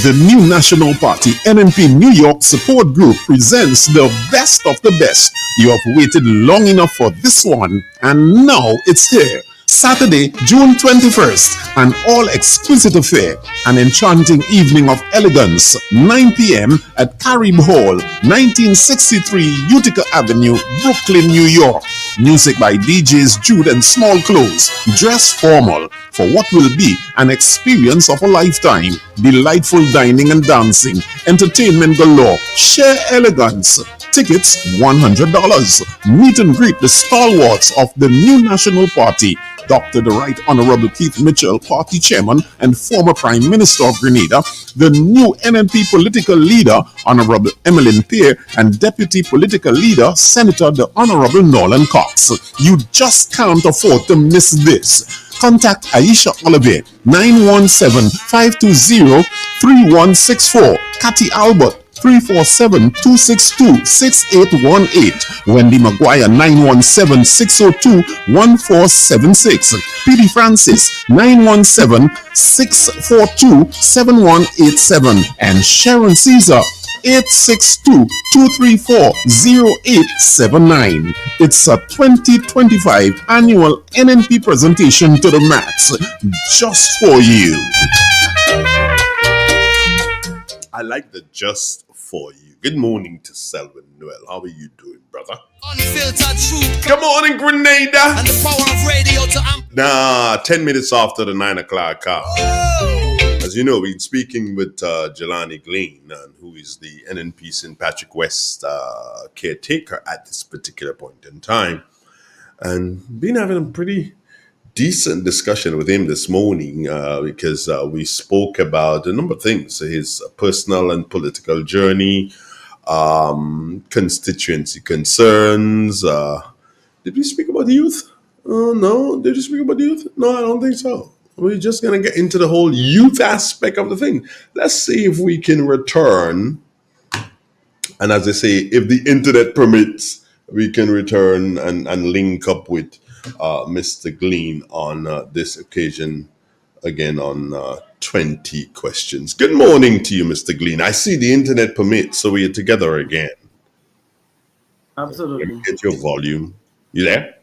The new National Party NNP New York Support Group presents the best of the best. You have waited long enough for this one, and now it's here. Saturday, June 21st, an all-exquisite affair, an enchanting evening of elegance, 9 p.m. at Carib Hall, 1963 Utica Avenue, Brooklyn, New York. Music by DJs Jude and Small Clothes. Dress formal for what will be an experience of a lifetime. Delightful dining and dancing. Entertainment galore. Share elegance. Tickets $100. Meet and greet the stalwarts of the new National Party. Dr. the Right Honorable Keith Mitchell, Party Chairman and former Prime Minister of Grenada, the new NNP political leader, Honorable Emmeline Peer, and Deputy Political Leader, Senator the Honorable Nolan Cox. You just can't afford to miss this. Contact Aisha Olivier, 917-520-3164. Cathy Albert, 347-262-6818. Wendy Maguire 917-602-1476. PD Francis 917-642-7187. And Sharon Caesar 862-234-0879. It's a 2025 annual NNP presentation to the max, just for you. I like the just for you. Good morning to Selwyn Noel. How are you doing, brother? Unfiltered truth. Good morning, Grenada. And the power of radio to 10 minutes after the 9 o'clock hour. As you know, we're speaking with Galani Glean, who is the NNP St. Patrick West caretaker at this particular point in time. And been having a pretty decent discussion with him this morning because we spoke about a number of things: his personal and political journey, constituency concerns. Did we speak about the youth? No. Did we speak about the youth? No, I don't think so. We're just going to get into the whole youth aspect of the thing. Let's see if we can return. And as I say, if the internet permits, we can return and link up with Mr. Glean on this occasion, again on 20 questions. Good morning to you, Mr. Glean. I see the internet permits, so we are together again. Absolutely. Get your volume. You there?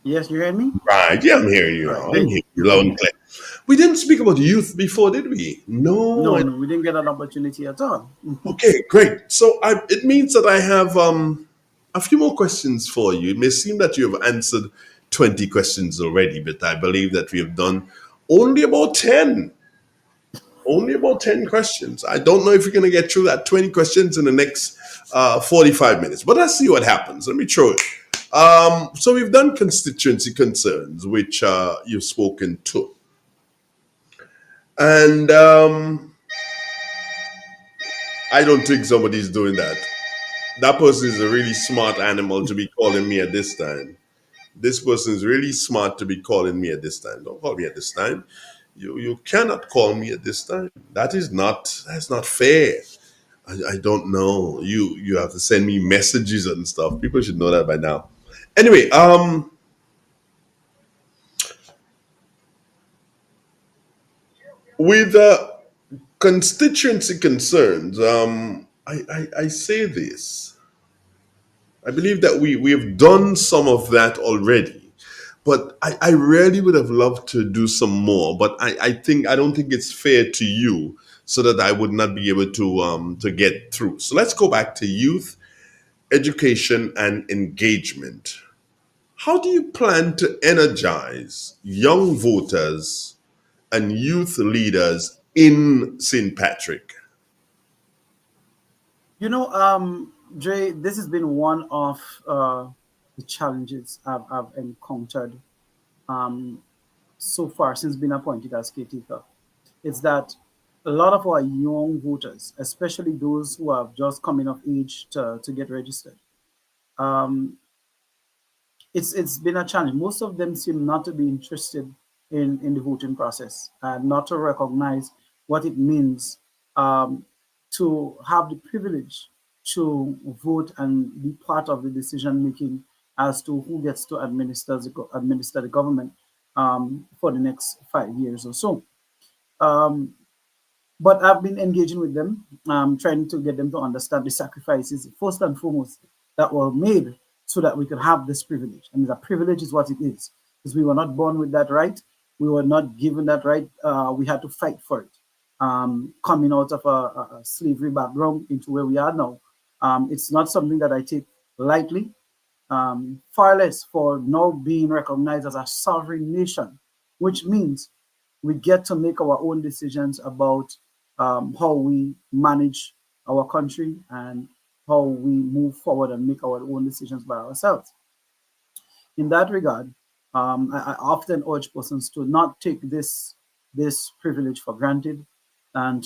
Yes, you heard me? Right. Yeah, I'm hearing you now. I'm hearing you loud and clear. We didn't speak about youth before, did we? No, we didn't get an opportunity at all. Okay, great. So it means that I have a few more questions for you. It may seem that you have answered 20 questions already, but I believe that we have done only about 10. Only about 10 questions. I don't know if we're going to get through that 20 questions in the next 45 minutes, but let's see what happens. Let me throw it. So we've done constituency concerns, which you've spoken to. And I don't think somebody's doing that. That person is a really smart animal to be calling me at this time. This person is really smart to be calling me at this time. Don't call me at this time. You cannot call me at this time. That's not fair. I don't know. You have to send me messages and stuff. People should know that by now. Anyway, with constituency concerns, I say this. I believe that we have done some of that already, but I really would have loved to do some more. But I don't think it's fair to you, so that I would not be able to get through. So let's go back to youth, education, and engagement. How do you plan to energize young voters and youth leaders in St. Patrick? Dre, this has been one of the challenges I've encountered so far since being appointed as caretaker. It's that a lot of our young voters, especially those who have just coming of age to get registered, it's been a challenge. Most of them seem not to be interested in the voting process and not to recognize what it means to have the privilege to vote and be part of the decision making as to who gets to administer the government for the next 5 years or so. But I've been engaging with them, trying to get them to understand the sacrifices, first and foremost, that were made so that we could have this privilege. I mean, the privilege is what it is, because we were not born with that right. We were not given that right. We had to fight for it. Coming out of a slavery background into where we are now, it's not something that I take lightly, far less for now being recognized as a sovereign nation, which means we get to make our own decisions about how we manage our country and how we move forward and make our own decisions by ourselves. In that regard, I often urge persons to not take this privilege for granted, and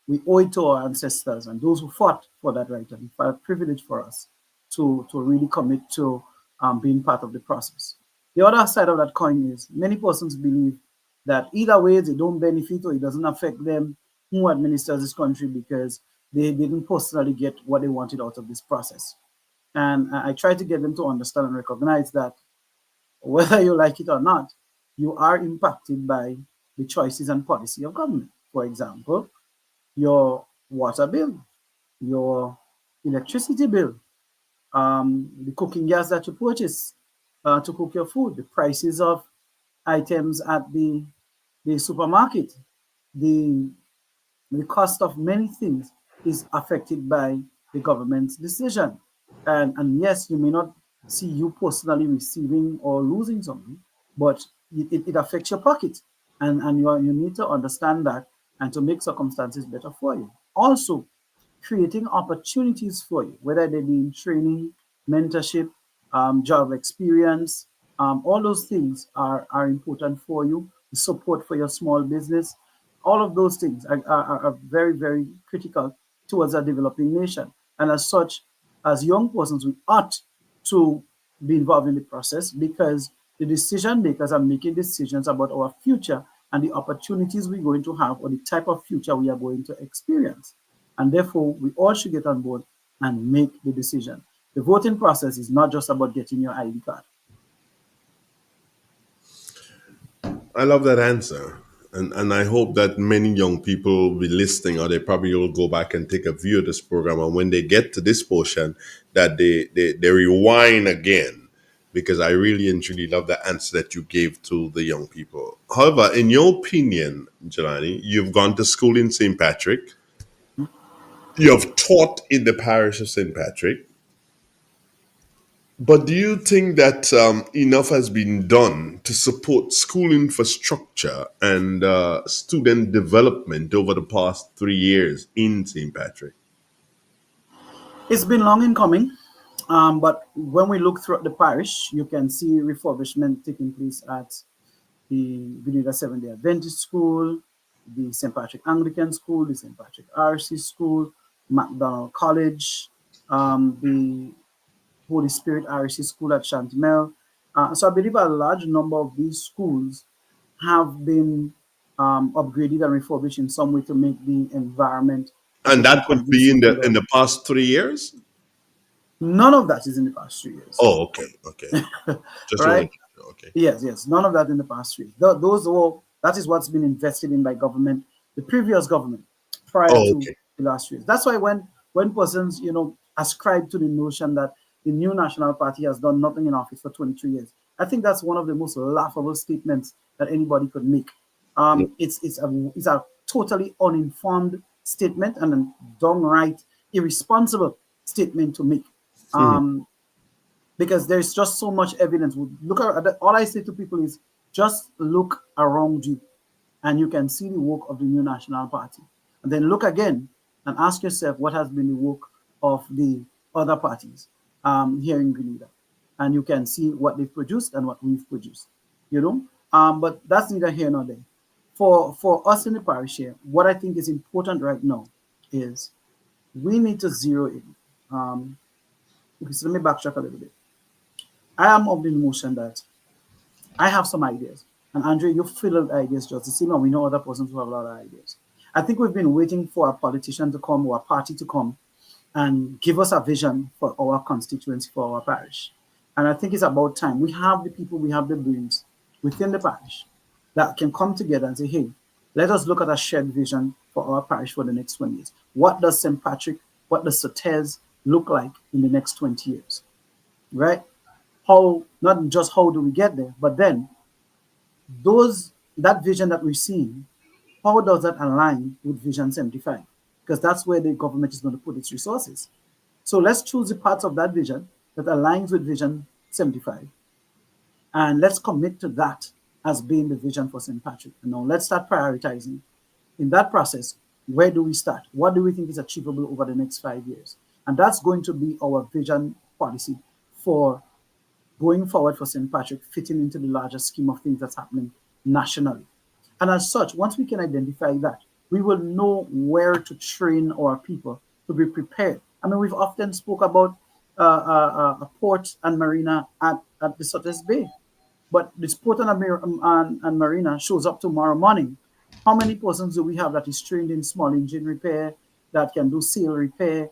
we owe it to our ancestors and those who fought for that right, and it's a privilege for us to really commit to being part of the process. The other side of that coin is many persons believe that either way they don't benefit or it doesn't affect them who administers this country, because they didn't personally get what they wanted out of this process. And I try to get them to understand and recognize that whether you like it or not, you are impacted by the choices and policy of government. For example, your water bill, your electricity bill, the cooking gas that you purchase to cook your food, the prices of items at the supermarket, the the cost of many things is affected by the government's decision. And yes, you may not see you personally receiving or losing something, but it affects your pocket. And you need to understand that and to make circumstances better for you. Also, creating opportunities for you, whether they be in training, mentorship, job experience, all those things are important for you. The support for your small business, all of those things are very, very critical towards a developing nation. And as such, as young persons, we ought to be involved in the process because the decision makers are making decisions about our future and the opportunities we're going to have or the type of future we are going to experience. And therefore, we all should get on board and make the decision. The voting process is not just about getting your ID card. I love that answer. And I hope that many young people will be listening, or they probably will go back and take a view of this program. And when they get to this portion, that they rewind again, because I really and truly love the answer that you gave to the young people. However, in your opinion, Jelani, you've gone to school in St. Patrick, you have taught in the parish of St. Patrick. But do you think that enough has been done to support school infrastructure and student development over the past 3 years in St. Patrick? It's been long in coming, but when we look throughout the parish, you can see refurbishment taking place at the Grenada Seventh Day Adventist School, the St. Patrick Anglican School, the St. Patrick RC School, MacDonald College, the Holy Spirit RC School at Chantimel. So I believe a large number of these schools have been upgraded and refurbished in some way to make the environment And become that would be conducive to in learning. the past 3 years? None of that is in the past 3 years. Oh, okay, okay. Just wanted Right? to know, okay. Yes, yes. None of that in the past 3 years. Those were, that is what's been invested in by government, the previous government, prior Oh, to okay. the last 3 years. That's why when persons, ascribe to the notion that the new National Party has done nothing in office for 23 years, I think that's one of the most laughable statements that anybody could make. It's a totally uninformed statement and a downright irresponsible statement to make. Um, because there's just so much evidence. Look at all I say to people is just look around you, and you can see the work of the new National Party. And then look again and ask yourself what has been the work of the other parties here in Grenada, and you can see what they've produced and what we've produced. But that's neither here nor there. For us in the parish here, what I think is important right now is we need to zero in. Okay, so let me backtrack a little bit. I am of the notion that I have some ideas, and Andre, you fill out ideas just the same, and we know other persons who have a lot of ideas. I think we've been waiting for a politician to come or a party to come and give us a vision for our constituency, for our parish. And I think it's about time. We have the people, we have the brains within the parish that can come together and say, hey, let us look at a shared vision for our parish for the next 20 years. What does St. Patrick, what does Sotez look like in the next 20 years? Right? How, not just how do we get there, but then that vision that we're seeing, how does that align with Vision 75? Because that's where the government is going to put its resources. So let's choose the parts of that vision that aligns with Vision 75, and let's commit to that as being the vision for St. Patrick. And now let's start prioritizing. In that process, where do we start? What do we think is achievable over the next 5 years? And that's going to be our vision policy for going forward for St. Patrick, fitting into the larger scheme of things that's happening nationally. And as such, once we can identify that, we will know where to train our people to be prepared. I mean, we've often spoke about a port and marina at the Sotez Bay, but this port and marina shows up tomorrow morning. How many persons do we have that is trained in small engine repair, that can do sail repair,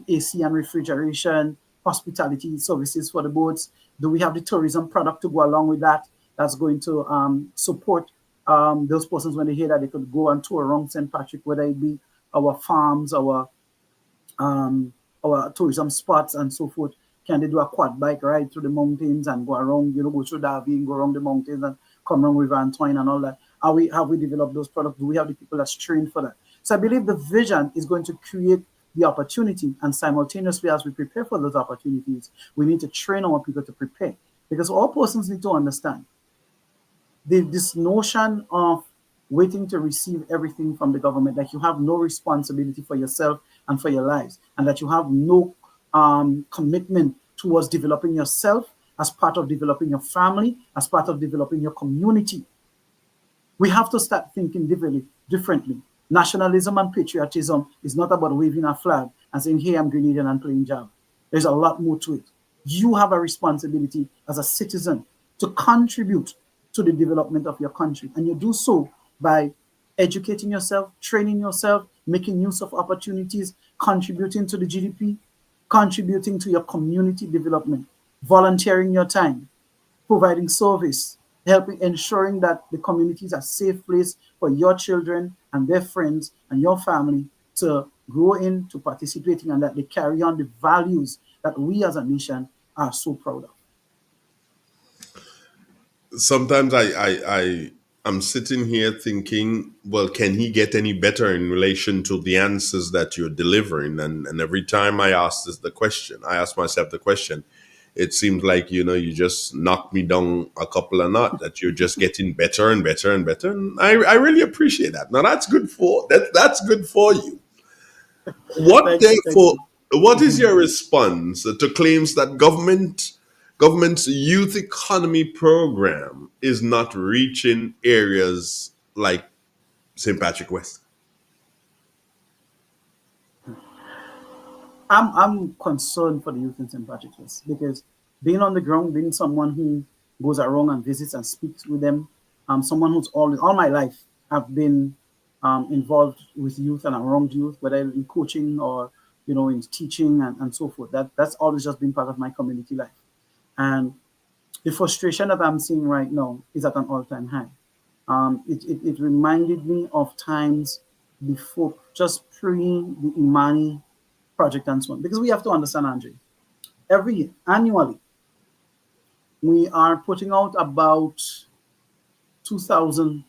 AC and refrigeration, hospitality services for the boats? Do we have the tourism product to go along with that? That's going to support those persons when they hear that they could go and tour around St. Patrick, whether it be our farms, our tourism spots and so forth. Can they do a quad bike ride through the mountains and go around, go through Davie and go around the mountains and come around River Antoine and all that? Have we developed those products? Do we have the people that's trained for that? So I believe the vision is going to create the opportunity, and simultaneously as we prepare for those opportunities, we need to train our people to prepare. Because all persons need to understand this notion of waiting to receive everything from the government, that you have no responsibility for yourself and for your lives, and that you have no commitment towards developing yourself as part of developing your family, as part of developing your community. We have to start thinking differently. Nationalism and patriotism is not about waving a flag and saying, hey, I'm Grenadian and playing jab. There's a lot more to it. You have a responsibility as a citizen to contribute to the development of your country. And you do so by educating yourself, training yourself, making use of opportunities, contributing to the GDP, contributing to your community development, volunteering your time, providing service, helping, ensuring that the community is a safe place for your children and their friends and your family to grow in, to participate in, and that they carry on the values that we as a nation are so proud of. Sometimes I'm sitting here thinking, well, can he get any better in relation to the answers that you're delivering? And every time I ask myself the question, it seems like, you just knock me down a couple of knots, that you're just getting better and better and better. And I really appreciate that. Now that's good for you. What is your response to claims that government's youth economy program is not reaching areas like St. Patrick West? I'm concerned for the youth in St. Patrick West, because being on the ground, being someone who goes around and visits and speaks with them, someone who's all my life I've been involved with youth and around youth, whether in coaching or in teaching and so forth. That's always just been part of my community life. And the frustration that I'm seeing right now is at an all-time high. It reminded me of times before, just pre the Imani project and so on. Because we have to understand, Andre, every year, annually, we are putting out about 2,000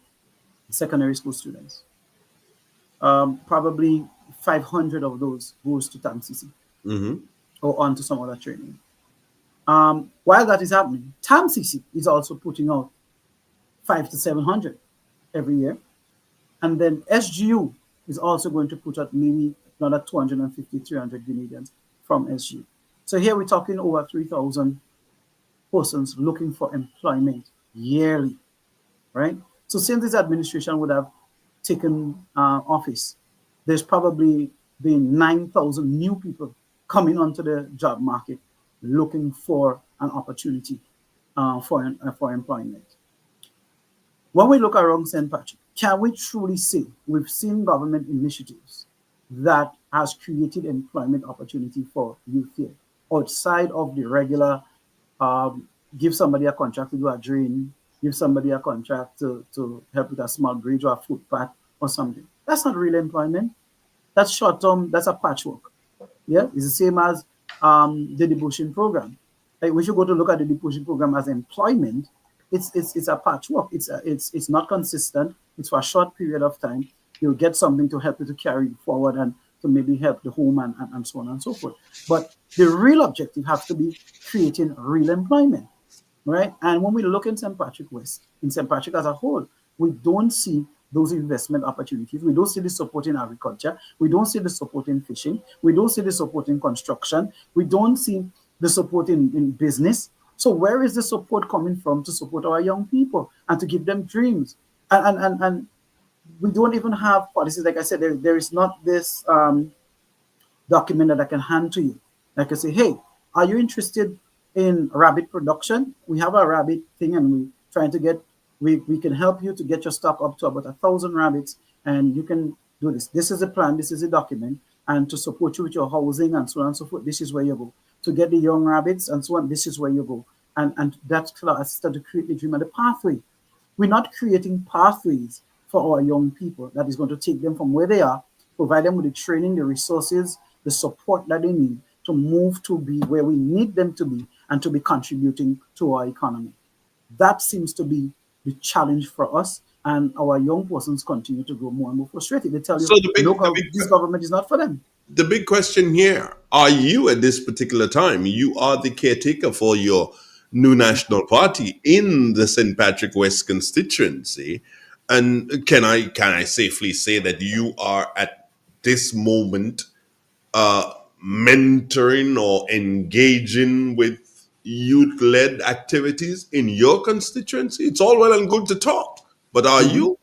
secondary school students. Probably 500 of those goes to TAMCC or on to some other training. While that is happening, TAMCC is also putting out 500 to 700 every year. And then SGU is also going to put out maybe another 250, 300 Grenadians from SGU. So here we're talking over 3,000 persons looking for employment yearly, right? So since this administration would have taken office, there's probably been 9,000 new people coming onto the job market looking for an opportunity for employment. When we look around St. Patrick, can we truly say we've seen government initiatives that has created employment opportunity for youth here, outside of the regular give somebody a contract to do a drain, give somebody a contract to help with a small bridge or a footpath or something? That's not real employment. That's short term. That's a patchwork. Yeah, it's the same as the debushing program. Like, we should go to look at the debushing program as employment. It's a patchwork. It's not consistent. It's for a short period of time. You'll get something to help you to carry forward and to maybe help the home and so on and so forth. But the real objective has to be creating real employment, right? And when we look in St. Patrick West, in St. Patrick as a whole, we don't see those investment opportunities. We don't see the support in agriculture. We don't see the support in fishing. We don't see the support in construction. We don't see the support in business. So where is the support coming from to support our young people and to give them dreams? And we don't even have policies. Like I said, there is not this document that I can hand to you. Like I say, hey, are you interested in rabbit production? We have a rabbit thing, and we're trying to get, we can help you to get your stock up to about 1,000 rabbits, and you can do this. This is a plan. This is a document. and to support you with your housing and so on and so forth, this is where you go. To get the young rabbits and so on, this is where you go. And that's assisted to create the dream and the pathway. We're not creating pathways for our young people that is going to take them from where they are, provide them with the training, the resources, the support that they need to move to be where we need them to be and to be contributing to our economy. That seems to be the challenge for us, and our young persons continue to grow more and more frustrated. They tell you, So this government is not for them. the big question here, are you at this particular time, you are the caretaker for your new national party in the St. Patrick West constituency. And can I safely say that you are at this moment uh, mentoring or engaging with youth-led activities in your constituency? It's all well and good to talk, but are Mhm. you?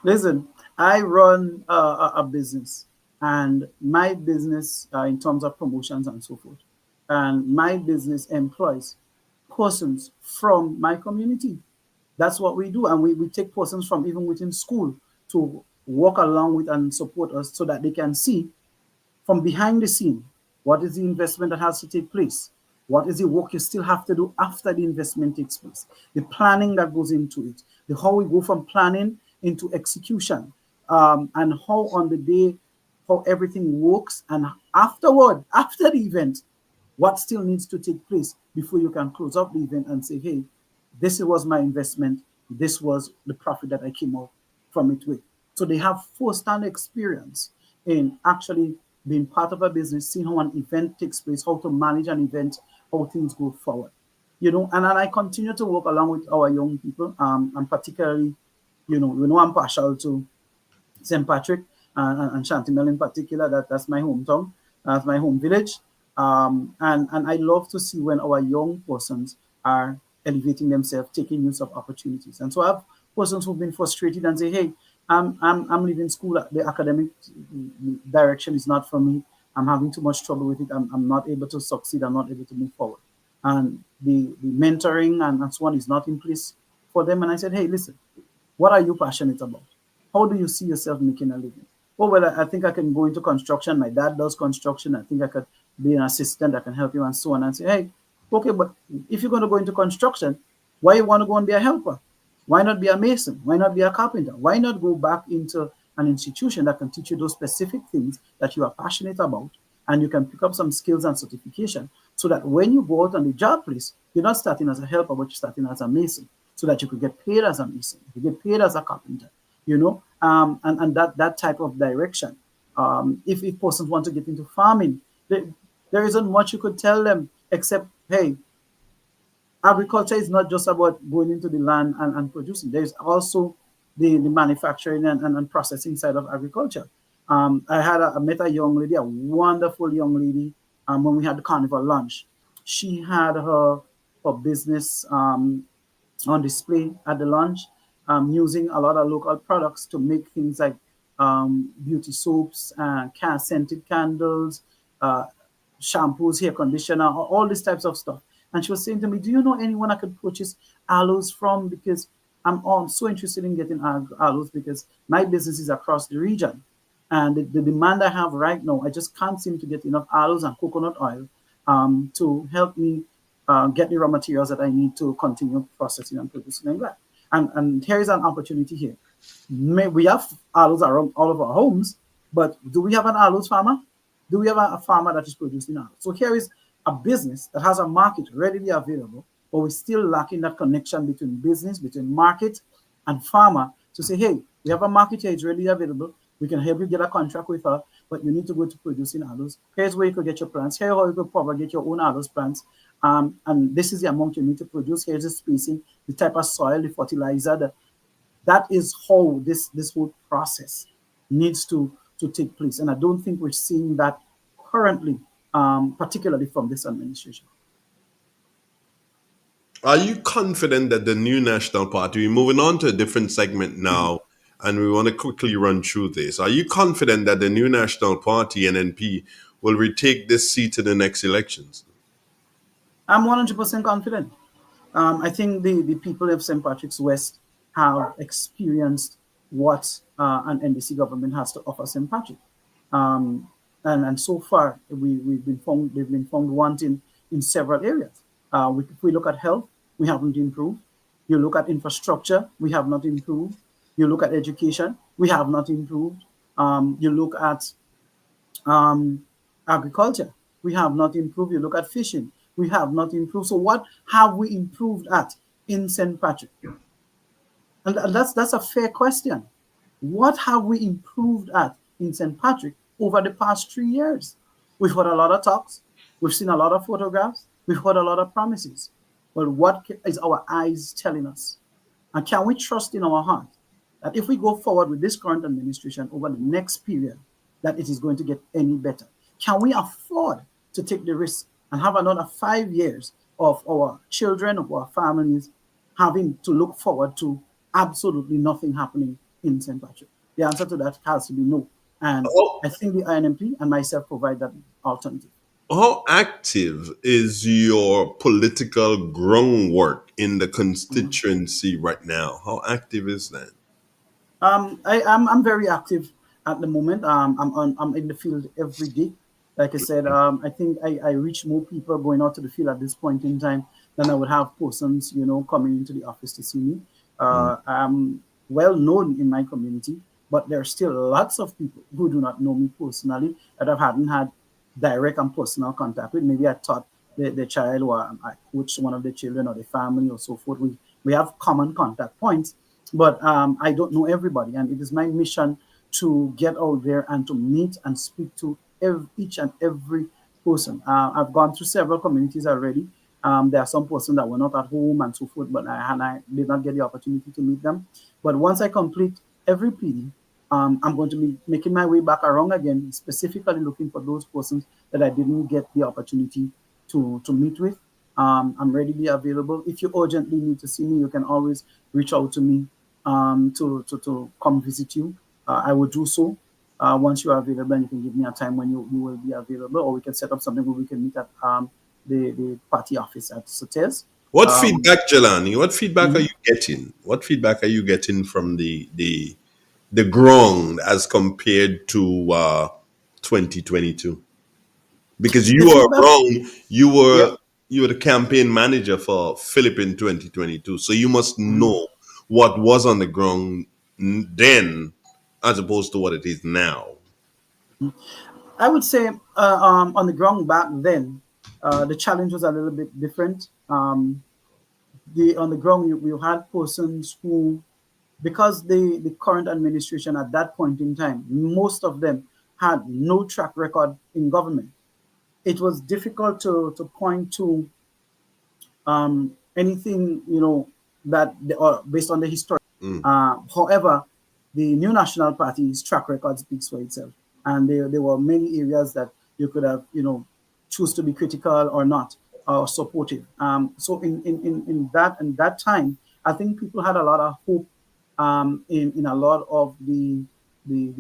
Listen, I run a business, and my business, in terms of promotions and so forth, and my business employs persons from my community. That's what we do, and we take persons from even within school to walk along with and support us so that they can see from behind the scene, what is the investment that has to take place? What is the work you still have to do after the investment takes place? The planning that goes into it, the how we go from planning into execution, and how on the day, how everything works, and afterward, after the event, what still needs to take place before you can close up the event and say, hey, this was my investment, this was the profit that I came out from it with. So they have first-hand experience in actually being part of a business, seeing how an event takes place, how to manage an event, how things go forward. And I continue to work along with our young people, and particularly, I'm partial to St. Patrick and Chantimel in particular. That's my hometown. That's my home village. And I love to see when our young persons are elevating themselves, taking use of opportunities. And so I have persons who've been frustrated and say, hey, I'm leaving school. The academic direction is not for me. I'm having too much trouble with it. I'm not able to succeed. I'm not able to move forward. And the mentoring and so on is not in place for them. And I said, hey, listen, what are you passionate about? How do you see yourself making a living? Oh, well, I think I can go into construction. My dad does construction. I think I could be an assistant. I can help you and so on. And say, hey, okay, but if you're going to go into construction, why you want to go and be a helper? Why not be a mason? Why not be a carpenter? Why not go back into an institution that can teach you those specific things that you are passionate about, and you can pick up some skills and certification so that when you go out on the job place, you're not starting as a helper, but you're starting as a mason, so that you could get paid as a mason, you get paid as a carpenter, and that type of direction. If persons want to get into farming, there isn't much you could tell them except, hey, agriculture is not just about going into the land and producing. There's also the manufacturing and processing side of agriculture. I met a young lady, a wonderful young lady, when we had the carnival lunch. She had her business on display at the lunch, using a lot of local products to make things like beauty soaps, scented candles, shampoos, hair conditioner, all these types of stuff. And she was saying to me, do you know anyone I could purchase aloes from? Because I'm so interested in getting aloes because my business is across the region. And the demand I have right now, I just can't seem to get enough aloes and coconut oil to help me get the raw materials that I need to continue processing and producing like that. And here is an opportunity here. We have aloes around all of our homes, but do we have an aloes farmer? Do we have a farmer that is producing aloes? So here is a business that has a market readily available, but we're still lacking that connection between business, between market and farmer to say, hey, we have a market here, it's readily available. We can help you get a contract with her, but you need to go to producing aloes. Here's where you could get your plants. Here's how you could propagate your own aloes plants. And this is the amount you need to produce. Here's the spacing, the type of soil, the fertilizer. That is how this whole process needs to take place. And I don't think we're seeing that currently, particularly from this administration. Are you confident that the new National Party, we're moving on to a different segment now, and we want to quickly run through this. Are you confident that the new National Party, NNP, will retake this seat in the next elections? I'm 100% confident. I think the people of St. Patrick's West have experienced what an NDC government has to offer St. Patrick. And so far they've been found wanting in several areas. If we look at health, we haven't improved. You look at infrastructure, we have not improved. You look at education, we have not improved. You look at agriculture, we have not improved. You look at fishing, we have not improved. So what have we improved at in St. Patrick? And that's a fair question. What have we improved at in St. Patrick over the past 3 years? We've heard a lot of talks, we've seen a lot of photographs, we've heard a lot of promises. But what is our eyes telling us? And can we trust in our heart that if we go forward with this current administration over the next period, that it is going to get any better? Can we afford to take the risk and have another 5 years of our children, of our families, having to look forward to absolutely nothing happening in St. Patrick? The answer to that has to be no. And I think the INMP and myself provide that alternative. How active is your political groundwork in the constituency right now? How active is that? I'm very active at the moment. I'm in the field every day. Like I said, I think I reach more people going out to the field at this point in time than I would have persons, coming into the office to see me. I'm well known in my community, but there are still lots of people who do not know me personally that I hadn't had direct and personal contact with. Maybe I taught the child, or I coached one of the children or the family or so forth. We have common contact points, but I don't know everybody. And it is my mission to get out there and to meet and speak to each and every person. I've gone through several communities already. There are some persons that were not at home and so forth, but I did not get the opportunity to meet them. But once I complete every PD, I'm going to be making my way back around again, specifically looking for those persons that I didn't get the opportunity to meet with. I'm readily available. If you urgently need to see me, you can always reach out to me to come visit you. I will do so once you are available, and you can give me a time when you will be available, or we can set up something where we can meet at the party office at Sotes. What feedback, Jelani? What feedback are you getting? What feedback are you getting from the ground as compared to 2022? Because you are wrong. You were the campaign manager for Philip in 2022, so you must know what was on the ground then, as opposed to what it is now. I would say on the ground back then, the challenge was a little bit different. On the ground, you had persons who, because the current administration at that point in time, most of them had no track record in government. It was difficult to point to anything, that based on the history. However, the New National Party's track record speaks for itself, and there were many areas that you could have, choose to be critical or not, or supportive. So in that time, I think people had a lot of hope in a lot of the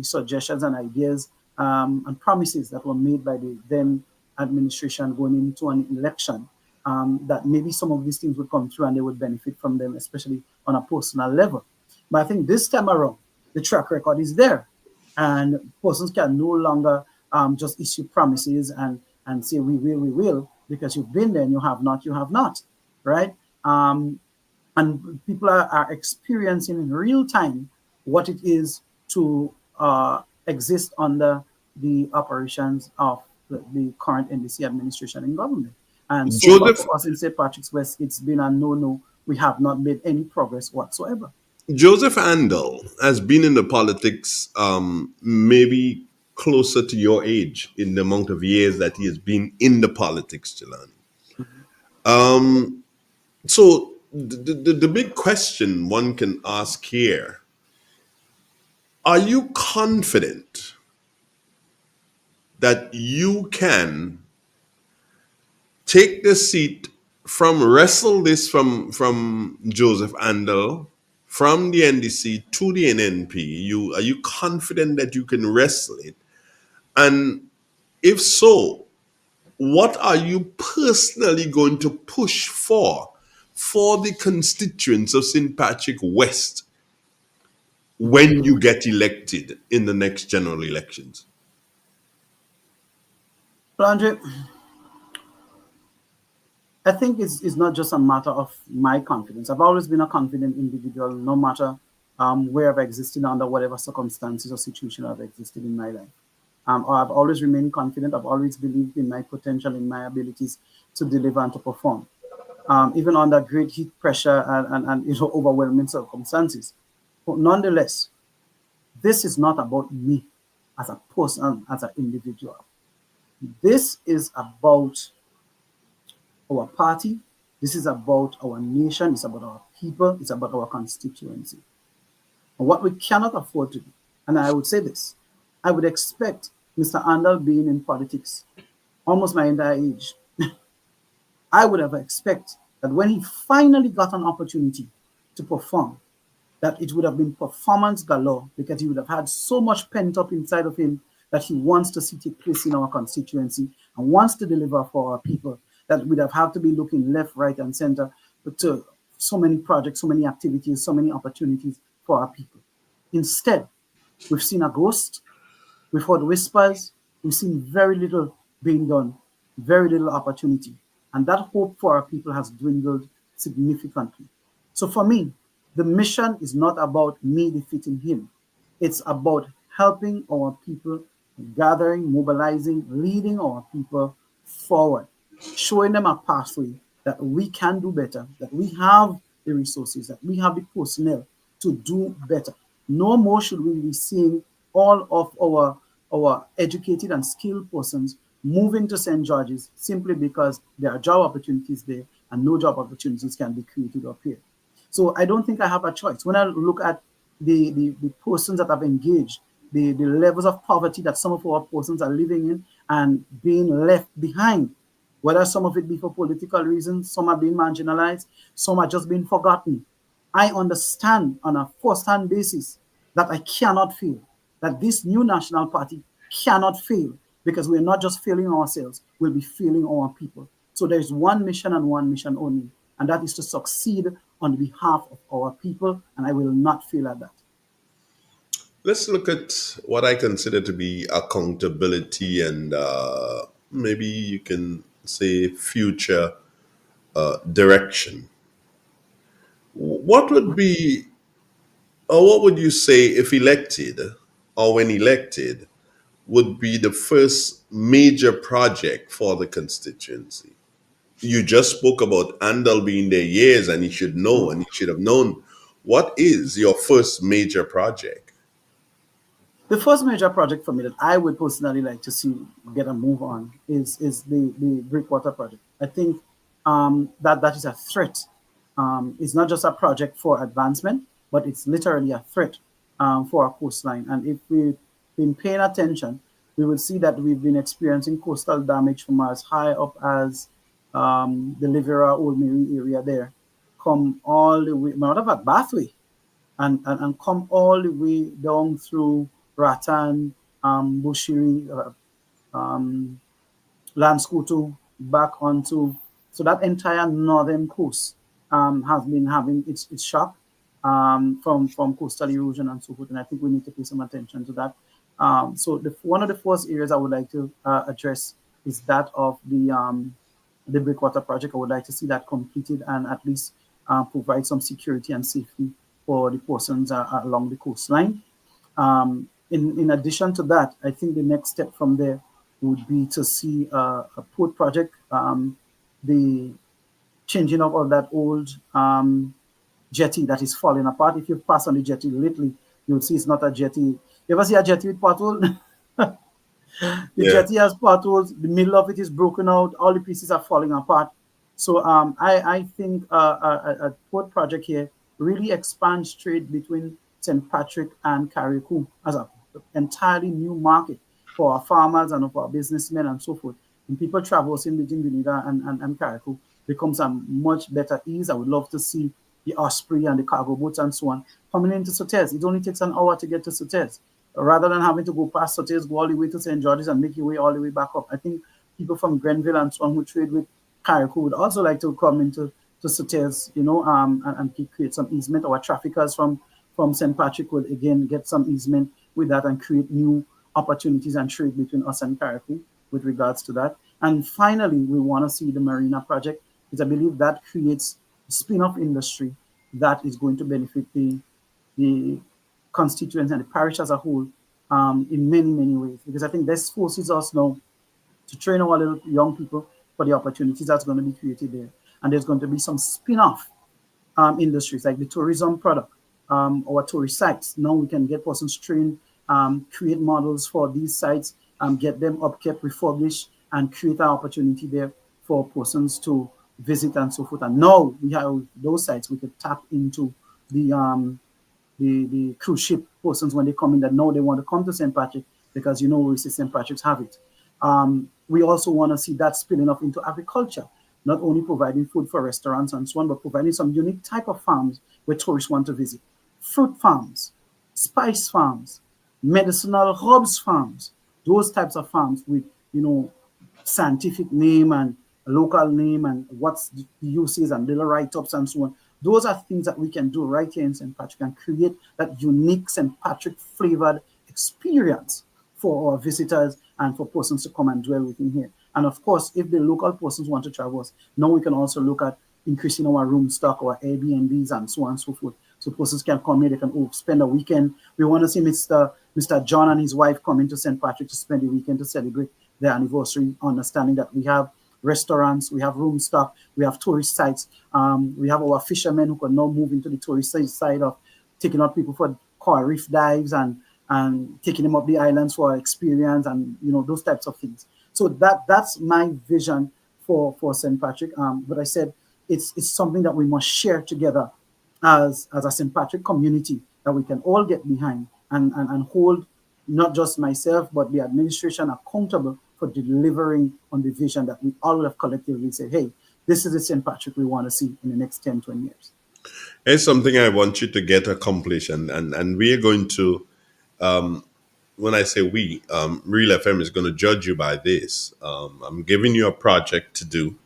suggestions and ideas and promises that were made by the then administration going into an election, that maybe some of these things would come through and they would benefit from them, especially on a personal level. But I think this time around, the track record is there, and persons can no longer just issue promises and say we will, because you've been there and you have not, right? And people are experiencing in real time what it is to exist under the operations of the current NDC administration in government. And so for us in St. Patrick's West, it's been a no. We have not made any progress whatsoever. Joseph Andel has been in the politics maybe closer to your age in the amount of years that he has been in the politics, Jelani. So the big question one can ask here, are you confident that you can take the seat wrestle this from Joseph Andel, from the NDC to the NNP? Are you confident that you can wrestle it? And if so, what are you personally going to push for the constituents of St. Patrick West when you get elected in the next general elections? Well, Andre, I think it's not just a matter of my confidence. I've always been a confident individual, no matter where I've existed under whatever circumstances or situation I've existed in my life. Or I've always remained confident. I've always believed in my potential, in my abilities to deliver and to perform, even under great heat pressure and overwhelming circumstances. But nonetheless, this is not about me as a person, as an individual. This is about our party. This is about our nation. It's about our people. It's about our constituency. And what we cannot afford to do, and I would say this, I would expect Mr. Andal being in politics almost my entire age. I would have expected that when he finally got an opportunity to perform, that it would have been performance galore because he would have had so much pent up inside of him that he wants to see take place in our constituency and wants to deliver for our people, that we'd have had to be looking left, right, and center to so many projects, so many activities, so many opportunities for our people. Instead, we've seen a ghost, we've heard whispers, we've seen very little being done, very little opportunity. And that hope for our people has dwindled significantly. So for me, the mission is not about me defeating him. It's about helping our people, gathering, mobilizing, leading our people forward, showing them a pathway that we can do better, that we have the resources, that we have the personnel to do better. No more should we be seeing all of our educated and skilled persons moving to St. George's simply because there are job opportunities there and no job opportunities can be created up here. So I don't think I have a choice. When I look at the persons that have engaged, the levels of poverty that some of our persons are living in and being left behind, whether some of it be for political reasons, some are being marginalized, some are just being forgotten. I understand on a first-hand basis that I cannot fail, that this new national party cannot fail because we're not just failing ourselves, we'll be failing our people. So there's one mission and one mission only, and that is to succeed on behalf of our people, and I will not fail at that. Let's look at what I consider to be accountability and maybe you can say future direction. What would be, or what would you say if elected, or when elected, would be the first major project for the constituency? You just spoke about Andal being there years and he should know and he should have known. What is your first major project? The first major project for me that I would personally like to see get a move on is the Breakwater project. I think that is a threat. It's not just a project for advancement, but it's literally a threat for our coastline. And if we've been paying attention, we will see that we've been experiencing coastal damage from as high up as the Livera Old Mary area there, come all the way, matter of fact, Bathway, and come all the way down through Ratan, Bushiri, Landskutu, back onto. So that entire northern coast has been having its shock from coastal erosion and so forth. And I think we need to pay some attention to that. So one of the first areas I would like to address is that of the Breakwater project. I would like to see that completed and at least provide some security and safety for the persons along the coastline. In addition to that, I think the next step from there would be to see a port project, the changing of all that old jetty that is falling apart. If you pass on the jetty lately, you'll see it's not a jetty. You ever see a jetty with pothole? The jetty has potholes. The middle of it is broken out. All the pieces are falling apart. So I think a port project here really expands trade between St. Patrick and Carriacou as an entirely new market for our farmers and for our businessmen and so forth. And people traversing between Grenada and Carriacou becomes a much better ease. I would love to see the Osprey and the cargo boats and so on coming into Sotez. It only takes an hour to get to Sotez, rather than having to go past Sotez, go all the way to St. George's and make your way all the way back up. I think people from Grenville and so on who trade with Carriacou would also like to come into Sotez, and create some easement. Our traffickers from St. Patrick would again get some easement with that and create new opportunities and trade between us and Carriacou. with regards to that. And finally, we want to see the marina project, because I believe that creates spin-off industry that is going to benefit the constituents and the parish as a whole, in many, many ways. Because I think this forces us now to train our little young people for the opportunities that's going to be created there. And there's going to be some spin-off industries like the tourism product, our tourist sites. Now we can get persons trained, create models for these sites, get them upkept, refurbished, and create an opportunity there for persons to visit and so forth. And now we have those sites, we could tap into the cruise ship persons when they come in, that know they want to come to St. Patrick, because we see St. Patrick's have it. We also want to see that spilling off into agriculture, not only providing food for restaurants and so on, but providing some unique type of farms where tourists want to visit. Fruit farms, spice farms, medicinal herbs farms, those types of farms with, scientific name and local name and what's the uses and little write-ups and so on. Those are things that we can do right here in St. Patrick and create that unique St. Patrick flavored experience for our visitors and for persons to come and dwell within here. And of course, if the local persons want to travel us, now we can also look at increasing our room stock, our Airbnbs and so on and so forth. So persons can come here, they can spend a weekend. We want to see Mr. John and his wife come into St. Patrick to spend the weekend to celebrate their anniversary, understanding that we have restaurants, we have room stock, we have tourist sites, we have our fishermen who can now move into the tourist side of taking out people for coral reef dives and taking them up the islands for experience and those types of things. So that's my vision for St. Patrick. But I said it's something that we must share together as a St. Patrick community, that we can all get behind and hold not just myself but the administration accountable for delivering on the vision that we all have collectively said, hey, this is the St. Patrick we want to see in the next 10, 20 years. Here's something I want you to get accomplished, and we are going to, when I say we, Real FM is going to judge you by this. I'm giving you a project to do,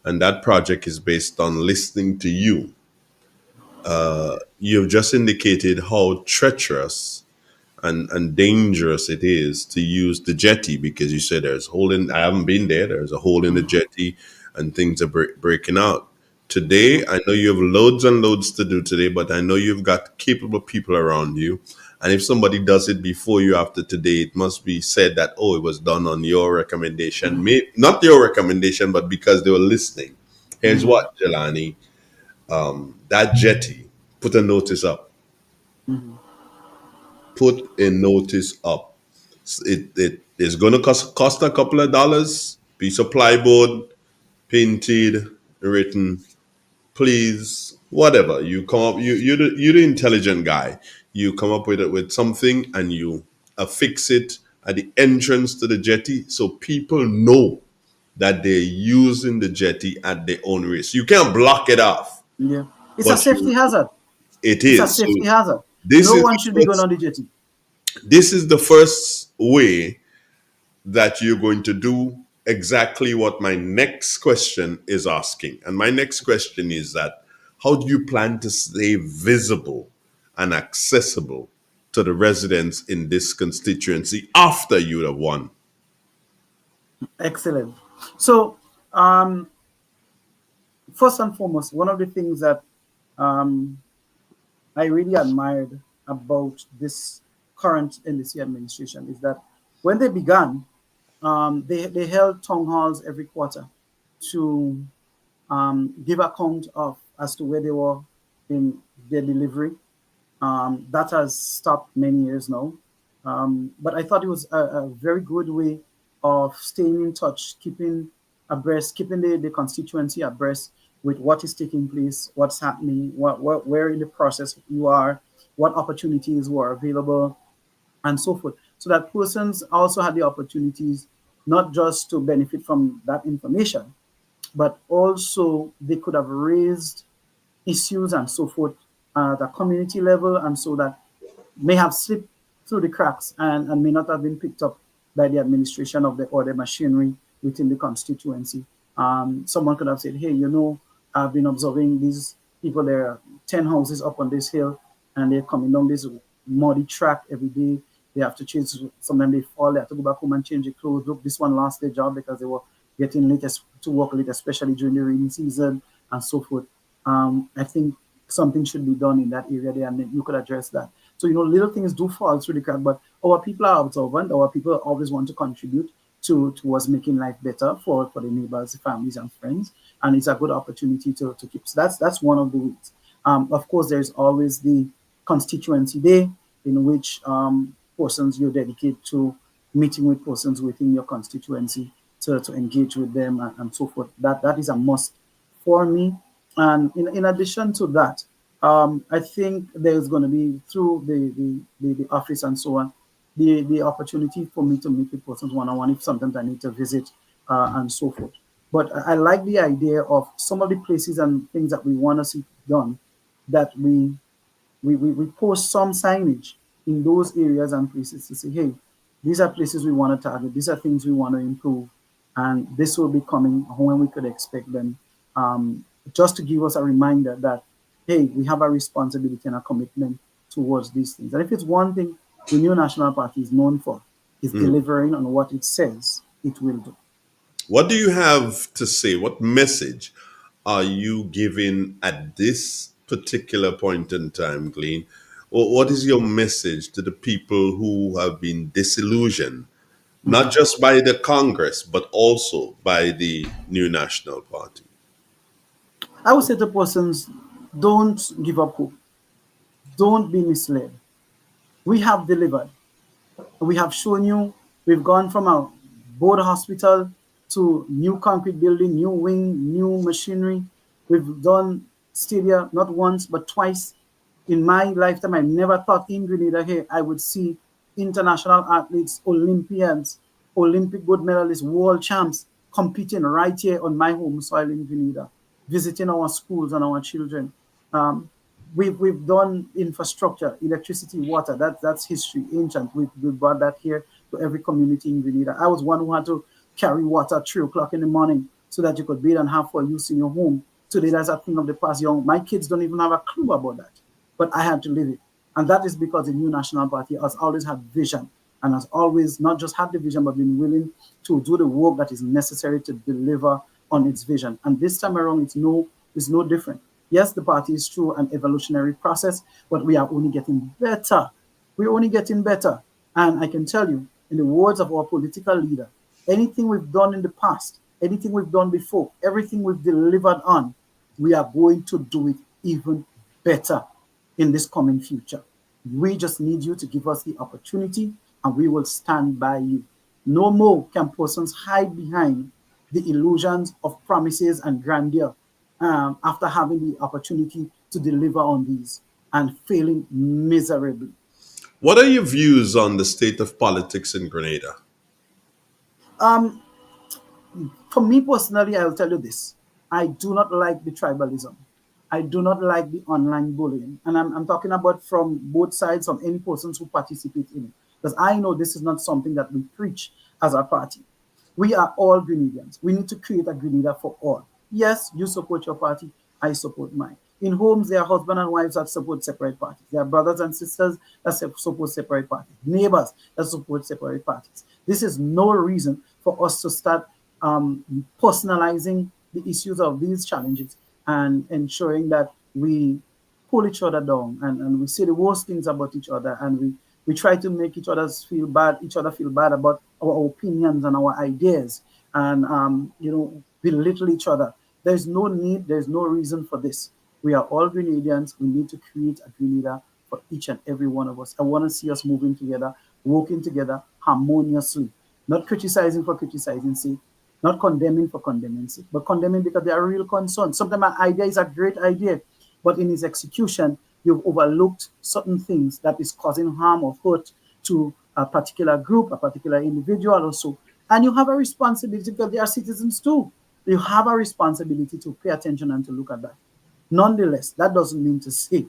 and that project is based on listening to you. You've just indicated how treacherous and dangerous it is to use the jetty, because you said there's a hole in, I haven't been there, there's a hole in the jetty and things are breaking out. Today, I know you have loads and loads to do today, but I know you've got capable people around you. And if somebody does it before you after today, it must be said that, it was done on your recommendation. Not your recommendation, but because they were listening. Here's what, Galani, that jetty, put a notice up. Put a notice up. It is going to cost a couple of dollars. Piece of plywood, painted, written, please, whatever. You come up, you're the intelligent guy. You come up with something and you affix it at the entrance to the jetty so people know that they're using the jetty at their own risk. You can't block it off. Yeah. It's a safety hazard. It is. It's a safety hazard. No one should be going on the jetty. This is the first way that you're going to do exactly what my next question is asking. And my next question is that, how do you plan to stay visible and accessible to the residents in this constituency after you have won? Excellent. So, first and foremost, one of the things that I really admired about this current NDC administration is that when they began, they held town halls every quarter to give account of as to where they were in their delivery. That has stopped many years now. But I thought it was a very good way of staying in touch, keeping abreast, keeping the constituency abreast with what is taking place, what's happening, where in the process you are, what opportunities were available, and so forth. So that persons also had the opportunities not just to benefit from that information, but also they could have raised issues and so forth at a community level, and so that may have slipped through the cracks and may not have been picked up by the administration of the machinery within the constituency. Someone could have said, hey, I've been observing these people, there are 10 houses up on this hill and they're coming down this muddy track every day. They have to change. Sometimes they fall. They have to go back home and change their clothes. Look, this one lost their job because they were getting late to work late, especially during the rainy season and so forth. I think something should be done in that area there, and then you could address that. So little things do fall through the crack, but our people are observant. Our people always want to contribute towards making life better for the neighbors, families, and friends, and it's a good opportunity to keep. So that's one of the ways. Of course, there's always the constituency day, in which persons you dedicate to meeting with persons within your constituency to engage with them and so forth. That is a must for me. And in addition to that, I think there's going to be through the office and so on, the opportunity for me to meet with persons one-on-one if sometimes I need to visit and so forth. But I like the idea of some of the places and things that we want to see done, that we post some signage in those areas and places to say, hey, these are places we want to target, these are things we want to improve, and this will be coming when we could expect them. Just to give us a reminder that, hey, we have a responsibility and a commitment towards these things. And if it's one thing the new National Party is known for, is delivering on what it says it will do. What do you have to say? What message are you giving at this particular point in time, Glean? Or what is your message to the people who have been disillusioned, not just by the Congress, but also by the new National Party? I would say to persons, don't give up hope. Don't be misled. We have delivered. We have shown you, we've gone from a board hospital to new concrete building, new wing, new machinery. We've done stadia not once but twice. In my lifetime, I never thought in Grenada here I would see international athletes, Olympians, Olympic gold medalists, world champs competing right here on my home soil in Grenada, visiting our schools and our children. We've done infrastructure, electricity, water. That's history, ancient. We've brought that here to every community in Grenada. I was one who had to carry water at 3 o'clock in the morning so that you could bathe and have for use in your home. Today, that's a thing of the past. My kids don't even have a clue about that, but I had to live it. And that is because the new National Party has always had vision and has always not just had the vision, but been willing to do the work that is necessary to deliver on its vision. And this time around, it's no different. Yes, the party is through an evolutionary process, but we are only getting better. We're only getting better. And I can tell you, in the words of our political leader, anything we've done in the past, anything we've done before, everything we've delivered on, we are going to do it even better in this coming future. We just need you to give us the opportunity, and we will stand by you. No more can persons hide behind the illusions of promises and grandeur after having the opportunity to deliver on these and failing miserably. What are your views on the state of politics in Grenada? For me personally, I'll tell you this. I do not like the tribalism. I do not like the online bullying. And I'm talking about from both sides, from any persons who participate in it. Because I know this is not something that we preach as a party. We are all Grenadians. We need to create a Grenada for all. Yes, you support your party, I support mine. In homes, there are husband and wives that support separate parties. There are brothers and sisters that support separate parties. Neighbors that support separate parties. This is no reason for us to start personalizing the issues of these challenges and ensuring that we pull each other down and we say the worst things about each other, and we try to make each other feel bad about our opinions and our ideas, and belittle each other. There's no need, there's no reason for this. We are all Grenadians. We need to create a Grenada for each and every one of us. I want to see us moving together, working together harmoniously, not criticizing for criticizing's sake, not condemning for condemning sake, but condemning because there are real concerns. Sometimes an idea is a great idea, but in its execution, you've overlooked certain things that is causing harm or hurt to a particular group, a particular individual or so. And you have a responsibility because they are citizens too. You have a responsibility to pay attention and to look at that. Nonetheless, that doesn't mean to say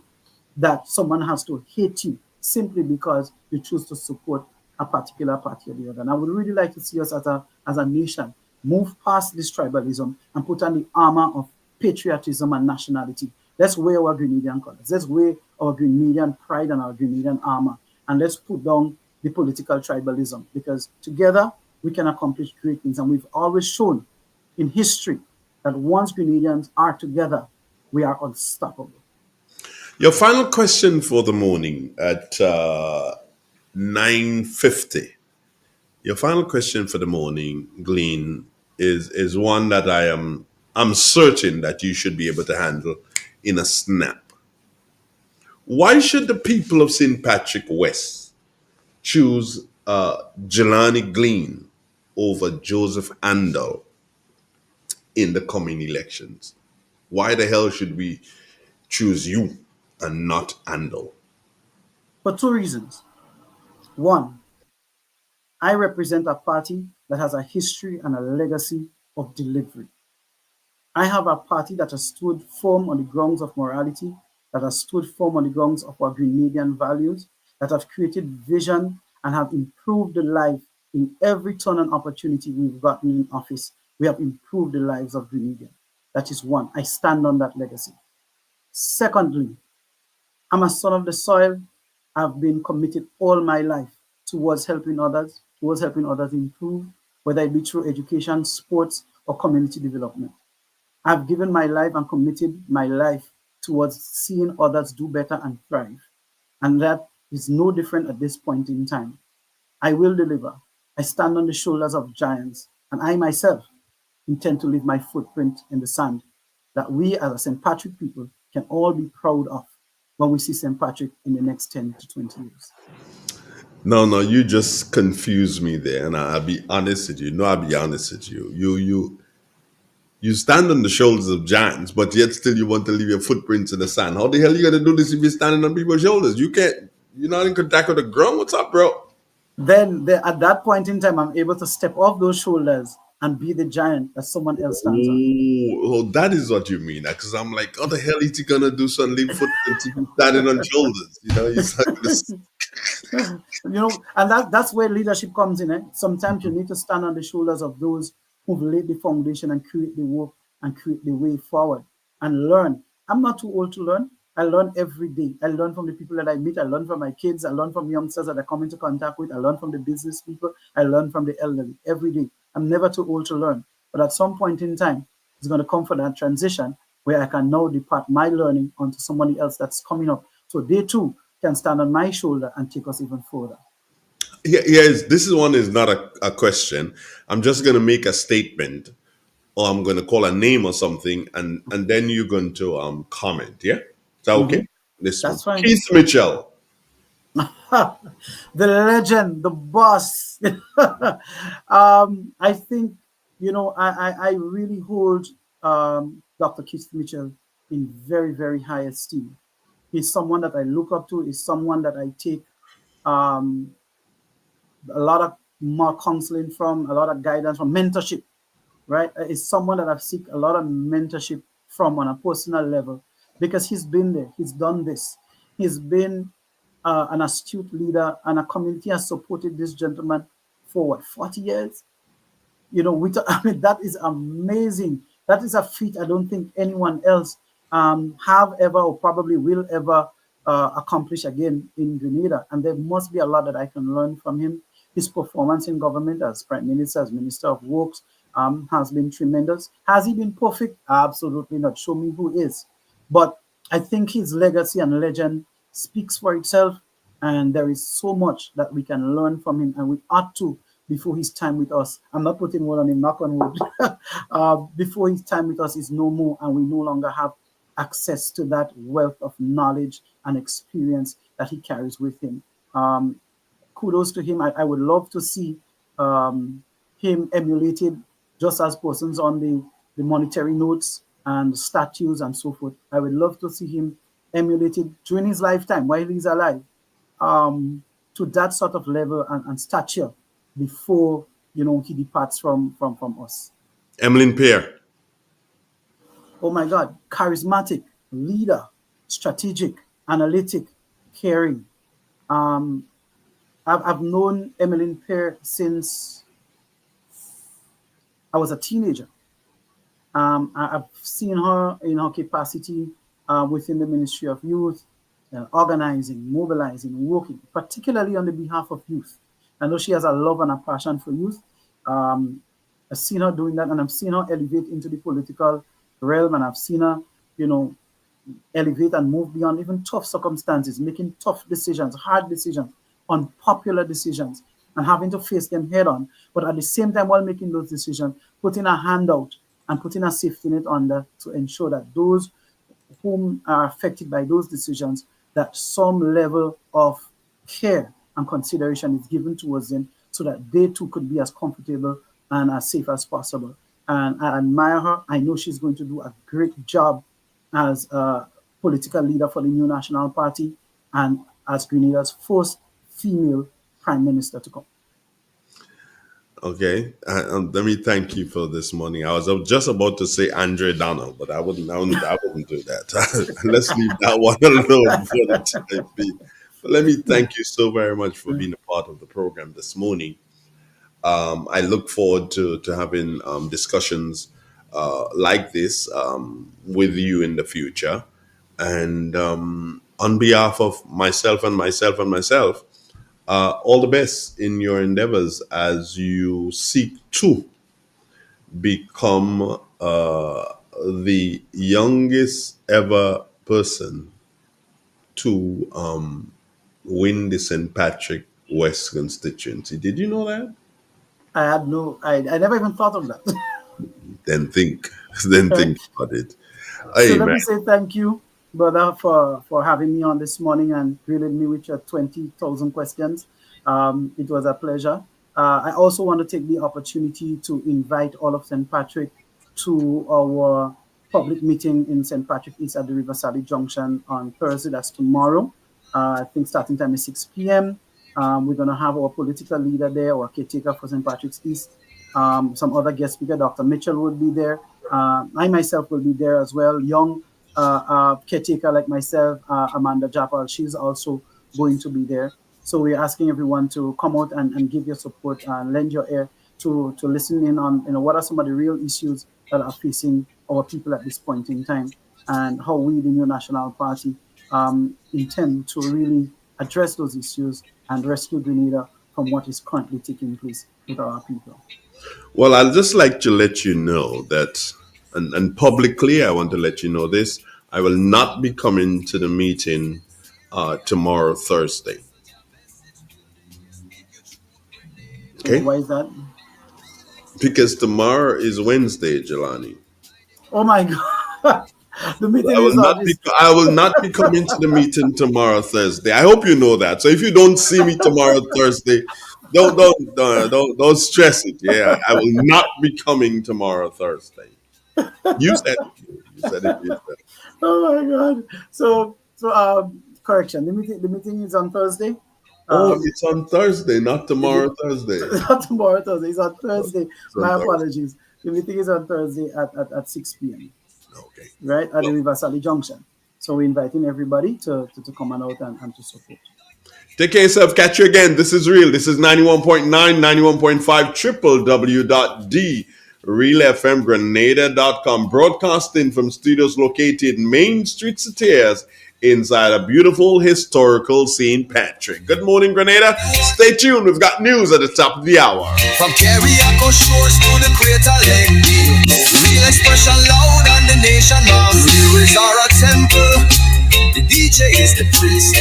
that someone has to hate you simply because you choose to support a particular party or the other. And I would really like to see us as a nation move past this tribalism and put on the armor of patriotism and nationality. Let's wear our Grenadian colors. Let's wear our Grenadian pride and our Grenadian armor. And let's put down the political tribalism, because together we can accomplish great things. And we've always shown in history that once Grenadians are together, we are unstoppable. Your final question for the morning at 9:50. Your final question for the morning, Glean, is one that I'm certain that you should be able to handle in a snap. Why should the people of St. Patrick West choose Galani Glean over Joseph Andal in the coming elections? Why the hell should we choose you and not Andal? For two reasons. One, I represent a party that has a history and a legacy of delivery. I have a party that has stood firm on the grounds of morality, that has stood firm on the grounds of our Grenadian values, that have created vision and have improved the life in every turn and opportunity we've gotten in office. We have improved the lives of Grenadians. That is one. I stand on that legacy. Secondly, I'm a son of the soil. I've been committed all my life towards helping others improve, whether it be through education, sports, or community development. I've given my life and committed my life towards seeing others do better and thrive. And that is no different at this point in time. I will deliver. I stand on the shoulders of giants, and I myself intend to leave my footprint in the sand that we as a St. Patrick people can all be proud of when we see St. Patrick in the next 10 to 20 years. No, you just confuse me there, and I'll be honest with you. No, I'll be honest with you. You stand on the shoulders of giants, but yet still you want to leave your footprints in the sand. How the hell you gonna do this if you're standing on people's shoulders? You can't. You're not in contact with the ground. What's up, bro? Then at that point in time, I'm able to step off those shoulders and be the giant that someone else stands on. Oh, that is what you mean. Because I'm like, how the hell is he gonna do some leave footprints if he's standing on shoulders? You know, he's not gonna. And that's where leadership comes in. Sometimes you need to stand on the shoulders of those who've laid the foundation and create the work and create the way forward and learn. I'm not too old to learn. I learn every day. I learn from the people that I meet. I learn from my kids. I learn from youngsters that I come into contact with. I learn from the business people. I learn from the elderly every day. I'm never too old to learn. But at some point in time, it's going to come for that transition where I can now depart my learning onto somebody else that's coming up. So they too can stand on my shoulder and take us even further. Yes, this one is not a question. I'm just going to make a statement, or I'm going to call a name or something, and then you're going to comment. Yeah, is that okay? This That's one, fine. Keith Mitchell. The legend, the boss. I think I really hold Dr. Keith Mitchell in very, very high esteem. He's someone that I look up to. He's someone that I take a lot of more counseling from, a lot of guidance from, mentorship, right? It's someone that I've seek a lot of mentorship from on a personal level because he's been there, he's done this. He's been an astute leader, and a community has supported this gentleman for what, 40 years? That is amazing. That is a feat I don't think anyone else have ever or probably will ever accomplish again in Grenada. And there must be a lot that I can learn from him. His performance in government as Prime Minister, as Minister of Works, has been tremendous. Has he been perfect? Absolutely not. Show me who is. But I think his legacy and legend speaks for itself, and there is so much that we can learn from him, and we ought to before his time with us. I'm not putting word on him, knock on wood. Before his time with us is no more, and we no longer have access to that wealth of knowledge and experience that he carries with him. Kudos to him. I would love to see him emulated just as persons on the monetary notes and statues and so forth. I would love to see him emulated during his lifetime while he's alive to that sort of level and stature before he departs from us. Emmeline Pear. Oh my God, charismatic, leader, strategic, analytic, caring. I've known Emmeline Pear since I was a teenager. I've seen her in her capacity within the Ministry of Youth. organizing, mobilizing, working, particularly on the behalf of youth. I know she has a love and a passion for youth. I've seen her doing that, and I've seen her elevate into the political realm, and I've seen her, elevate and move beyond even tough circumstances, making tough decisions, hard decisions, unpopular decisions, and having to face them head on. But at the same time, while making those decisions, putting a hand out and putting a safety net under to ensure that those whom are affected by those decisions, that some level of care and consideration is given towards them so that they too could be as comfortable and as safe as possible. And I admire her. I know she's going to do a great job as a political leader for the new National Party and as Grenada's first female Prime Minister to come. Okay, let me thank you for this morning. I was just about to say Andre Donald, but I wouldn't do that. Let's leave that one alone for the time being. But let me thank you so very much for being a part of the program this morning. I look forward to having discussions like this with you in the future. And on behalf of myself, all the best in your endeavors as you seek to become the youngest ever person to win the St. Patrick West constituency. Did you know that? I never even thought of that. Then think about it. So let me say thank you, brother, for having me on this morning and grilling me with your 20,000 questions. It was a pleasure. I also want to take the opportunity to invite all of St. Patrick to our public meeting in St. Patrick East at the River Sally Junction on Thursday. That's tomorrow. I think starting time is 6 p.m. We're going to have our political leader there, our caretaker for St. Patrick's East. Some other guest speaker, Dr. Mitchell, will be there. I myself will be there as well. Young caretaker like myself, Amanda Japal, she's also going to be there. So we're asking everyone to come out and give your support and lend your ear to listen in on what are some of the real issues that are facing our people at this point in time, and how we, the new National Party, intend to really address those issues and rescue Grenada from what is currently taking place with our people. Well, I'd just like to let you know that, and publicly, I want to let you know this, I will not be coming to the meeting tomorrow, Thursday. Okay. Why is that? Because tomorrow is Wednesday, Galani. Oh my God. The meeting I will not be coming to the meeting tomorrow, Thursday. I hope you know that. So if you don't see me tomorrow, Thursday, don't stress it. Yeah, I will not be coming tomorrow, Thursday. You said it. You said it yourself. Oh my God. So correction. The meeting is on Thursday. It's on Thursday, not tomorrow, Thursday. Not tomorrow, Thursday. It's on Thursday. My Thursday. Apologies. The meeting is on Thursday at 6 p.m. Okay. Right at the River Sally Junction. So we're inviting everybody to come on out and to support. Take care of yourself. Catch you again. This is real. This is 91.9, 91.5, www.realfmgrenada.com. Broadcasting from studios located Main Street Satiers inside a beautiful historical St. Patrick. Good morning, Grenada. Stay tuned. We've got news at the top of the hour. From Carriaco shores to the Crater Lake, real expression loud and the nation loves. Lyrics are a temple, the DJ is the priest.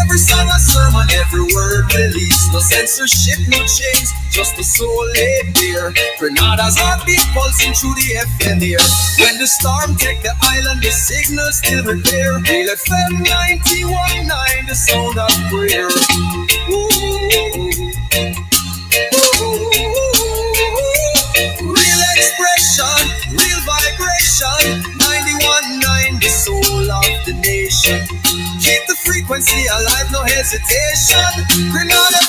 Every song a sermon, every word released. No censorship, no chains, just the soul laid bare. Grenada's heartbeat pulsing through the FM here. When the storm take the island, the signal still repair. Real FM 91.9, the sound of prayer. Real expression, real vibration. 91.9, the soul of the nation. Keep the frequency alive, no hesitation. Grenada